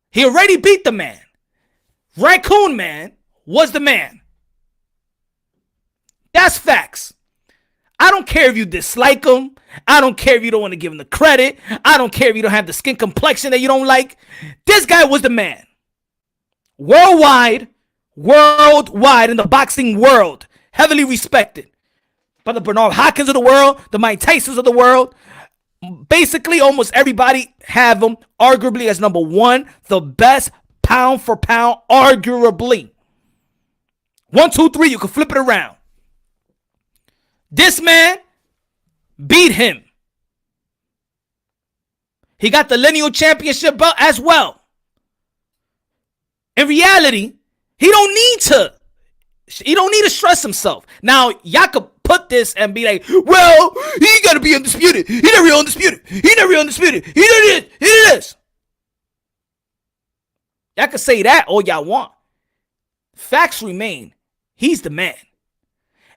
He already beat the man. Raccoon Man was the man. That's facts. I don't care if you dislike him. I don't care if you don't want to give him the credit. I don't care if you don't have the skin complexion that you don't like. This guy was the man. Worldwide in the boxing world. Heavily respected. By the Bernard Hopkins of the world, the Mike Tysons of the world. Basically, almost everybody have him arguably as number one, the best pound for pound, arguably. 1, 2, 3, you can flip it around. This man beat him. He got the lineal championship belt as well. In reality, he don't need to stress himself. Now, y'all could put this and be like, well, he got to be undisputed. He never real undisputed. He never real undisputed. He did this. Y'all can say that all y'all want. Facts remain. He's the man.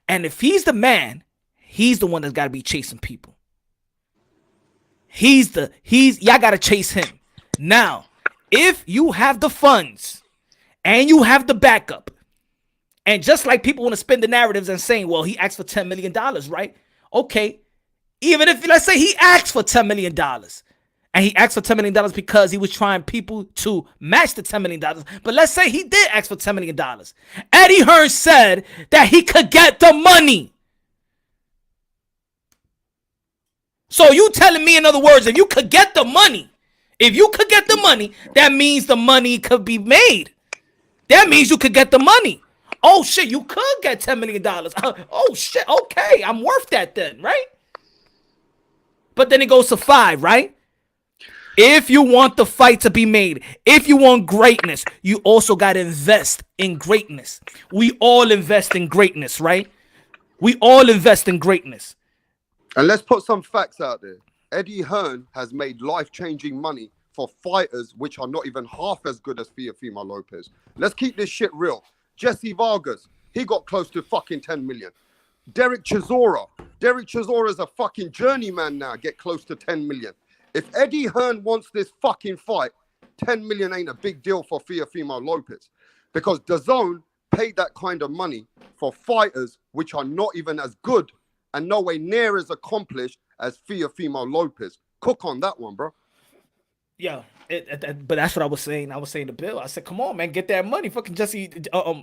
And if he's the man, he's the one that's got to be chasing people. Y'all got to chase him. Now, if you have the funds and you have the backup, and just like people want to spin the narratives and saying, well, he asked for $10 million, right? Okay. Even if, let's say he asked for $10 million, and he asked for $10 million because he was trying people to match the $10 million. But let's say he did ask for $10 million. Eddie Hearn said that he could get the money. So you telling me, in other words, if you could get the money, that means the money could be made. That means you could get the money. Oh, shit, you could get $10 million. Oh, shit, okay, I'm worth that then, right? But then it goes to 5, right? If you want the fight to be made, if you want greatness, you also got to invest in greatness. We all invest in greatness, right? We all invest in greatness. And let's put some facts out there. Eddie Hearn has made life-changing money for fighters which are not even half as good as Teofimo Lopez. Let's keep this shit real. Jesse Vargas, he got close to fucking 10 million. Derek Chisora is a fucking journeyman now, get close to 10 million. If Eddie Hearn wants this fucking fight, 10 million ain't a big deal for Teofimo Lopez, because DAZN paid that kind of money for fighters which are not even as good and nowhere near as accomplished as Teofimo Lopez. Cook on that one, bro. Yeah, but that's what I was saying. I was saying to Bill, I said, come on, man, get that money. Fucking Jesse,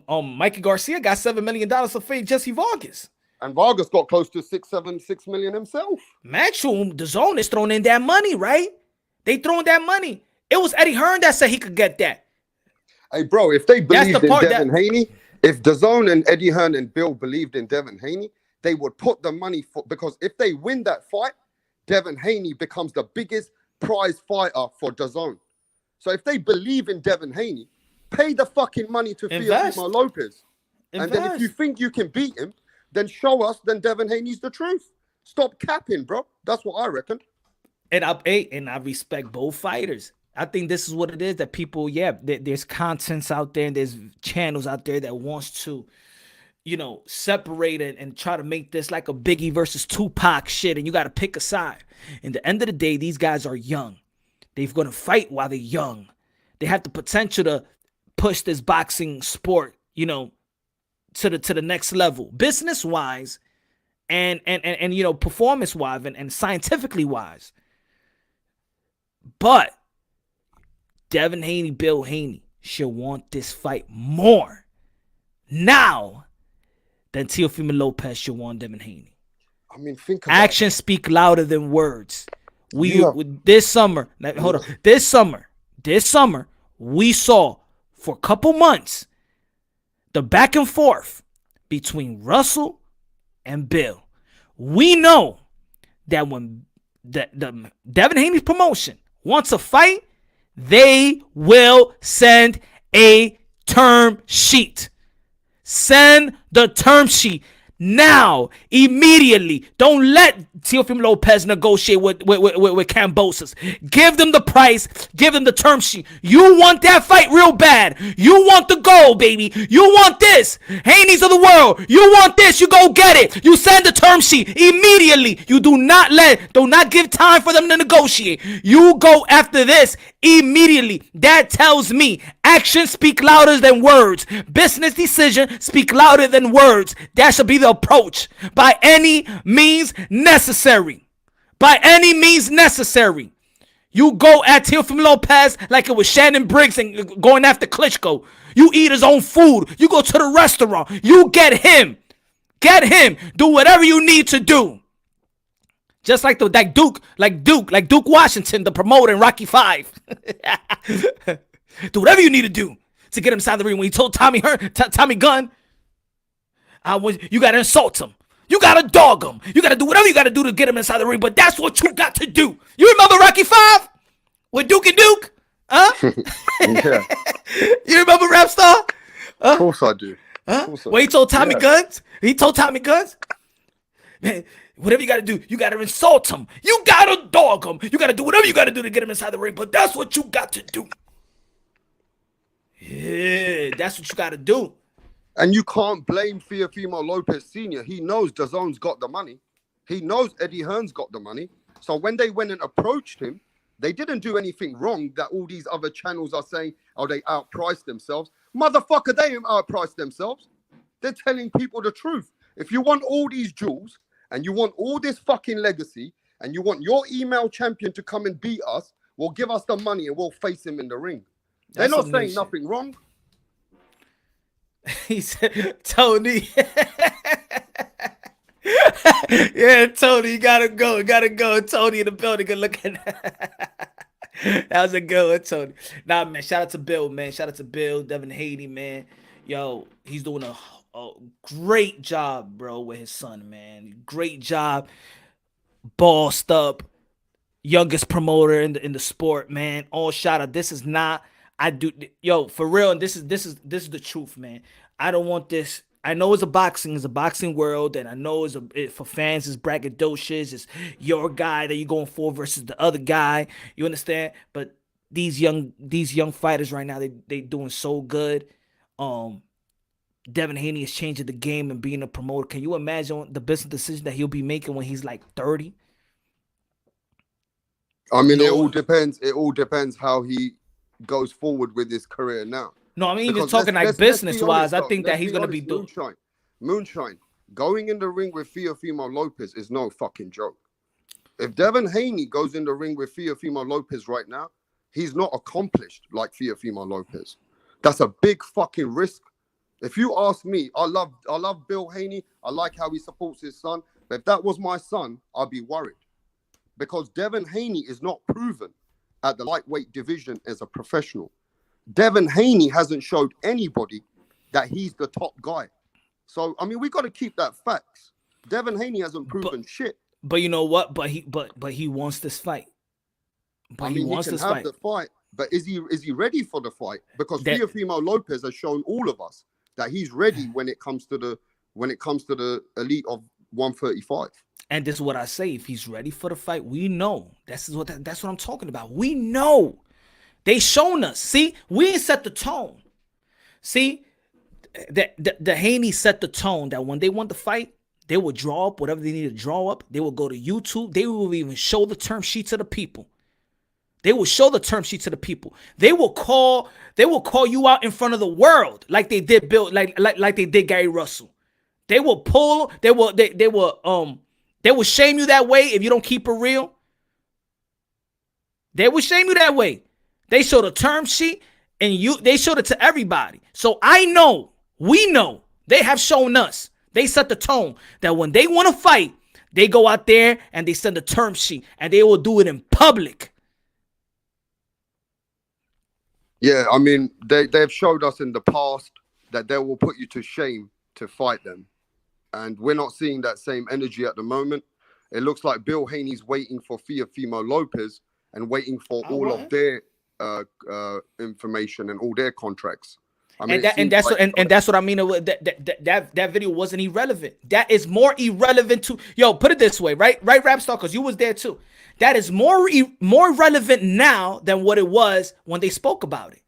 Mikey Garcia got $7 million to fade Jesse Vargas. And Vargas got close to 6 million himself. Matchroom, the zone is throwing in that money, right? They throwing that money. It was Eddie Hearn that said he could get that. Hey, bro, if they believed in Devin Haney, if DAZN and Eddie Hearn and Bill believed in Devin Haney, they would put the money for, because if they win that fight, Devin Haney becomes the biggest prize fighter for DAZN. So if they believe in Devin Haney, pay the fucking money to Teofimo Lopez. And then if you think you can beat him, then show us, then Devin Haney's the truth. Stop capping, bro. That's what I reckon. And I respect both fighters. I think this is what it is, that people, there's contents out there and there's channels out there that wants to, you know, separate and try to make this like a Biggie versus Tupac shit, and you got to pick a side. In the end of the day, these guys are young. They're going to fight while they're young. They have the potential to push this boxing sport, you know, to the next level, business wise, and you know, performance wise and scientifically wise. But Devin Haney, Bill Haney should want this fight more now than Teofimo Lopez should want Devin Haney. I mean, think about Actions speak louder than words. This summer, hold on. This summer, we saw for a couple months the back and forth between Russell and Bill. We know that when the Devin Haney's promotion wants a fight, they will send a term sheet. Send the term sheet now, immediately. Don't let Teofimo Lopez negotiate with Cambosos. Give them the price. Give them the term sheet. You want that fight real bad. You want the gold, baby. You want this. Haney's of the world. You want this. You go get it. You send the term sheet immediately. You do not give time for them to negotiate. You go after this immediately. That tells me actions speak louder than words. Business decision speak louder than words. That should be the approach by any means necessary. By any means necessary. You go at Teofimo Lopez like it was Shannon Briggs and going after Klitschko. You eat his own food. You go to the restaurant. You get him. Get him. Do whatever you need to do. Just like Duke Washington, the promoter in Rocky 5. Do whatever you need to do to get him inside the ring. When he told Tommy Gunn, you got to insult him. You got to dog him. You got to do whatever you got to do to get him inside the ring. But that's what you got to do. You remember Rocky 5 with Duke and Duke? Huh? Yeah. You remember Rap Star? Of course I do. Huh? Well, he told Tommy Guns. He told Tommy Guns, man, whatever you got to do, you got to insult him. You got to dog him. You got to do whatever you got to do to get him inside the ring. But that's what you got to do. Yeah, that's what you got to do. And you can't blame Teofimo Lopez Sr. He knows DAZN's got the money. He knows Eddie Hearn's got the money. So when they went and approached him, they didn't do anything wrong that all these other channels are saying, oh, they outpriced themselves. Motherfucker, they didn't outprice themselves. They're telling people the truth. If you want all these jewels and you want all this fucking legacy and you want your email champion to come and beat us, well, give us the money and we'll face him in the ring. They're not saying nothing wrong. He said, Tony. Yeah, Tony, you gotta go. Tony in the building. Good looking. That was a good one, Tony. Nah, man, shout out to Bill, man. Shout out to Bill, Devin Haney, man. Yo, he's doing a great job, bro, with his son, man. Great job. Bossed up. Youngest promoter in the sport, man. All shout out. This is not. For real, and this is the truth, man. I don't want this. I know it's a boxing world, and I know for fans it's braggadocious. It's your guy that you're going for versus the other guy. You understand? But these young fighters right now, they doing so good. Devin Haney is changing the game and being a promoter. Can you imagine the business decision that he'll be making when he's like 30? I mean, it all depends. It all depends how he goes forward with his career now. No, I mean, even talking like business-wise, I think that he's going to be doing... Moonshine. Going in the ring with Teofimo Lopez is no fucking joke. If Devin Haney goes in the ring with Teofimo Lopez right now, he's not accomplished like Teofimo Lopez. That's a big fucking risk. If you ask me, I love Bill Haney. I like how he supports his son. But if that was my son, I'd be worried. Because Devin Haney is not proven at the lightweight division as a professional. Devin Haney hasn't showed anybody that he's the top guy. So, I mean, we got to keep that facts. Devin Haney hasn't proven shit. But you know what? But he wants this fight. But he wants this fight. The fight. But is he ready for the fight? Because Teofimo Lopez has shown all of us that he's ready when it comes to the elite of 135. And this is what I say: if he's ready for the fight, we know. That's what I'm talking about. We know. They shown us. See, we ain't set the tone. See, the Haney set the tone that when they want to fight, they will draw up whatever they need to draw up. They will go to YouTube. They will even show the term sheet to the people. They will show the term sheet to the people. They will call you out in front of the world like they did like they did Gary Russell. They will shame you that way if you don't keep it real. They will shame you that way. They show the term sheet and they showed it to everybody. So we know, they have shown us. They set the tone that when they want to fight, they go out there and they send a term sheet and they will do it in public. Yeah, I mean, they've showed us in the past that they will put you to shame to fight them. And we're not seeing that same energy at the moment. It looks like Bill Haney's waiting for Teofimo Lopez and waiting for all of their information and all their contracts. I mean, that's what I mean. That video wasn't irrelevant. That is more irrelevant to put it this way, right, Rapstar, because you was there too. That is more relevant now than what it was when they spoke about it.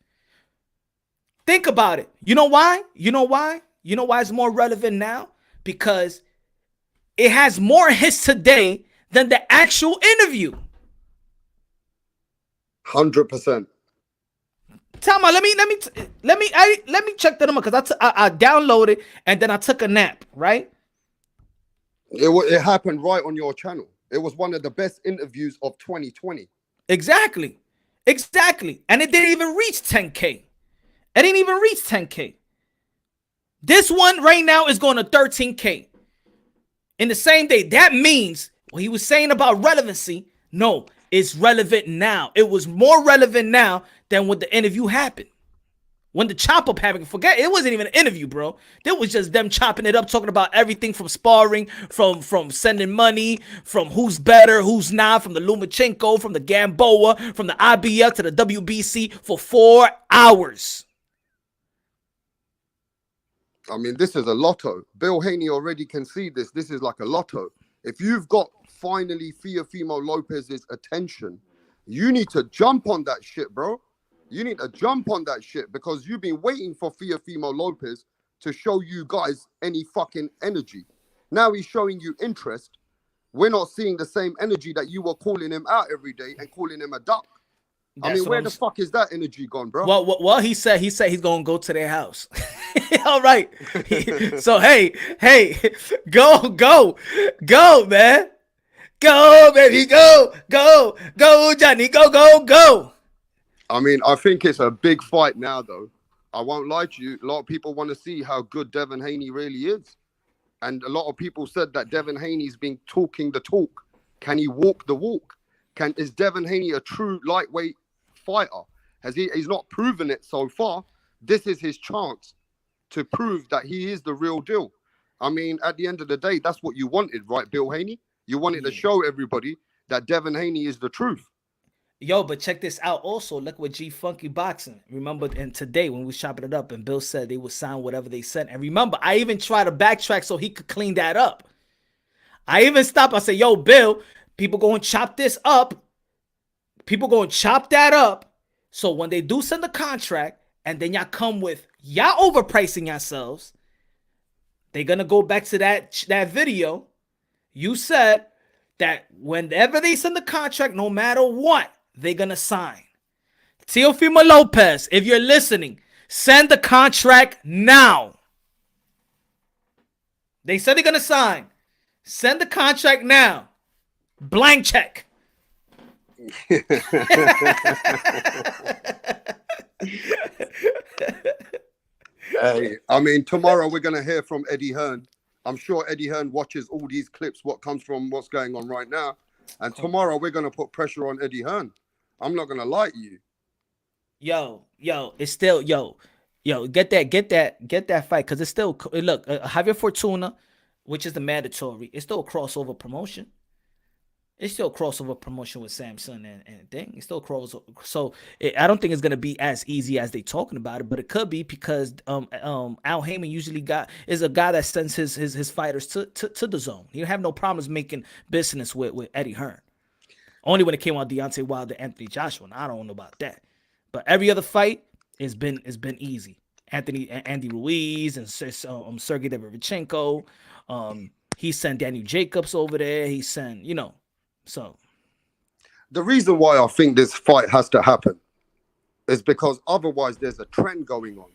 Think about it. You know why? You know why it's more relevant now? Because it has more hits today than the actual interview. 100%. Tell me, let me check the number because I downloaded and then I took a nap. Right? It happened right on your channel. It was one of the best interviews of 2020. Exactly, and it didn't even reach 10K. It didn't even reach 10K. This one right now is going to 13K in the same day. That means what he was saying about relevancy. No, it's relevant now. It was more relevant now than when the interview happened. When the chop up happened, forget it wasn't even an interview, bro. It was just them chopping it up, talking about everything from sparring, from sending money, from who's better, who's not, from the Lomachenko, from the Gamboa, from the IBF to the WBC for 4 hours. I mean, this is a lotto. Bill Haney already can see this. This is like a lotto. If you've got finally Teofimo Lopez's attention, you need to jump on that shit, bro. You need to jump on that shit because you've been waiting for Teofimo Lopez to show you guys any fucking energy. Now he's showing you interest. We're not seeing the same energy that you were calling him out every day and calling him a duck. I mean, where the fuck is that energy gone, bro? Well, he said he's gonna go to their house. All right. So hey, go, man. Go, baby, go, Johnny, go. I mean, I think it's a big fight now, though. I won't lie to you. A lot of people want to see how good Devin Haney really is. And a lot of people said that Devin Haney's been talking the talk. Can he walk the walk? Is Devin Haney a true lightweight fighter? He's not proven it so far. This is his chance to prove that he is the real deal. I mean, at the end of the day, that's what you wanted, right, Bill Haney? You wanted to show everybody that Devin Haney is the truth. Yo, but check this out also. Look what G Funky Boxing. Remember, and today when we was chopping it up and Bill said they would sign whatever they said. And remember, I even tried to backtrack so he could clean that up. I even stopped. I said, yo, Bill, people going to chop this up. People going to chop that up. So when they do send the contract and then y'all come with, y'all overpricing yourselves, they're going to go back to that video. You said that whenever they send the contract, no matter what, they're going to sign. Teofimo Lopez, if you're listening, send the contract now. They said they're going to sign. Send the contract now. Blank check. Hey, I mean, tomorrow we're going to hear from Eddie Hearn. I'm sure Eddie Hearn watches all these clips, what comes from what's going on right now. And tomorrow we're going to put pressure on Eddie Hearn. I'm not going to lie to you. Yo, it's still, get that fight. Because it's still, look, Javier Fortuna, which is the mandatory, it's still a crossover promotion. It's still a crossover promotion with Samson and thing. It's still crossover. So I don't think it's gonna be as easy as they talking about it, but it could be because Al Heyman usually is a guy that sends his fighters to the zone. He don't have no problems making business with Eddie Hearn. Only when it came out Deontay Wilder, Anthony Joshua. I don't know about that, but every other fight has been easy. Andy Ruiz and Sergey Derevchenko. He sent Daniel Jacobs over there. He sent, so. The reason why I think this fight has to happen is because otherwise there's a trend going on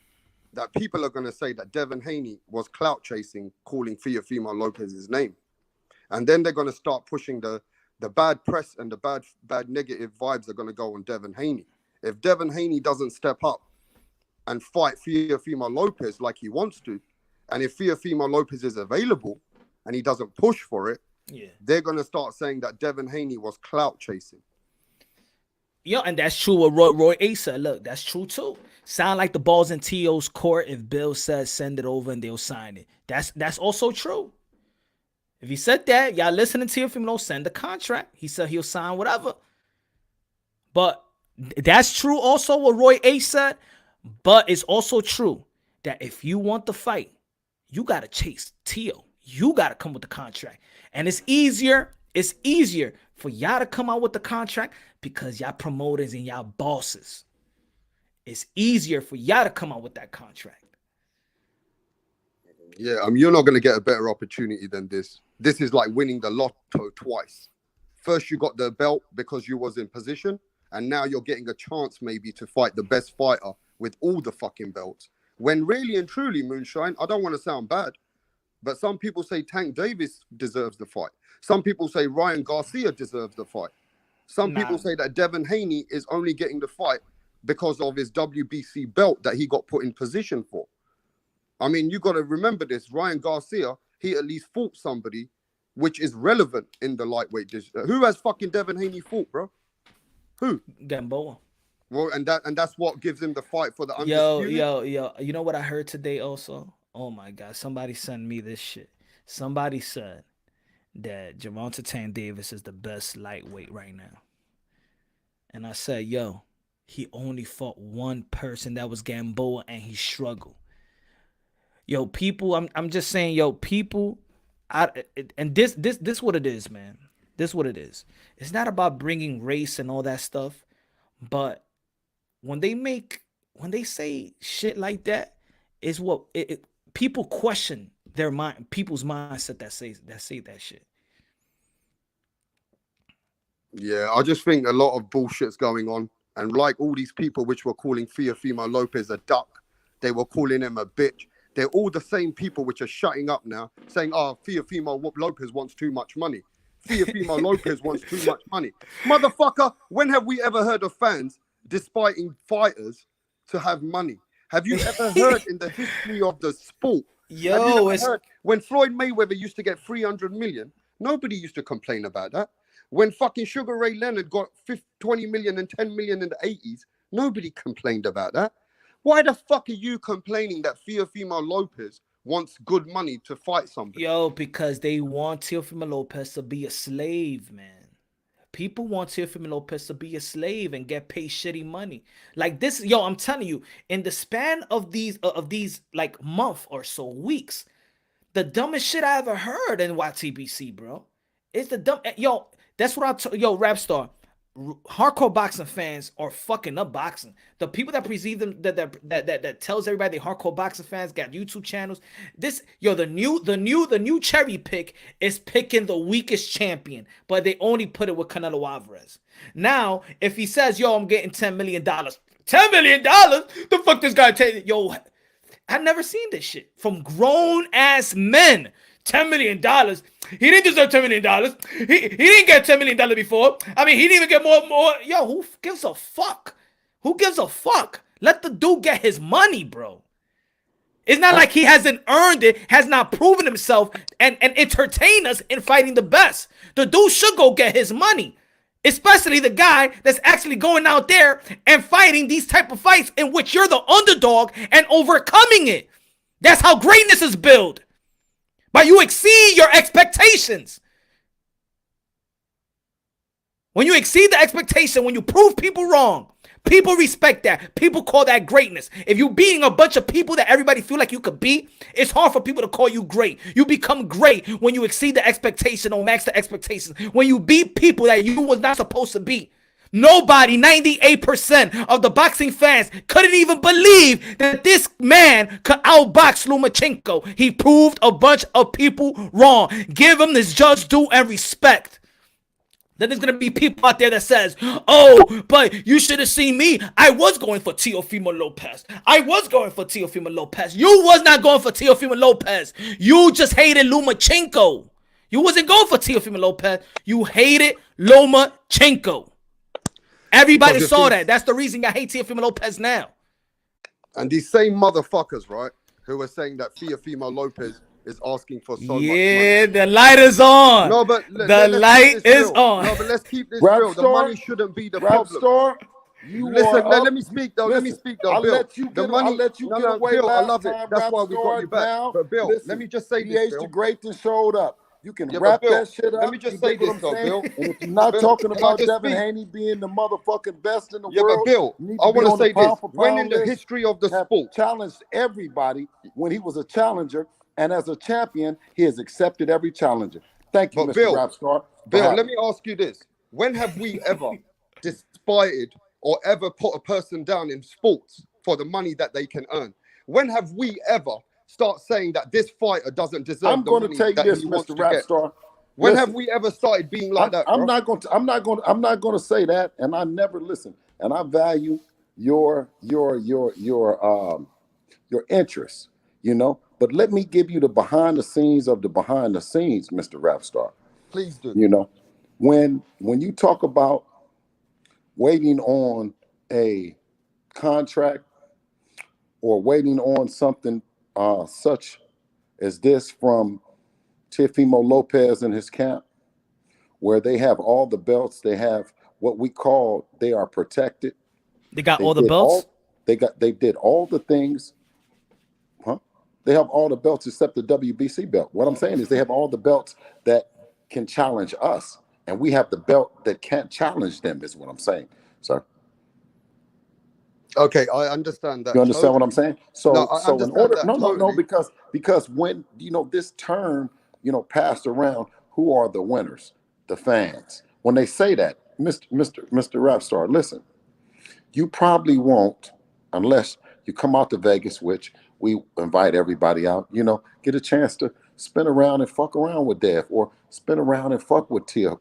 that people are going to say that Devin Haney was clout chasing, calling Teofimo Lopez's name. And then they're going to start pushing the bad press and the bad negative vibes are going to go on Devin Haney. If Devin Haney doesn't step up and fight Teofimo Lopez like he wants to, and if Teofimo Lopez is available and he doesn't push for it, they're going to start saying that Devin Haney was clout chasing. Yeah, and that's true what Roy A said. Look, that's true too. Sound like the ball's in T.O.'s court if Bill says send it over and they'll sign it. That's also true. If he said that, y'all listening to Teofimo, send the contract. He said he'll sign whatever. But that's true also what Roy A said. But it's also true that if you want the fight, you got to chase T.O. You got to come with the contract. And it's easier for y'all to come out with the contract because y'all promoters and y'all bosses. It's easier for y'all to come out with that contract. Yeah, you're not going to get a better opportunity than this. This is like winning the lotto twice. First, you got the belt because you was in position, and now you're getting a chance maybe to fight the best fighter with all the fucking belts. When really and truly, Moonshine, I don't want to sound bad, but some people say Tank Davis deserves the fight. Some people say Ryan Garcia deserves the fight. Some people say that Devin Haney is only getting the fight because of his WBC belt that he got put in position for. I mean, you got to remember this. Ryan Garcia, he at least fought somebody which is relevant in the lightweight. Who has fucking Devin Haney fought, bro? Who? Gamboa. Well, and that's what gives him the fight for the undisputed. Yo. You know what I heard today also? Oh, my God. Somebody sent me this shit. Somebody said that Gervonta Tank Davis is the best lightweight right now. And I said, yo, he only fought one person. That was Gamboa, and he struggled. Yo, people, I'm just saying, yo, people, and this what it is, man. This what it is. It's not about bringing race and all that stuff, but when they say shit like that, is what people question their mind, people's mindset that say that shit. Yeah, I just think a lot of bullshit's going on, and like all these people which were calling Teofimo Lopez a duck, they were calling him a bitch. They're all the same people which are shutting up now, saying, "Oh, Teofimo Lopez wants too much money. Teofimo Lopez wants too much money." Motherfucker, when have we ever heard of fans despiting fighters to have money? Have you ever heard in the history of the sport? Yo, heard, when Floyd Mayweather used to get 300 million, nobody used to complain about that. When fucking Sugar Ray Leonard got 20 million and 10 million in the 80s, nobody complained about that. Why the fuck are you complaining that Teofimo Lopez wants good money to fight somebody? Yo, because they want Teofimo Lopez to be a slave, man. People want Teofimo Lopez to be a slave and get paid shitty money. Like this, yo, I'm telling you, in the span of these like month or so, weeks, the dumbest shit I ever heard in YTBC, bro. It's the dumb, yo, that's what yo, Rapstar. Hardcore boxing fans are fucking up boxing. The people that perceive them that tells everybody they hardcore boxing fans got YouTube channels. This the new cherry pick is picking the weakest champion, but they only put it with Canelo Alvarez. Now, if he says, "Yo, I'm getting $10 million," $10 million, the fuck this guy take? Yo, I never seen this shit from grown ass men. $10 million. He didn't deserve $10 million. He didn't get $10 million before. I mean, he didn't even get more. Yo, who gives a fuck? Who gives a fuck? Let the dude get his money, bro. It's not like he hasn't earned it, has not proven himself, and entertain us in fighting the best. The dude should go get his money. Especially the guy that's actually going out there and fighting these type of fights in which you're the underdog and overcoming it. That's how greatness is built. But you exceed your expectations. When you exceed the expectation, when you prove people wrong, people respect that. People call that greatness. If you're beating a bunch of people that everybody feel like you could beat, it's hard for people to call you great. You become great when you exceed the expectation or max the expectations. When you beat people that you was not supposed to beat. Nobody, 98% of the boxing fans couldn't even believe that this man could outbox Lomachenko. He proved a bunch of people wrong. Give him this just due and respect. Then there's going to be people out there that says, oh, but you should have seen me. I was going for Teofimo Lopez. I was going for Teofimo Lopez. You was not going for Teofimo Lopez. You just hated Lomachenko. You wasn't going for Teofimo Lopez. You hated Lomachenko. Everybody saw that. That's the reason I hate Teofimo Lopez now. And these same motherfuckers, right, who are saying that Teofimo Lopez is asking for so much money. Yeah, the light is on. No, but the light is on. No, but let's keep this Rap real. Star, the money shouldn't be the problem. Star, you Listen, are let me speak though. Listen, let me speak though. I'll Bill, let you the get, money. I'll let you get away Bill, I last love it. time, That's Rap why we got you back. now. But Bill, Listen, let me just say DH this, the Bill. Great and showed up. You can Yeah, wrap but Bill, that shit up. let me just You say get what this I'm though, saying? Bill. And if you're not Bill, talking can I about just Devin speak? Haney being the motherfucking best in the Yeah, world, but Bill, you need I to be want to on the say pound this. for When pound in the list. history of the Have sport, challenged everybody when he was a challenger, and as a champion, he has accepted every challenger. Thank you, but Mr. Bill, Rapstar. Bill, let me ask you this. When have we ever despited or ever put a person down in sports for the money that they can earn? When have we ever start saying that this fighter doesn't deserve I'm the going to money tell you that this, he wants Mr. to get? Rapstar. When Listen, have we ever started being like that, bro? I'm not going to say that, and I never listen. And I value your interests, you know. But let me give you the behind the scenes of the behind the scenes, Mr. Rapstar. Please do. You know, when you talk about waiting on a contract or waiting on something such as this from Teofimo Lopez and his camp, where they have all the belts, they have what we call they are protected. They got all the belts? They did all the things. Huh? They have all the belts except the WBC belt. What I'm saying is they have all the belts that can challenge us, and we have the belt that can't challenge them, is what I'm saying. So Okay, I understand that. you understand totally. what I'm saying? So No, I so in understand order that no totally. because when this term passed around, who are the winners? The fans. When they say that, Mr. Rapstar, listen, you probably won't, unless you come out to Vegas, which we invite everybody out, get a chance to spin around and fuck around with Dev, or spin around and fuck with Tio.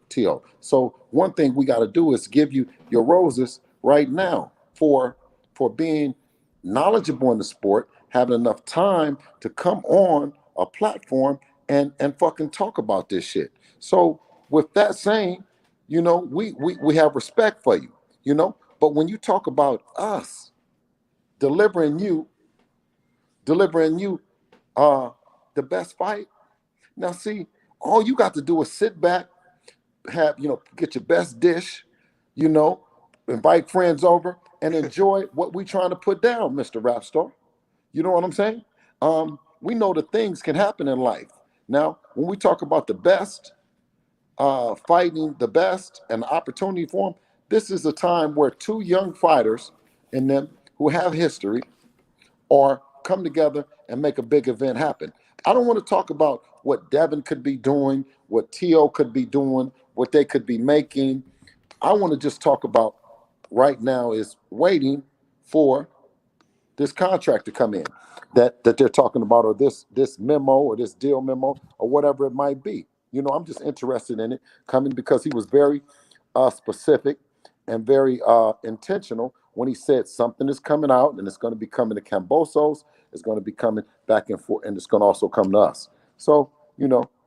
So one thing we got to do is give you your roses right now for being knowledgeable in the sport, having enough time to come on a platform and fucking talk about this shit. So with that saying, we have respect for you, but when you talk about us delivering you the best fight, now see, all you got to do is sit back, get your best dish, invite friends over and enjoy what we trying to put down, Mr. Rapstar. You know what I'm saying? We know that things can happen in life. Now, when we talk about the best, fighting the best and the opportunity for them, this is a time where two young fighters in them who have history or come together and make a big event happen. I don't want to talk about what Devin could be doing, what Tio could be doing, what they could be making. I want to just talk about right now is waiting for this contract to come in that they're talking about, or this memo or this deal memo or whatever it might be. I'm just interested in it coming because he was very specific and very intentional when he said something is coming out and it's going to be coming to Cambosos, it's going to be coming back and forth, and it's going to also come to us. So,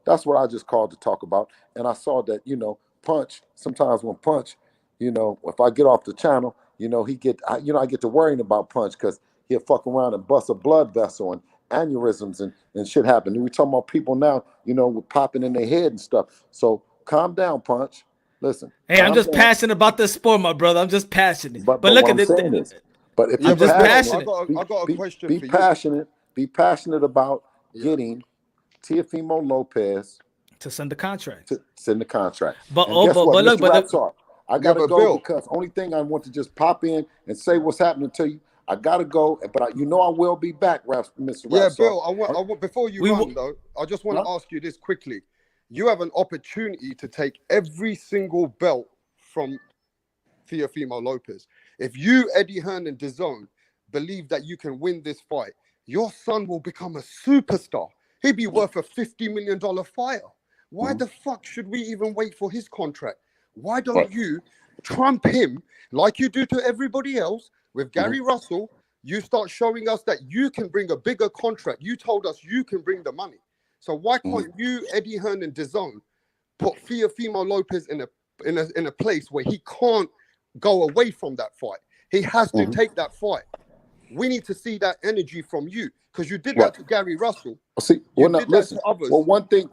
that's what I just called to talk about. And I saw that, Punch, sometimes when Punch, if I get off the channel, I get to worrying about Punch because he'll fuck around and bust a blood vessel and aneurysms and shit happen. We're talking about people now, with popping in their head and stuff. So calm down, Punch. Listen. Hey, I'm just passionate about this sport, my brother. I'm just passionate. But look what at I'm saying is, but if I'm you're just passionate, passionate. I got a question be for passionate. Be passionate about getting Teofimo Lopez To send the contract. to send the contract. But And guess what, look, Mr. but Rapstar, I gotta but go Bill, because only thing I want to just pop in and say what's happening to you. I gotta go, but I will be back, Mr. yeah, Rapstar. Bill, I want before you run though, I just want to Huh? ask you this quickly. You have an opportunity to take every single belt from Teofimo Lopez. If you, Eddie Hearn and DAZN, believe that you can win this fight, your son will become a superstar. He'd be worth a $50 million fighter. Why the fuck should we even wait for his contract? Why don't you trump him like you do to everybody else with Gary Russell? You start showing us that you can bring a bigger contract. You told us you can bring the money. So why can't you, Eddie Hearn and DAZN, put Teofimo Lopez in a place where he can't go away from that fight? He has to take that fight. We need to see that energy from you, because you did that to Gary Russell. See, You did that to others. one thing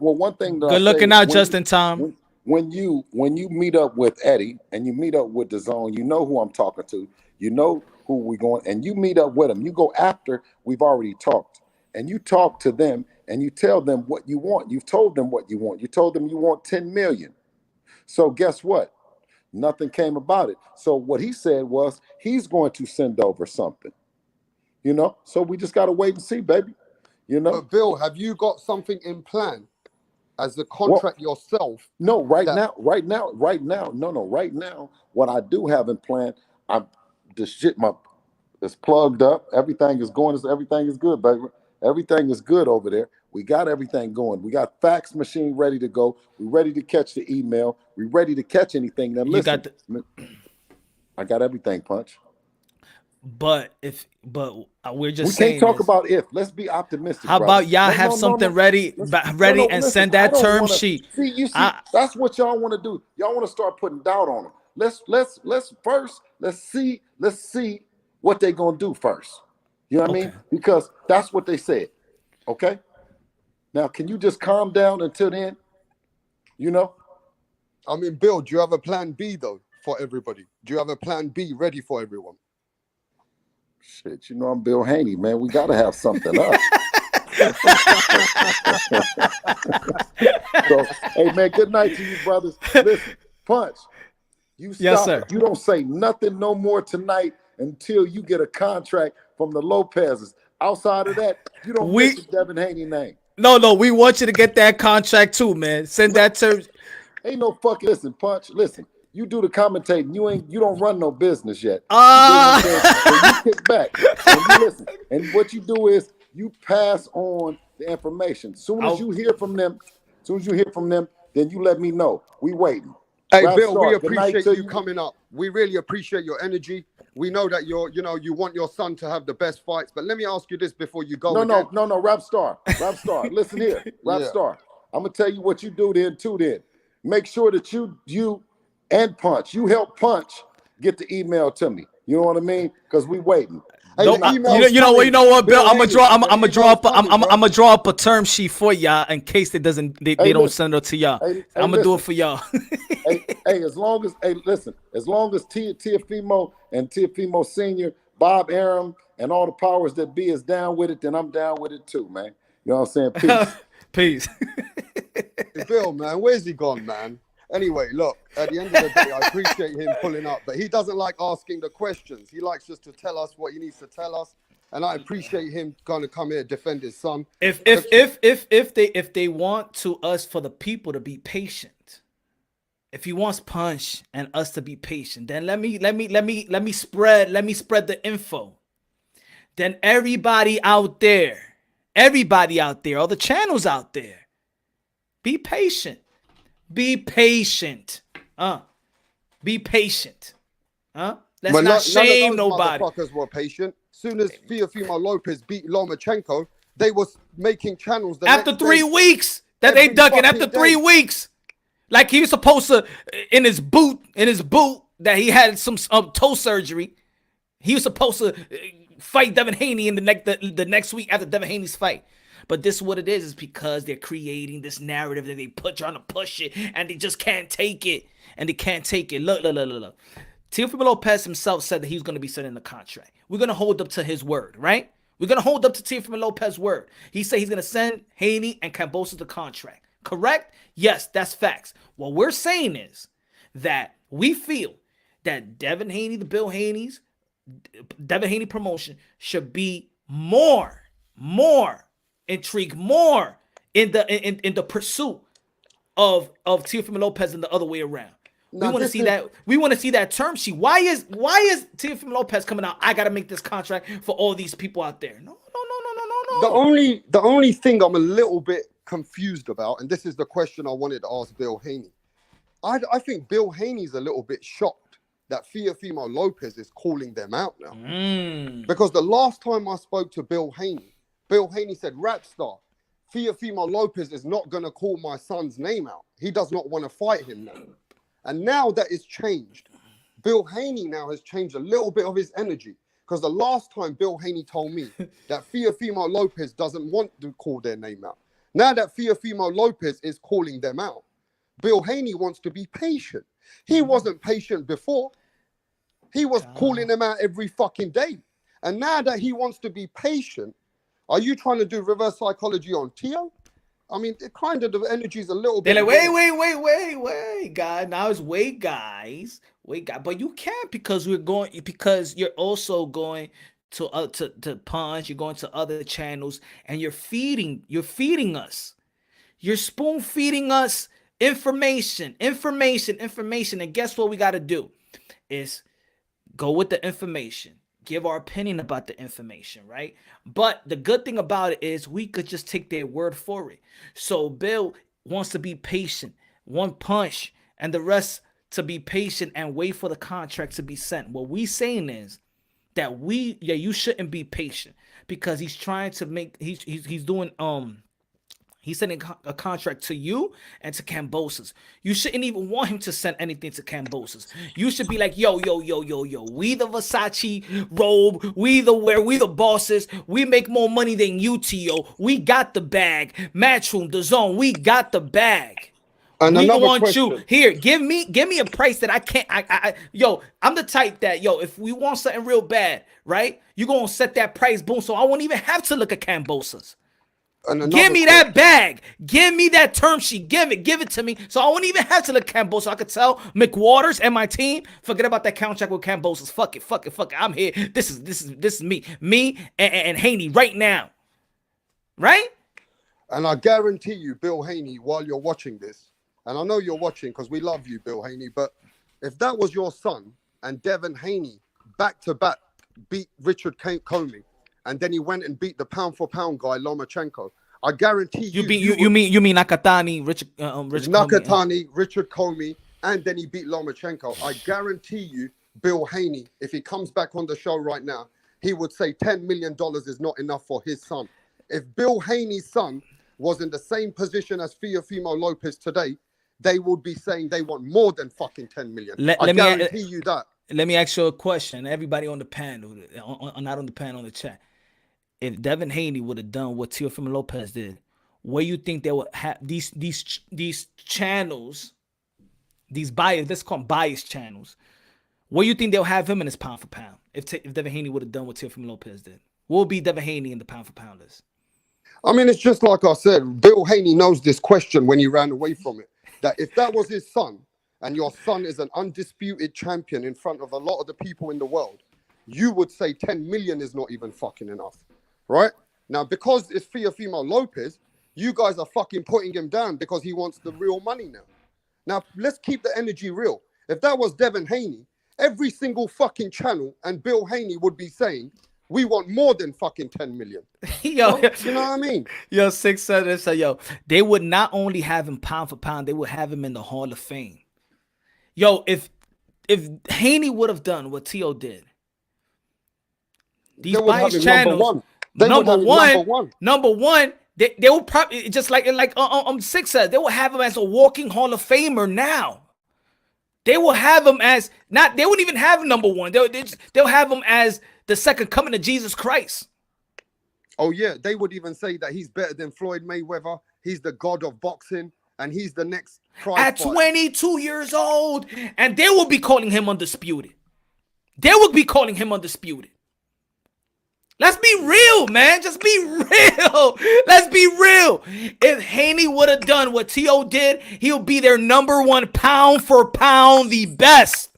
that Good looking out, Justin Tom. When you meet up with Eddie and you meet up with DAZN, you know who I'm talking to. You know who we're going, and you meet up with them. You go after we've already talked, and you talk to them and you tell them what you want. You've told them what you want. You told them you want 10 million. So guess what? Nothing came about it. So what he said was he's going to send over something. You know, so we just got to wait and see, baby. You know, But Bill, have you got something in plan as the contract yourself? No, right now, what I do have in plan, it's plugged up. Everything is going. Everything is good, baby. Everything is good over there. We got everything going. We got fax machine ready to go. We're ready to catch the email. We're ready to catch anything. Now listen, I got everything, Punch. But we're just we saying can't talk this. about if. Let's be optimistic. How brother. about y'all have something ready and listen, send that term sheet? See, you see, that's what y'all want to do. Y'all want to start putting doubt on them. Let's see what they're gonna do first. You know what I mean? Because that's what they said. Okay. Now, can you just calm down until then? You know? I mean, Bill, do you have a plan B though for everybody? Do you have a plan B ready for everyone? Shit, you know I'm Bill Haney, man. We gotta have something up. So, hey man, good night to you, brothers. Listen, Punch. You stop. Yes, sir. You don't say nothing no more tonight until you get a contract from the Lopez's. Outside of that, you don't mention Devin Haney name. No, we want you to get that contract too, man. Send that term. Ain't no fucking listen, Punch. Listen. You do the commentating. You don't run no business yet. You kick back and you listen. And what you do is you pass on the information. Soon as you hear from them, then you let me know. We waiting. Hey, Rap Bill, Star, we good night appreciate to you coming up. We really appreciate your energy. We know that you want your son to have the best fights. But let me ask you this before you go. No, Rap Star. Listen here, Rap Star. I'm gonna tell you what you do then too. Then make sure that you and Punch, you help Punch get the email to me. You know what I mean? Because we waiting. Hey, you know what, Bill? I'm gonna draw up a term sheet for y'all in case they don't send it to y'all. I'm gonna do it for y'all. as long as Teofimo and Teofimo Senior, Bob Arum, and all the powers that be is down with it, then I'm down with it too, man. You know what I'm saying? Peace. Hey, Bill, man, where's he gone, man? Anyway, look, at the end of the day, I appreciate him pulling up, but he doesn't like asking the questions. He likes just to tell us what he needs to tell us, and I appreciate him going to come here and defend his son. If they want to us for the people to be patient, if he wants Punch and us to be patient, then let me spread the info. Then everybody out there, all the channels out there, be patient. Be patient. Be patient. Let's not shame nobody. Motherfuckers were patient. Soon as Teofimo Lopez beat Lomachenko, they was making channels. After 3 weeks that they ducking. After 3 weeks, like he was supposed to in his boot that he had some toe surgery. He was supposed to fight Devin Haney in the next week after Devin Haney's fight. But this is what it is because they're creating this narrative that they trying to push it, and they just can't take it. Look. Teofimo Lopez himself said that he was going to be sending the contract. We're going to hold up to his word, right? We're going to hold up to Teofimo Lopez's word. He said he's going to send Haney and Kambosos the contract. Correct? Yes, that's facts. What we're saying is that we feel that Devin Haney, the Bill Haney's, Devin Haney promotion should be more intrigued, more in the pursuit of Teofimo Lopez and the other way around. We want to see that. We want to see that term sheet. Why is Teofimo Lopez coming out? I got to make this contract for all these people out there. No. The only thing I'm a little bit confused about, and this is the question I wanted to ask Bill Haney. I think Bill Haney's a little bit shocked that Teofimo Lopez is calling them out now. Because the last time I spoke to Bill Haney said, "Rap star, Teofimo Lopez is not going to call my son's name out. He does not want to fight him now." And now that it's changed, Bill Haney now has changed a little bit of his energy. Because the last time Bill Haney told me that Teofimo Lopez doesn't want to call their name out. Now that Teofimo Lopez is calling them out, Bill Haney wants to be patient. He wasn't patient before. He was calling them out every fucking day. And now that he wants to be patient, are you trying to do reverse psychology on Teo? I mean, it kind of, the energy is a little bit. They're like, wait, guys. Now it's wait, guys. But you can't because you're also going to Punch. You're going to other channels, and you're feeding us. You're spoon feeding us information. And guess what we got to do is go with the information. Give our opinion about the information, right? But the good thing about it is we could just take their word for it. So Bill wants to be patient, one punch, and the rest to be patient and wait for the contract to be sent. What we saying is that you shouldn't be patient because he's trying to make he's doing he's sending a contract to you and to Cambosos. You shouldn't even want him to send anything to Cambosos. You should be like, yo. We the Versace robe. We the bosses. We make more money than you, Tio. We got the bag. Matchroom, the zone. We got the bag. And we another want question. you here. Give me a price that I can't. I'm the type that if we want something real bad, right? You gonna set that price, boom. So I won't even have to look at Cambosos. Give me that bag. Give me that term sheet. Give it to me. So I won't even have to look at Cambosos. I could tell McWaters and my team, forget about that contract with Cambosos. Fuck it. I'm here. This is me. Me and Haney right now. Right? And I guarantee you, Bill Haney, while you're watching this, and I know you're watching because we love you, Bill Haney, but if that was your son and Devin Haney back-to-back beat Richard Comey, and then he went and beat the pound-for-pound guy, Lomachenko, I guarantee you... You mean Nakatani, Richard Nakatani, Richard Comey, and then he beat Lomachenko. I guarantee you, Bill Haney, if he comes back on the show right now, he would say $10 million is not enough for his son. If Bill Haney's son was in the same position as Teofimo Lopez today, they would be saying they want more than fucking 10 million. I guarantee you that. Let me ask you a question. Everybody on the panel, not on the panel, on the chat. If Devin Haney would have done what Teofimo Lopez did, where you think they would have these channels, these bias, let's call them bias channels, where you think they'll have him in his pound for pound? If Devin Haney would have done what Teofimo Lopez did, what would be Devin Haney in the pound for pound list? I mean, it's just like I said, Bill Haney knows this question when he ran away from it. That if that was his son, and your son is an undisputed champion in front of a lot of the people in the world, you would say 10 million is not even fucking enough, right? Now, because it's Teofimo Lopez, you guys are fucking putting him down because he wants the real money now. Now, let's keep the energy real. If that was Devin Haney, every single fucking channel and Bill Haney would be saying, we want more than fucking 10 million. You know what I mean? Yo, 6-7 said, they would not only have him pound for pound, they would have him in the Hall of Fame. Yo, if Haney would have done what Tio did, these bias channels, number one, they will probably just like 6 said, they will have him as a walking Hall of Famer now. They will have him as they wouldn't even have number one. They'll have him as the second coming of Jesus Christ. Oh yeah, they would even say that he's better than Floyd Mayweather. He's the god of boxing, and he's the next prize at fighter. 22 years old, and they will be calling him undisputed. They will be calling him undisputed. Let's be real, man. Just be real. Let's be real. If Haney would have done what T.O. did, he'll be their number one pound for pound, the best.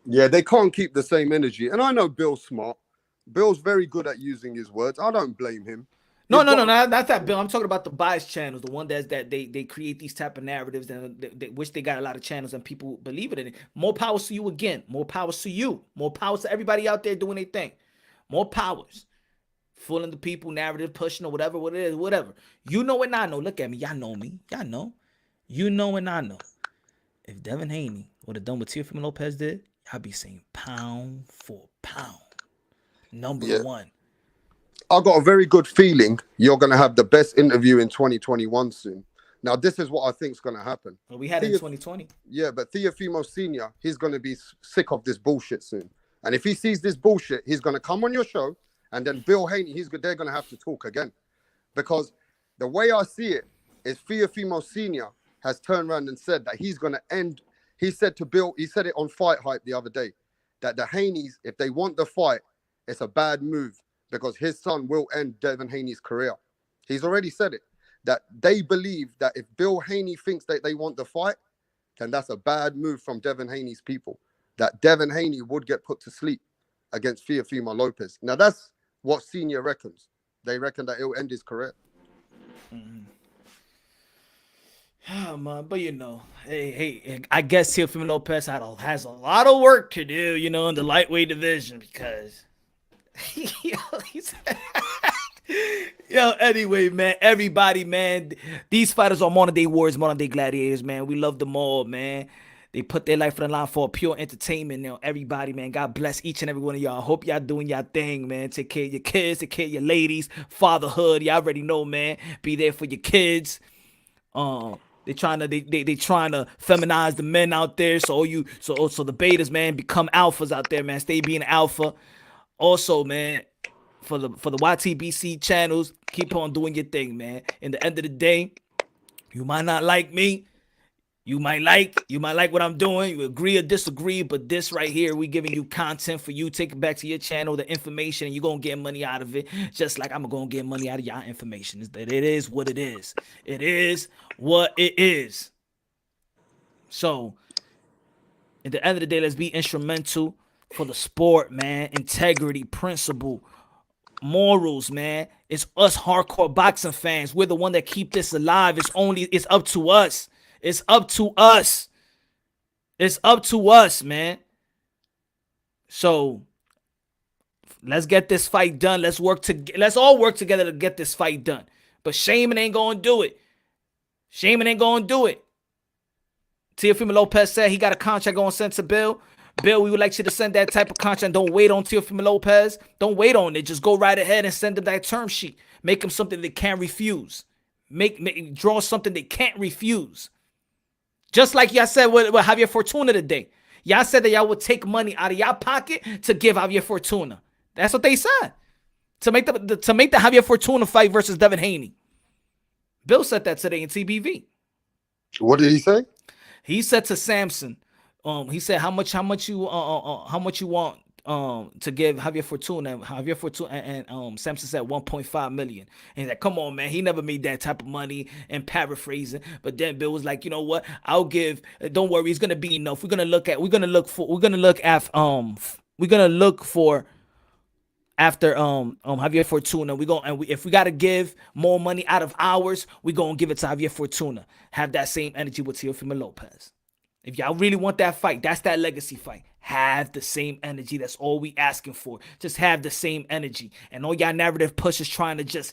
Yeah, they can't keep the same energy. And I know Bill's smart. Bill's very good at using his words. I don't blame him. No, not that, Bill. I'm talking about the bias channels, the one that they create these type of narratives, and they which they got a lot of channels and people believe it in it. More powers to you again. More powers to you. More powers to everybody out there doing their thing. More powers. Fooling the people, narrative pushing or whatever it is, whatever. You know and I know. Look at me. Y'all know me. Y'all know. You know and I know. If Devin Haney would have done what Teofimo Lopez did, y'all be saying pound for pound. Number one. I got a very good feeling you're going to have the best interview in 2021 soon. Now, this is what I think is going to happen. Well, we had it in 2020. Yeah, but Teofimo Sr., he's going to be sick of this bullshit soon. And if he sees this bullshit, he's going to come on your show, and then Bill Haney, they're going to have to talk again. Because the way I see it is Teofimo Sr. has turned around and said that he's going to end. He said to Bill, he said it on Fight Hype the other day, that the Haneys, if they want the fight, it's a bad move, because his son will end Devin Haney's career. He's already said it, that they believe that if Bill Haney thinks that they want the fight, then that's a bad move from Devin Haney's people, that Devin Haney would get put to sleep against Teofimo Lopez. Now, that's what Senior reckons. They reckon that it'll end his career. Oh, man, but hey, I guess Teofimo Lopez has a lot of work to do, in the lightweight division, because anyway, man, everybody, man, these fighters are modern day warriors, modern day gladiators, man. We love them all, man. They put their life on the line for pure entertainment. Everybody, man, God bless each and every one of y'all. Hope y'all doing y'all thing, man. Take care of your kids, take care of your ladies, fatherhood. Y'all already know, man. Be there for your kids. They trying to feminize the men out there. So the betas, man, become alphas out there, man. Stay being alpha. Also, man, for the YTBC channels, keep on doing your thing, man. In the end of the day, you might not like me. You might like what I'm doing. You agree or disagree, but this right here, we giving you content for you. Take it back to your channel, the information, and you're going to get money out of it, just like I'm going to get money out of y'all information. It is what it is. It is what it is. So, at the end of the day, let's be instrumental for the sport, man. Integrity, principle, morals, man. It's us hardcore boxing fans. We're the one that keep this alive. It's up to us. It's up to us. It's up to us, man. So let's get this fight done. Let's all work together to get this fight done. But Shaman ain't gonna do it. Shaman ain't gonna do it. Teofimo Lopez said he got a contract going sent to Bill. Bill, we would like you to send that type of contract. Don't wait on Teofimo Lopez. Don't wait on it. Just go right ahead and send him that term sheet. Make him something they can't refuse. Draw something they can't refuse. Just like y'all said with Javier Fortuna today. Y'all said that y'all would take money out of y'all pocket to give Javier Fortuna. That's what they said. To make the Javier Fortuna fight versus Devin Haney. Bill said that today in TBV. What did he say? He said to Samson, he said how much you want to give Javier Fortuna. And Samson said 1.5 million. And he's like, come on, man, he never made that type of money, and paraphrasing. But then Bill was like, you know what, I'll give, don't worry, it's gonna be enough. We're gonna look for after Javier Fortuna. If we gotta give more money out of ours, we're gonna give it to Javier Fortuna. Have that same energy with Teofimo Lopez. If y'all really want that fight, that's that legacy fight. Have the same energy. That's all we asking for. Just have the same energy. And all y'all narrative pushers trying to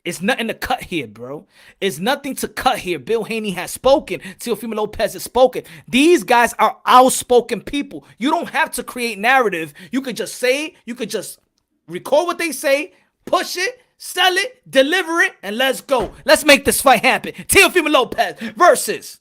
it's nothing to cut here, bro. It's nothing to cut here. Bill Haney has spoken. Teofimo Lopez has spoken. These guys are outspoken people. You don't have to create narrative. You could just say, you could just record what they say, push it, sell it, deliver it, and let's go. Let's make this fight happen. Teofimo Lopez versus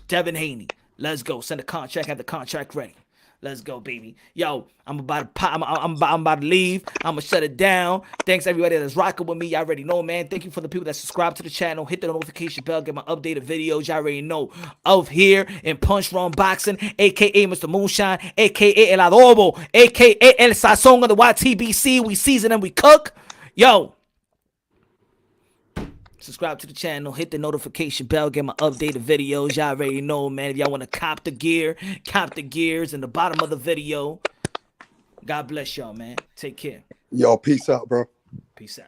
Devin Haney. Let's go. Send a contract. Have the contract ready. Let's go, baby. Yo, I'm about to leave. I'm gonna shut it down. Thanks everybody that's rocking with me. Y'all already know, man. Thank you for the people that subscribe to the channel. Hit the notification bell. Get my updated videos. Y'all already know. Of here in Punch Run Boxing, aka Mr. Moonshine, aka El Adobo, aka El Sazon of the YTBC. We season and we cook. Yo. Subscribe to the channel, hit the notification bell, get my updated videos. Y'all already know, man. If y'all want to cop the gears in the bottom of the video. God bless y'all, man. Take care. Yo, peace out, bro. Peace out.